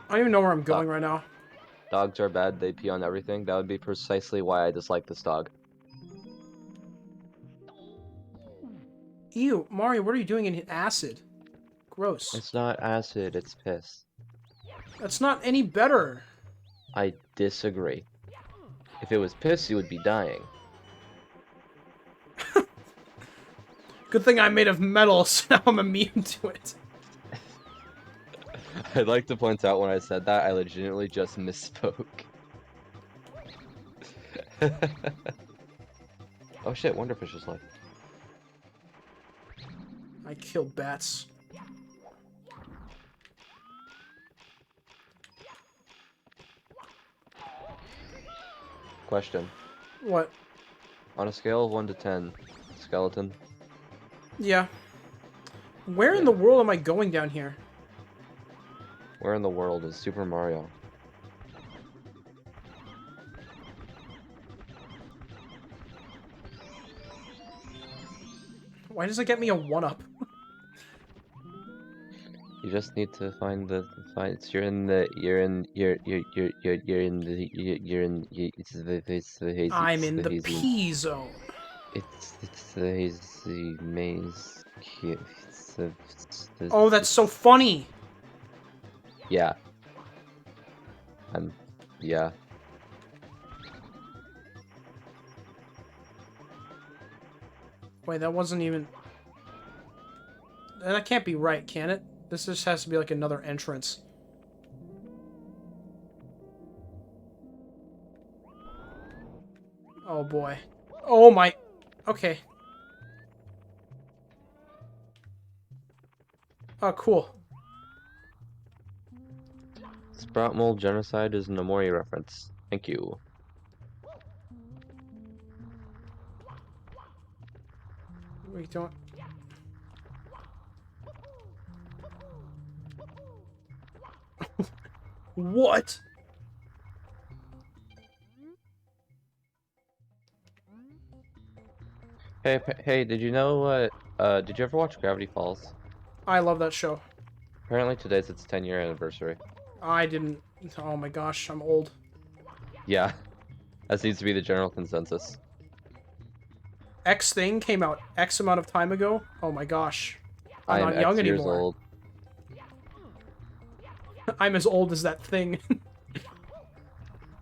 I don't even know where I'm going right now. Dogs are bad, they pee on everything. That would be precisely why I dislike this dog. Ew, Mario, what are you doing in acid? Gross. It's not acid, it's piss. That's not any better. I disagree. If it was piss, you would be dying. Good thing I'm made of metal, so now I'm immune to it. I'd like to point out when I said that, I legitimately just misspoke. Oh shit, Wonderfish is life. I kill bats. Question. What? On a scale of 1 to 10, skeleton, Yeah. Where in the world am I going down here? where in the world is Super Mario? Why does it get me a 1-up? You just need to find the you're in the it's the hazy I'm it's in the the hazy P zone. it's the hazy maze it's the Oh, that's so funny. yeah yeah Wait, that wasn't even... That can't be right, can it? This just has to be like another entrance. Oh boy. Oh my... Okay. Oh, cool. Sprout Mold Genocide is an Amori reference. Thank you. We don't... What? Hey, did you know what did you ever watch Gravity Falls? I love that show. Apparently today's its 10-year anniversary. I didn't... Oh my gosh, I'm old. Yeah. That seems to be the general consensus. X thing came out X amount of time ago. Oh my gosh. I'm I am not young X years anymore. old. I'm as old as that thing.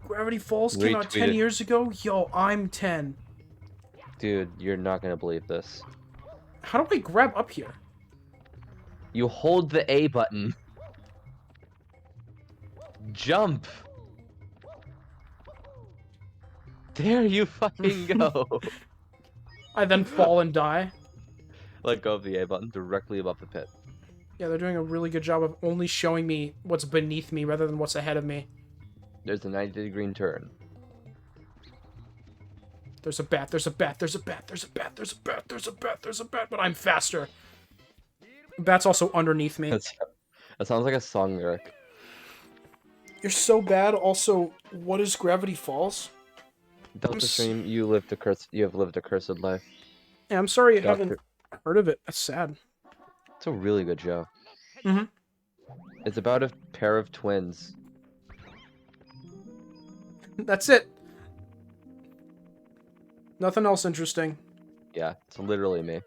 Gravity Falls came out 10 Retweeted. years ago? Yo, I'm 10. Dude, you're not gonna believe this. How do I grab up here? You hold the A button. Jump! There you fucking go! I then fall and die. Let go of the A button directly above the pit. Yeah, they're doing a really good job of only showing me what's beneath me rather than what's ahead of me. There's a 90-degree turn. There's a bat, there's a bat, there's a bat, there's a bat, there's a bat, there's a bat, there's a bat, but I'm faster. The bat's also underneath me. That sounds like a song lyric. You're so bad, also, what is Gravity Falls? Delta Stream, you have lived a cursed life. Yeah, I'm sorry you Doctor- haven't heard of it. That's sad. It's a really good show. Mm-hmm. It's about a pair of twins. That's it. Nothing else interesting. Yeah, it's literally me.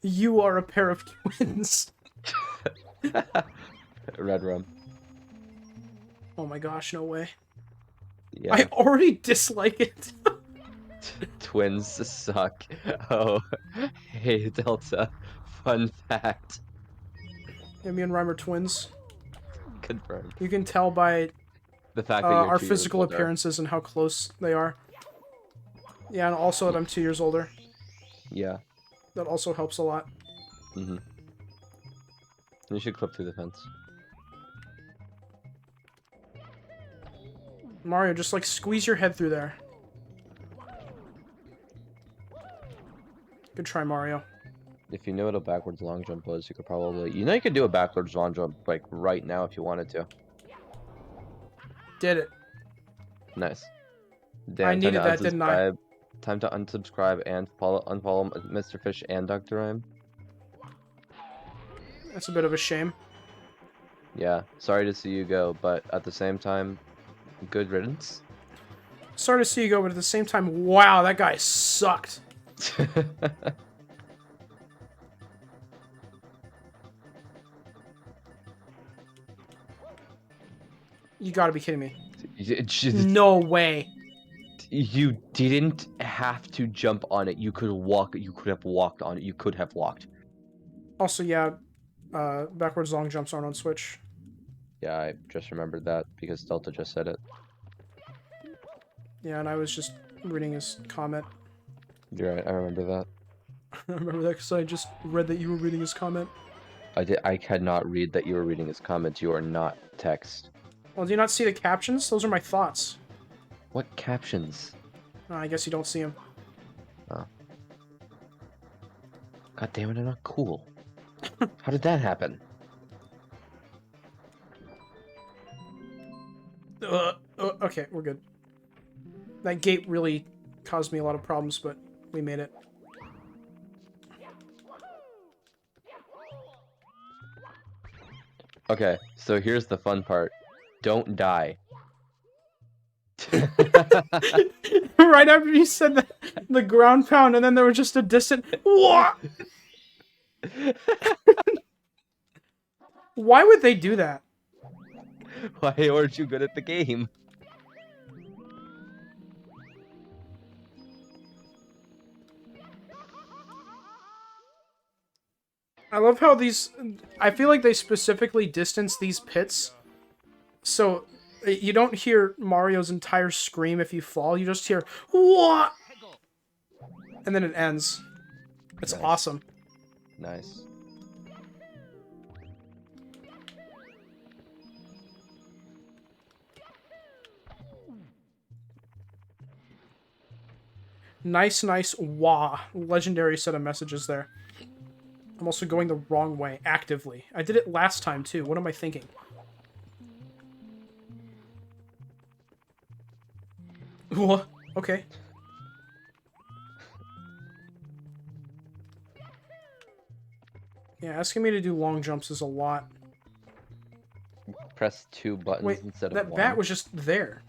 You are a pair of twins. Red Rum. Oh my gosh, no way. Yeah. I already dislike it. Twins suck. Oh, hey Delta. Fun fact. Yeah, me and Rhyme are twins. Confirmed. You can tell by The fact that you're our 2 years physical older. appearances and how close they are. Yeah, and also that I'm 2 years older. Yeah. That also helps a lot. Mm-hmm. You should clip through the fence. Mario, just like squeeze your head through there. Good try, Mario. If you knew what a backwards long jump was, you could probably... You know you could do a backwards long jump, like, right now if you wanted to. Did it. Nice. I Damn, needed that, didn't I? unsubscribe. Time to unsubscribe and unfollow Mr. Fish and Dr. Rhyme. That's a bit of a shame. Yeah, sorry to see you go, but at the same time, good riddance. Sorry to see you go, but at the same time, wow, that guy sucked. You gotta be kidding me. No way. You didn't have to jump on it. You could walk. You could have walked on it. You could have walked. Also, yeah, backwards long jumps aren't on Switch. Yeah, I just remembered that because Delta just said it. Yeah, and I was just reading his comment. You're right. I remember that. I remember that because I just read that you were reading his comment. I cannot read that you were reading his comments. You are not text. Well, do you not see the captions? Those are my thoughts. What captions? Oh, I guess you don't see them. Oh. God damn it! I'm not cool. How did that happen? Okay, we're good. That gate really caused me a lot of problems, but we made it. Okay, so here's the fun part. Don't die. Right after you said the ground pound, and then there was just a distant what? Why would they do that? Why aren't you good at the game? I love how these... I feel like they specifically distance these pits, so you don't hear Mario's entire scream if you fall, you just hear, what? And then it ends. It's Nice. awesome. Nice. Nice, wah. Legendary set of messages there. I'm also going the wrong way, actively. I did it last time, too. What am I thinking? What? Okay. Yeah, asking me to do long jumps is a lot. Press 2 buttons Wait, instead of that 1. bat was just there.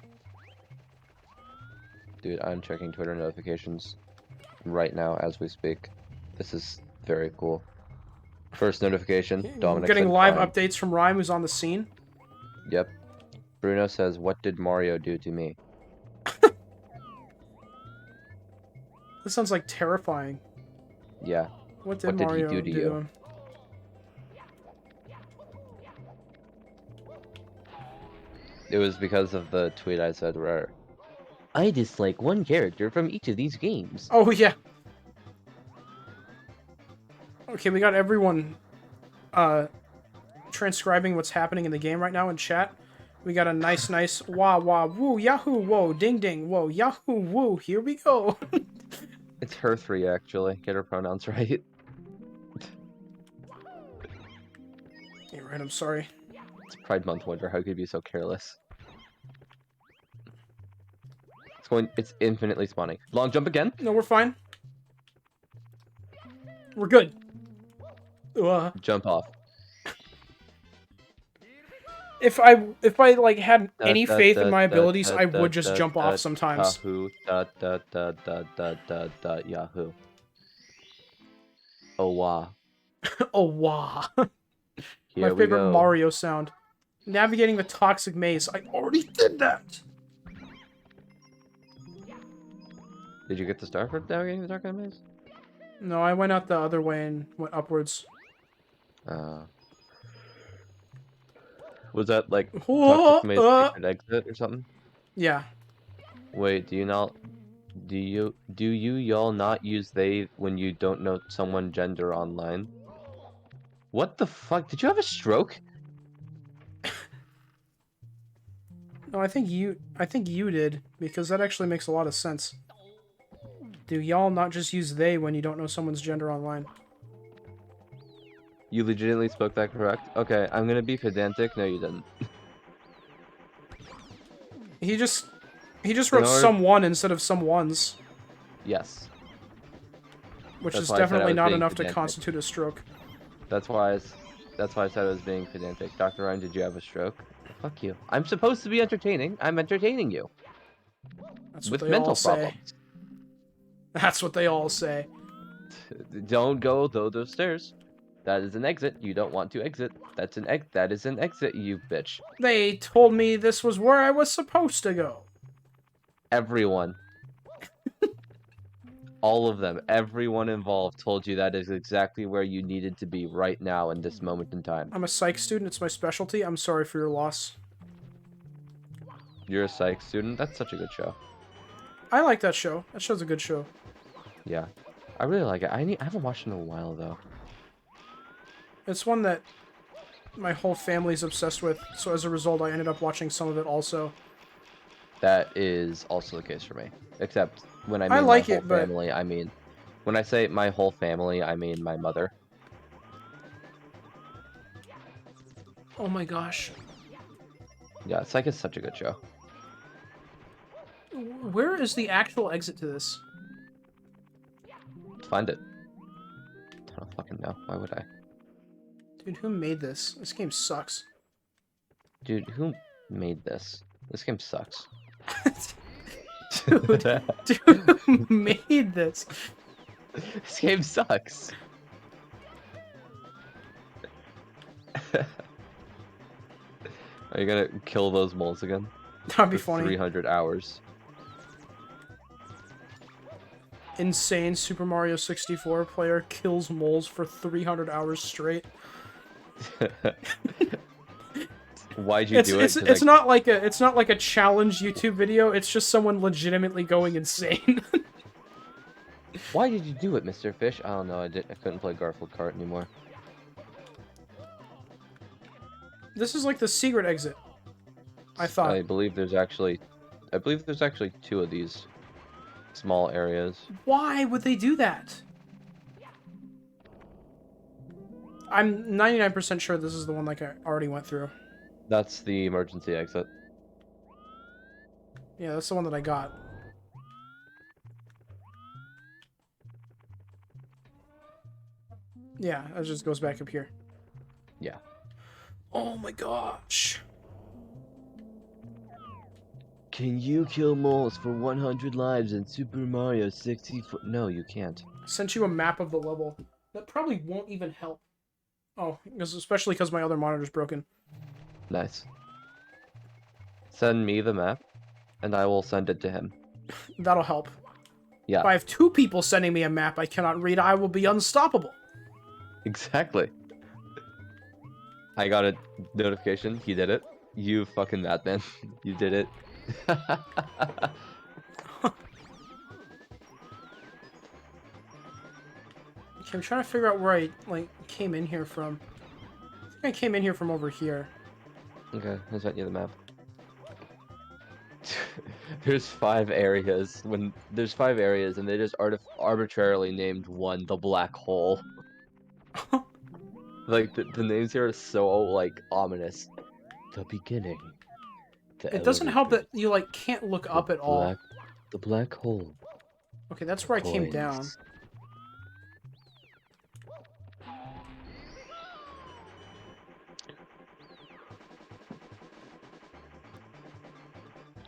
Dude, I'm checking Twitter notifications right now as we speak. This is very cool. First notification, We're Dominic getting said live fine. updates from Rhyme, who's on the scene. Yep. Bruno says, what did Mario do to me? This sounds like terrifying. Yeah. What did What did he Mario do to do you? to him? It was because of the tweet I said where I dislike one character from each of these games. Oh, yeah. Okay, we got everyone transcribing what's happening in the game right now in chat. We got a nice wah wah woo yahoo whoa ding ding whoa yahoo woo. Here we go. It's her 3 actually. Get her pronouns right. You're right, I'm sorry. It's Pride Month, Winter. How could you be so careless? It's infinitely spawning. Long jump again. No, we're fine. We're good. Jump off. If I like had any faith in my abilities, I would just jump off sometimes. Yahoo. Yahoo. Oh wow. Oh wow. Here My we favorite go. Mario sound. Navigating the toxic maze. I already did that. Did you get the star for navigating the dark maze? No, I went out the other way and went upwards. Was that like Whoa, Toxic Maze secret exit or something? yeah. Wait, do you y'all not use they when you don't know someone gender online? What the fuck? Did you have a stroke? No, I think you did, because that actually makes a lot of sense. Do y'all not just use they when you don't know someone's gender online? You legitimately spoke that correct? Okay, I'm gonna be pedantic. No, you didn't. He just In wrote order, someone instead of someones, yes. which That's is why I said I definitely was not being enough to pedantic. constitute a stroke. That's why that's why I said I was being pedantic. Dr. Ryan, did you have a stroke? Fuck you. I'm supposed to be entertaining. I'm entertaining you That's what with they all mental say. problems. That's what they all say. Don't go those stairs. That is an exit. You don't want to exit. That is an exit, you bitch. They told me this was where I was supposed to go. Everyone. All of them, everyone involved told you that is exactly where you needed to be right now in this moment in time. I'm a psych student, it's my specialty. I'm sorry for your loss. You're a psych student? That's such a good show. I like that show. That show's a good show. Yeah. I really like it. I haven't watched it in a while, though. It's one that my whole family's obsessed with, so as a result, I ended up watching some of it also. That is also the case for me. Except when I I mean my like whole it, but family, I mean... When I say my whole family, I mean my mother. oh my gosh. Yeah, Psych is such a good show. Where is the actual exit to this? Find it. I don't fucking know. Why would I? Dude, who made this? This game sucks. Dude, who made this? This game sucks. Dude, who made this? This game sucks. Are you gonna kill those moles again? That'd be For funny. 300 hours. Insane Super Mario 64 player kills moles for 300 hours straight. Why'd you do it? It's not like a challenge YouTube video. It's just someone legitimately going insane. Why did you do it, Mr. Fish? I don't know. I couldn't play Garfield Kart anymore. This is like the secret exit. I thought. I believe there's actually two of these small areas. Why would they do that? I'm 99% sure this is the one like I already went through. That's the emergency exit. Yeah, that's the one that I got. Yeah, it just goes back up here. Yeah. Oh my gosh. Can you kill moles for 100 lives in Super Mario 64? No, you can't. Sent you a map of the level. That probably won't even help. Oh, especially because my other monitor's broken. Nice. Send me the map, and I will send it to him. That'll help. Yeah. If I have two people sending me a map I cannot read, I will be unstoppable. Exactly. I got a notification. He did it. You fucking madman. You did it. Okay, I'm trying to figure out where I, like, came in here from. I think I came in here from over here. Okay, I sent you the map. There's 5 areas. There's 5 areas, and they just arbitrarily named one the black hole. Like, the names here are so, like, ominous. The beginning. It doesn't help that you, like, can't look up at all. The black hole. Okay, that's where I came Coins. down.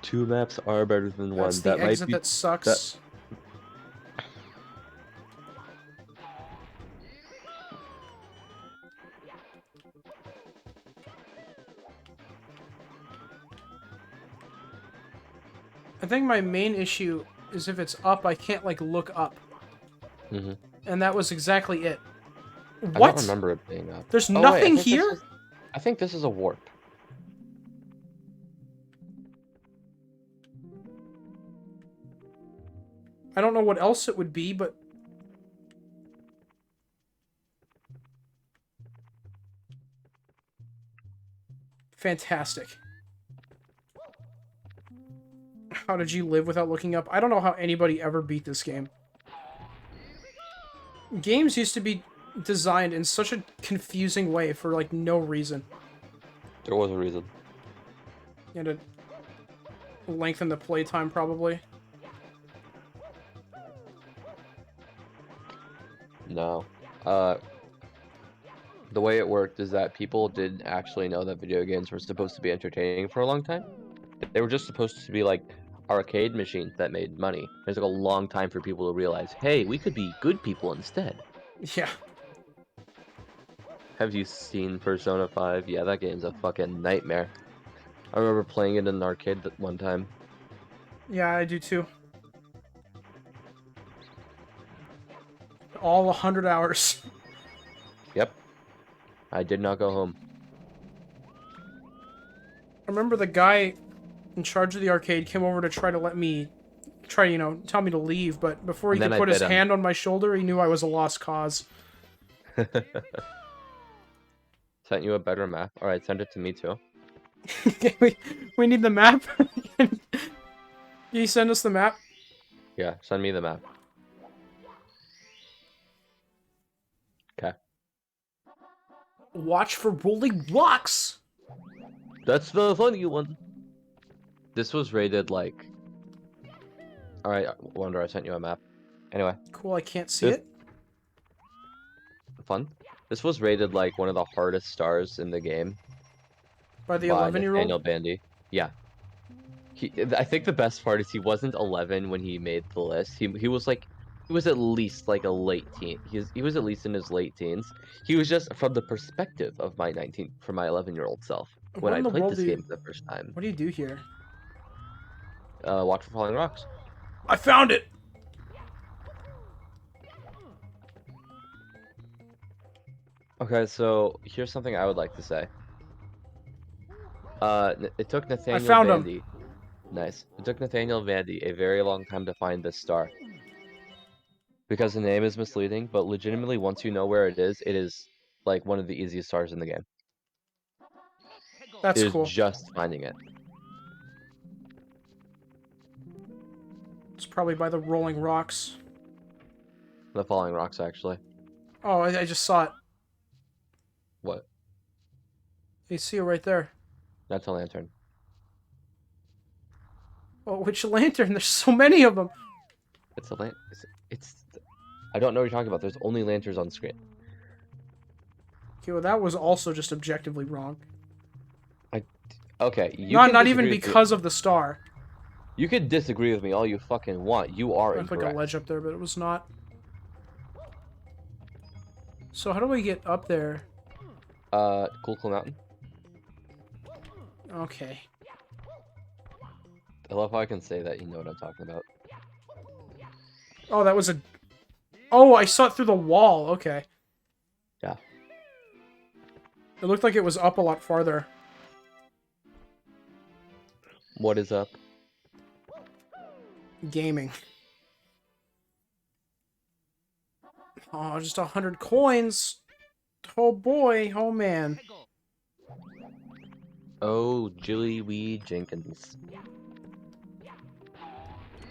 Two maps are better than one. That's the exit that sucks. I think my main issue is if it's up, I can't, like, look up. Mm-hmm. And that was exactly it. I What? don't remember it being up. There's Oh, nothing wait, here? I think this is a warp. I don't know what else it would be, but... Fantastic. How did you live without looking up? I don't know how anybody ever beat this game. Games used to be designed in such a confusing way for, like, no reason. There was a reason. You had to lengthen the playtime, probably. No. The way it worked is that people didn't actually know that video games were supposed to be entertaining for a long time. They were just supposed to be like arcade machines that made money. It took a long time for people to realize, hey, we could be good people instead. Yeah. Have you seen Persona 5? Yeah, that game's a fucking nightmare. I remember playing it in an arcade that one time. Yeah, I do too. All 100 hours. Yep. I did not go home. I remember the guy in charge of the arcade came over to try to let me... you know, tell me to leave, but before he And could then put I his bit him. hand on my shoulder, he knew I was a lost cause. Sent you a better map? Alright, send it to me too. we need the map. Can you send us the map? Yeah, send me the map. Okay. Watch for rolling rocks! That's the funny one. This was rated like... Alright, Wonder, I sent you a map. Anyway, Cool, I can't see This- it. fun. This was rated like one of the hardest stars in the game By the by 11-year-old? Nathaniel Bandy. Yeah. I think the best part is he wasn't 11 when he made the list. He was like, he was at least like a late teen. He was at least in his late teens. He was just from the perspective of my 11-year-old self when What I in the played world this do you... game for the first time. What do you do here? Watch for falling rocks. I found it! Okay, so here's something I would like to say. It took Nathaniel found him. Bandy. Nice. It took Nathaniel Vandy a very long time to find this star. Because the name is misleading, but legitimately once you know where it is like one of the easiest stars in the game. That's It is cool. just finding it. It's probably by the rolling rocks. The falling rocks, actually. Oh, I just saw it. What? You see it right there. That's a lantern. Oh, which lantern? There's so many of them. It's a it's I don't know what you're talking about. There's only lanterns on screen. Okay, well that was also just objectively wrong. Okay, you Not can not even disagree with me. because of the star. You can disagree with me all you fucking want. You are Looked like incorrect. a ledge up there, but it was not. So how do we get up there? Cool Mountain. Okay. I love how I can say that you know what I'm talking about. Oh, that was a... Oh, I saw it through the wall. Okay. Yeah. It looked like it was up a lot farther. What is up? Gaming. Oh, just 100 coins. Oh boy. Oh man. Oh, Jilly Wee Jenkins.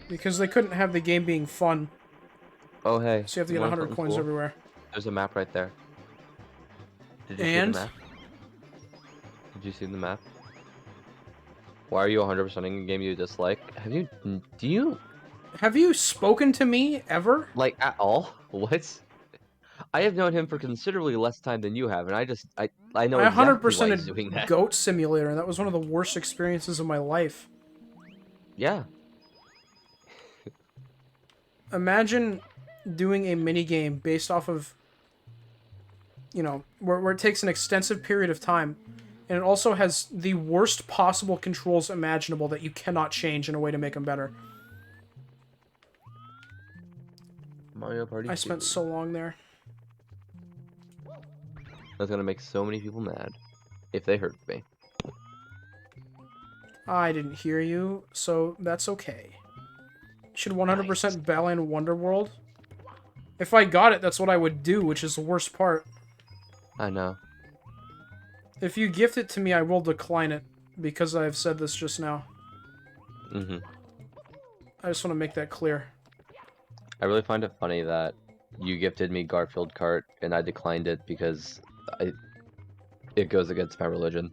Because they couldn't have the game being fun. Oh, hey. So you have to get want 100 something coins cool? everywhere. There's a map right there. Did you see And? the map? Did you see the map? Why are you 100%ing a game you dislike? Do you, Have you spoken to me ever? like, at all? What? I have known him for considerably less time than you have, and I know I exactly why he's 100%ed doing that. Goat Simulator, and that was one of the worst experiences of my life. Yeah. Imagine doing a minigame based off of, you know, where it takes an extensive period of time, and it also has the worst possible controls imaginable that you cannot change in a way to make them better. Mario Party I spent 2. so long there. That's gonna make so many people mad if they heard me. I didn't hear you, so that's okay. Should 100% Balan Wonderworld? If I got it, that's what I would do, which is the worst part. I know. If you gift it to me, I will decline it, because I've said this just now. Mm-hmm. I just want to make that clear. I really find it funny that you gifted me Garfield Kart and I declined it because it goes against my religion.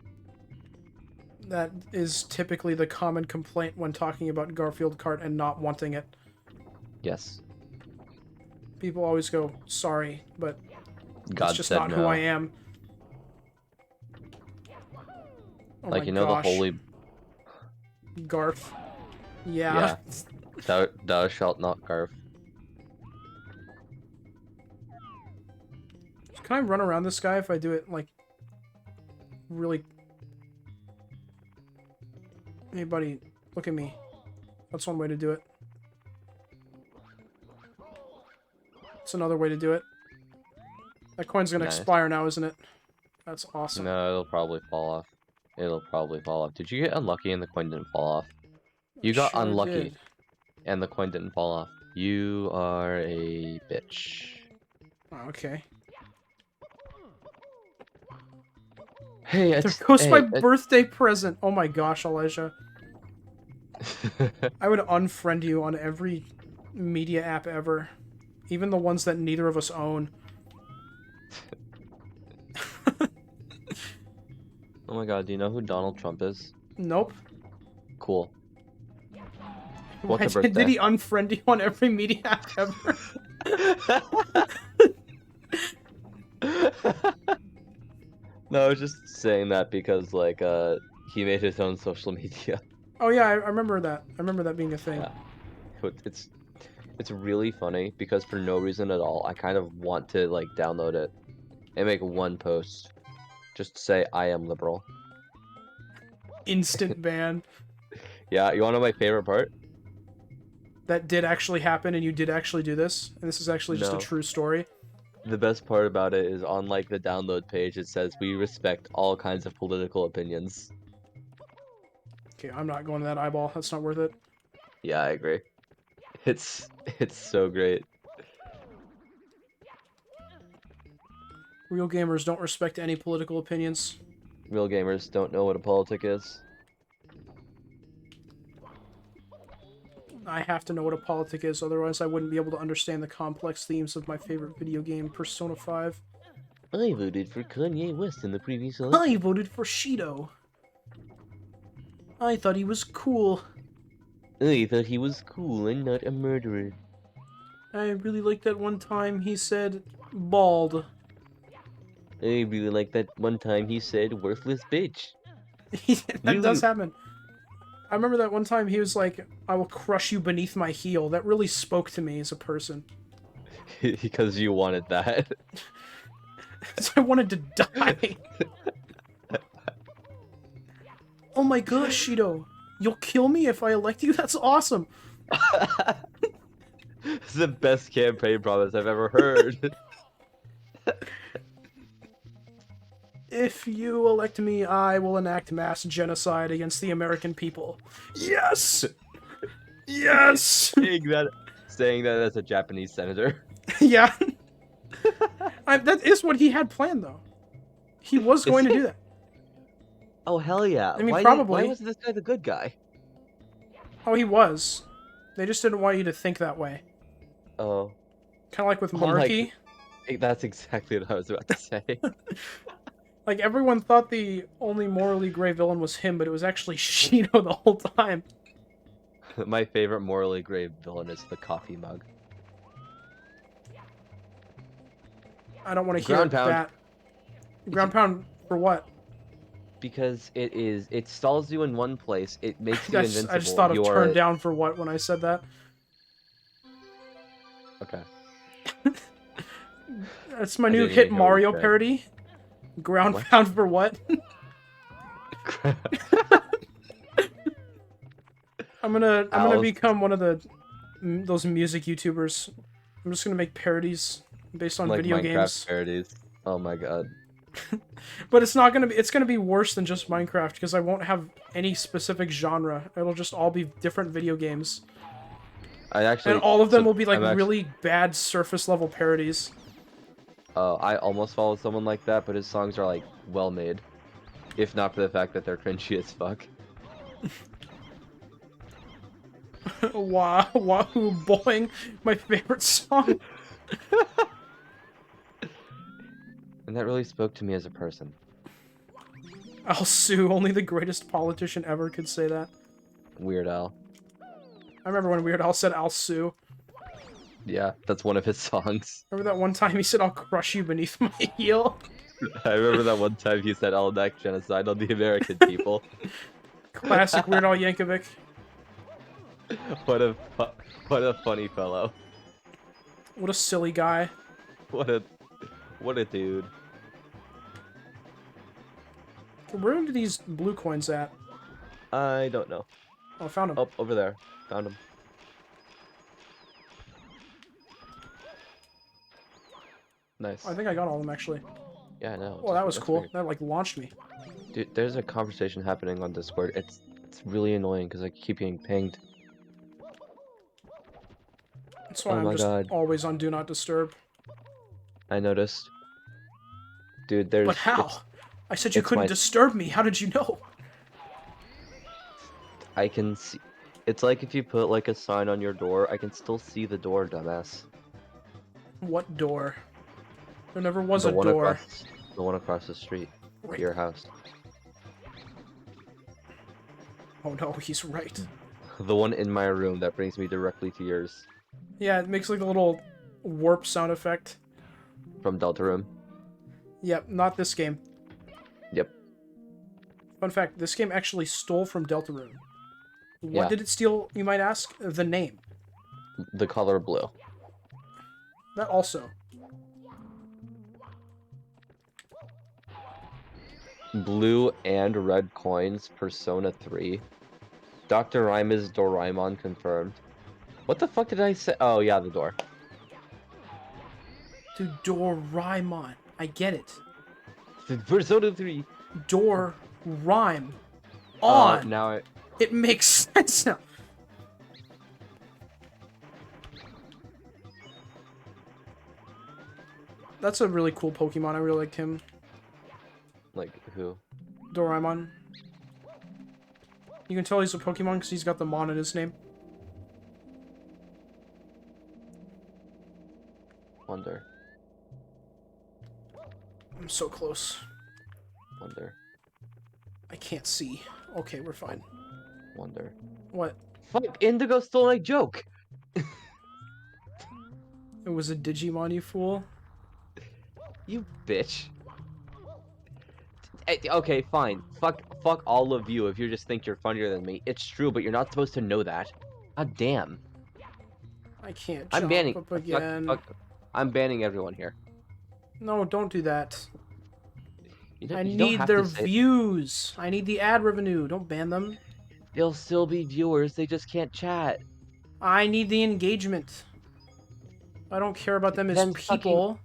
That is typically the common complaint when talking about Garfield Kart and not wanting it. Yes. People always go, sorry, but God it's just said not no. who I am. Oh Like, my you know gosh. the holy... Garf. Yeah. Thou shalt not garf. Can I run around this guy if I do it, like, really... Hey, buddy, look at me. That's one way to do it. That's another way to do it. That coin's gonna expire now, isn't it? That's awesome. No, it'll probably fall off. It'll probably fall off. Did you get unlucky and the coin didn't fall off? You got Sure unlucky did. and the coin didn't fall off. You are a bitch. Oh, okay. Hey, There goes my birthday present! Oh my gosh, Elijah. I would unfriend you on every media app ever. Even the ones that neither of us own. Oh my god, do you know who Donald Trump is? Nope. Cool. Why What's a birthday? did he unfriend you on every media app ever? No, I was just saying that because, like, he made his own social media. Oh yeah, I remember that. I remember that being a thing. Yeah. It's really funny because for no reason at all, I kind of want to, like, download it and make one post. Just to say, I am liberal. Instant ban. Yeah, you wanna know my favorite part? That did actually happen and you did actually do this? And this is actually just a No. true story? The best part about it is on, like, the download page, it says, we respect all kinds of political opinions. Okay, I'm not going to that eyeball. That's not worth it. Yeah, I agree. It's so great. Real gamers don't respect any political opinions. Real gamers don't know what a politic is. I have to know what a politic is, otherwise I wouldn't be able to understand the complex themes of my favorite video game, Persona 5. I voted for Kanye West in the previous election. I voted for Shido. I thought he was cool. I thought he was cool and not a murderer. I really liked that one time he said bald. I really like that one time he said worthless bitch. That does happen. I remember that one time he was like, I will crush you beneath my heel. That really spoke to me as a person. Because you wanted that. So I wanted to die. Oh my gosh, Shido. You'll kill me if I elect you? That's awesome. It's the best campaign promise I've ever heard. If you elect me, I will enact mass genocide against the American people. Yes! Yes! saying that as a Japanese senator. Yeah. That is what he had planned, though. He was going to do that. Oh, hell yeah. I mean, probably. Why was this guy the good guy? Oh, he was. They just didn't want you to think that way. Oh. Kind of like with Oh, Marky. That's exactly what I was about to say. Like, everyone thought the only morally gray villain was him, but it was actually Shido the whole time. My favorite morally gray villain is the coffee mug. I don't want to hear Ground pound. that. Ground pound for what? Because it stalls you in one place, it makes you invincible. I just thought of turn down for what when I said that. Okay. That's my new hit Mario parody. Ground pound for what? I'm gonna become one of those music YouTubers. I'm just gonna make parodies based on like video Minecraft games. Parodies. Oh my god. But it's not gonna be. It's gonna be worse than just Minecraft because I won't have any specific genre. It'll just all be different video games. I actually. And all of them so will be like I'm actually, really bad surface level parodies. I almost followed someone like that, but his songs are like well made, if not for the fact that they're cringy as fuck. Wahoo Boing, my favorite song. And that really spoke to me as a person. I'll sue. Only the greatest politician ever could say that. Weird Al. I remember when Weird Al said I'll sue. Yeah, that's one of his songs. Remember that one time he said I'll crush you beneath my heel? I remember that one time he said I'll enact genocide on the American people. Classic Weird Al Yankovic. What a what a funny fellow. What a silly guy. What a what a dude. Where are these blue coins at? I don't know. Oh, I found them. Oh, over there. Found him. Nice. I think I got all of them actually. Yeah, I know. Oh, that was That's cool. weird. That like launched me. Dude, there's a conversation happening on Discord. It's really annoying because I keep getting pinged. That's why Oh I'm my just god. always on Do Not Disturb. I noticed. Dude, there's But how? I said you it's couldn't my- disturb me. How did you know? I can see. It's like if you put like a sign on your door, I can still see the door, dumbass. What door? There never was The a one door. across, the one across the street, Right. to your house. Oh no, he's right. The one in my room that brings me directly to yours Yeah, it makes like a little warp sound effect. from Deltarune. Yep, not this game. Yep. Fun fact, this game actually stole from Deltarune. What Yeah. did it steal, you might ask? The name. The color blue. That also. Blue and red coins, Persona 3. Dr. Rhyme is Doraemon confirmed. What the fuck did I say? Oh, yeah, the door. Dude, Doraemon. I get it. Persona 3. Door rhyme. On. Now I... It makes sense now. That's a really cool Pokemon. I really liked him. Like, who? Doraemon. You can tell he's a Pokemon because he's got the Mon in his name. Wonder. I'm so close. Wonder. I can't see. Okay, we're fine. Wonder. What? Fuck, Indigo stole my joke! It was a Digimon, you fool? You bitch. Okay, fine. Fuck all of you if you just think you're funnier than me. It's true, but you're not supposed to know that. God damn. I can't I'm jump banning. up again. I'm banning everyone here. No, don't do that. You don't, I you don't need have their to say- views. I need the ad revenue. Don't ban them. They'll still be viewers. They just can't chat. I need the engagement. I don't care about them as Then people.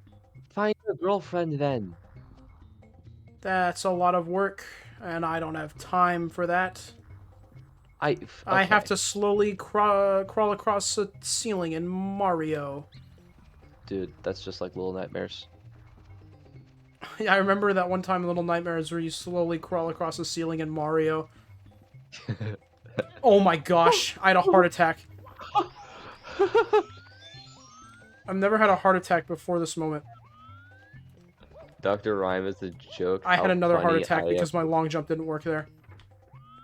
Find a girlfriend then. That's a lot of work, and I don't have time for that. I have to slowly crawl across the ceiling in Mario. Dude, that's just like Little Nightmares. Yeah, I remember that one time in Little Nightmares where you slowly crawl across the ceiling in Mario. Oh my gosh, I had a heart attack. I've never had a heart attack before this moment. Dr. Rhyme is a joke. I had How another heart funny attack I because am. my long jump didn't work there.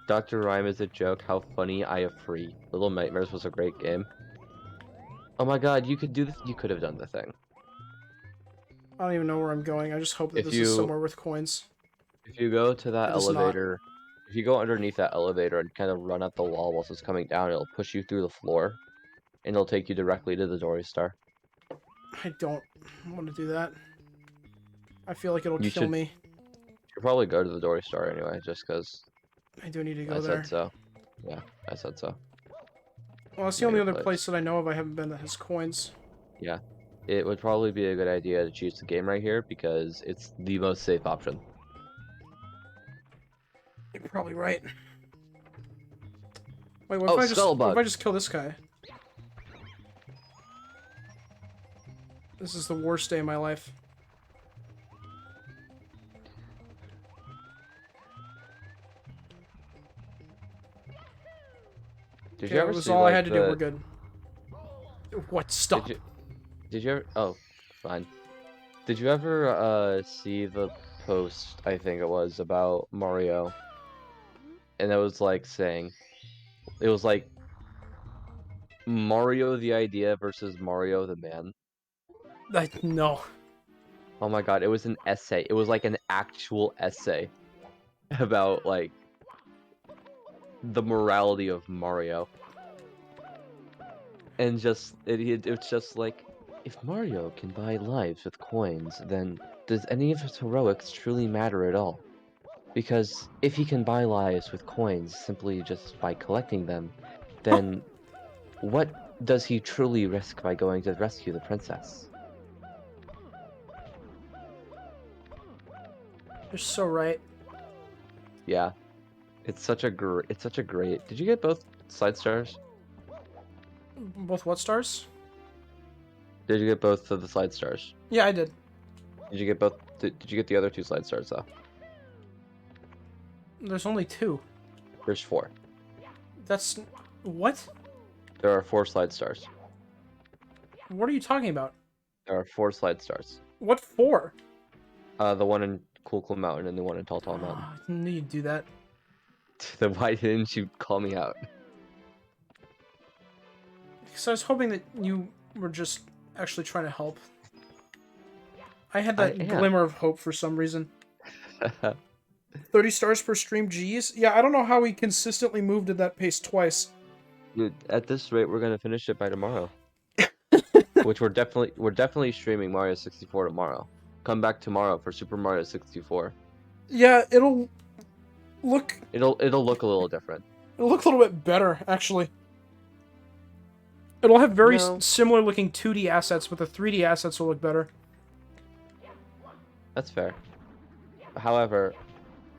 Dr. Rhyme is a joke. How funny I am free. Little Nightmares was a great game. Oh my god, you could do this. You could have done the thing. I don't even know where I'm going. I just hope that If this is you- somewhere with coins. If you go to that It is not. elevator, if you go underneath that elevator and kind of run up the wall whilst it's coming down, it'll push you through the floor, and it'll take you directly to the Dory Star. I don't want to do that. I feel like it'll You kill should- me. You'll probably go to the Dory Star anyway, just because I do need to I go there. said so. Yeah, I said so. Well, that's the Yeah, only your other place. place that I know of I haven't been that has coins. Yeah. It would probably be a good idea to choose the game right here because it's the most safe option. You're probably right. Wait, what Oh, if I just what if Skullbug. I just kill this guy? This is the worst day of my life. Did Okay, you that ever was see all I like had to do. We're good. What? Stop. Did you ever? Oh, fine. Did you ever see the post? I think it was about Mario, and it was like saying it was like Mario the idea versus Mario the man. No. Oh my God, it was an essay. It was like an actual essay about like the morality of Mario. And just it's just like, if Mario can buy lives with coins, then does any of his heroics truly matter at all? Because if he can buy lives with coins simply just by collecting them, then what does he truly risk by going to rescue the princess? You're so right. Yeah, it's such a great. Did you get both side stars? Both what stars? Did you get both of the side stars? Yeah, I did. Did you get both? Did you get the other two side stars though? There's only 2. There's 4. That's... What? There are 4 slide stars. What are you talking about? There are 4 slide stars. What for? The one in Cool Cool Mountain and the one in Tall Tall Mountain. I knew you'd do that. Then why didn't you call me out? Because I was hoping that you were just actually trying to help. I had that glimmer of hope for some reason. 30 stars per stream, G's? Yeah, I don't know how we consistently moved at that pace twice. Dude, at this rate, we're gonna finish it by tomorrow. Which we're definitely streaming Mario 64 tomorrow. Come back tomorrow for Super Mario 64. Yeah, it'll look... It'll look a little different. It'll look a little bit better, actually. It'll have very No. similar looking 2D assets, but the 3D assets will look better. That's fair. However,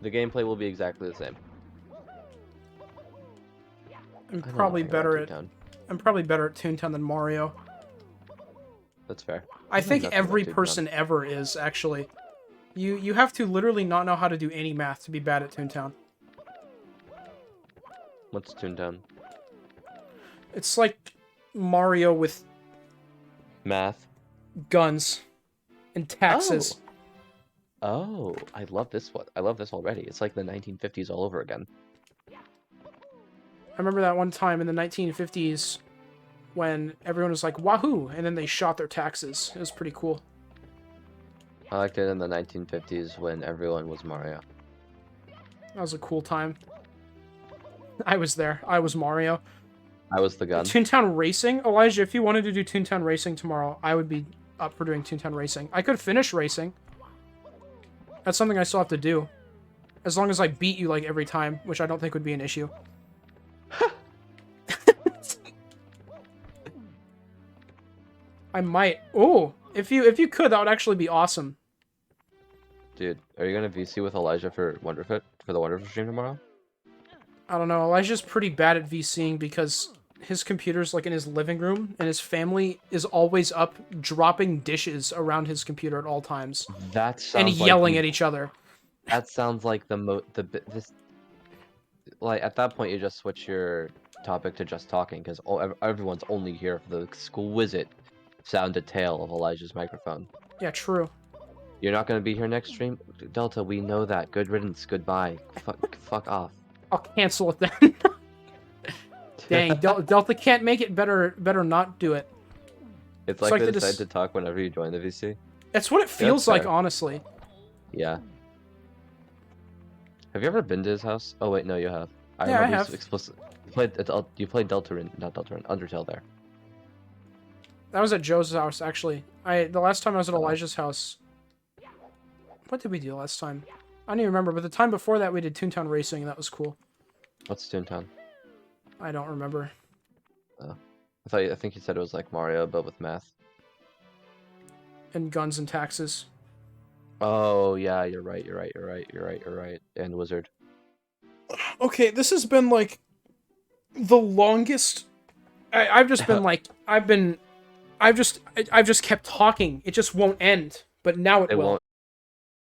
the gameplay will be exactly the same. I'm probably better at... I'm probably better at Toontown than Mario. That's fair. I think nothing every about Toontown. person ever is, actually. You have to literally not know how to do any math to be bad at Toontown. What's Toontown? It's like Mario with Math. guns and taxes. Oh, I love this one. I love this already. It's like the 1950s all over again. I remember that one time in the 1950s when everyone was like, wahoo, and then they shot their taxes. It was pretty cool. I liked it in the 1950s when everyone was Mario. That was a cool time. I was there. I was Mario. I was the gun. Toontown Racing? Elijah, if you wanted to do Toontown Racing tomorrow, I would be up for doing Toontown Racing. I could finish racing. That's something I still have to do. As long as I beat you, like, every time, which I don't think would be an issue. I might. Oh, if you could, that would actually be awesome. Dude, are you gonna VC with Elijah for the Wonderfish stream tomorrow? I don't know. Elijah's pretty bad at VCing because his computer's like in his living room, and his family is always up dropping dishes around his computer at all times That sounds and like yelling at each other. That sounds like like at that point you just switch your topic to just talking because everyone's only here for the exquisite sound detail of Elijah's microphone. Yeah, true. You're not gonna be here next stream, Delta. We know that. Good riddance. Goodbye. Fuck off. I'll cancel it then. Dang, Delta can't make it. Better not do it. It's like they they decide to talk whenever you join the VC. That's what it feels that's like, fair. honestly. Yeah. Have you ever been to his house? Oh wait, no, you have. Yeah, I have. Explicit. You played Deltarune, not Deltarune, Undertale there. That was at Joe's house, actually. The last time I was at Elijah's house... What did we do last time? I don't even remember, but the time before that we did Toontown Racing, and that was cool. What's Toontown? I don't remember. Oh. I think you said it was like Mario, but with math. And guns and taxes. Oh yeah, you're right. And Wizard. Okay, this has been like the longest. I've just been like I've been I've just kept talking. It just won't end. But now it It will. won't.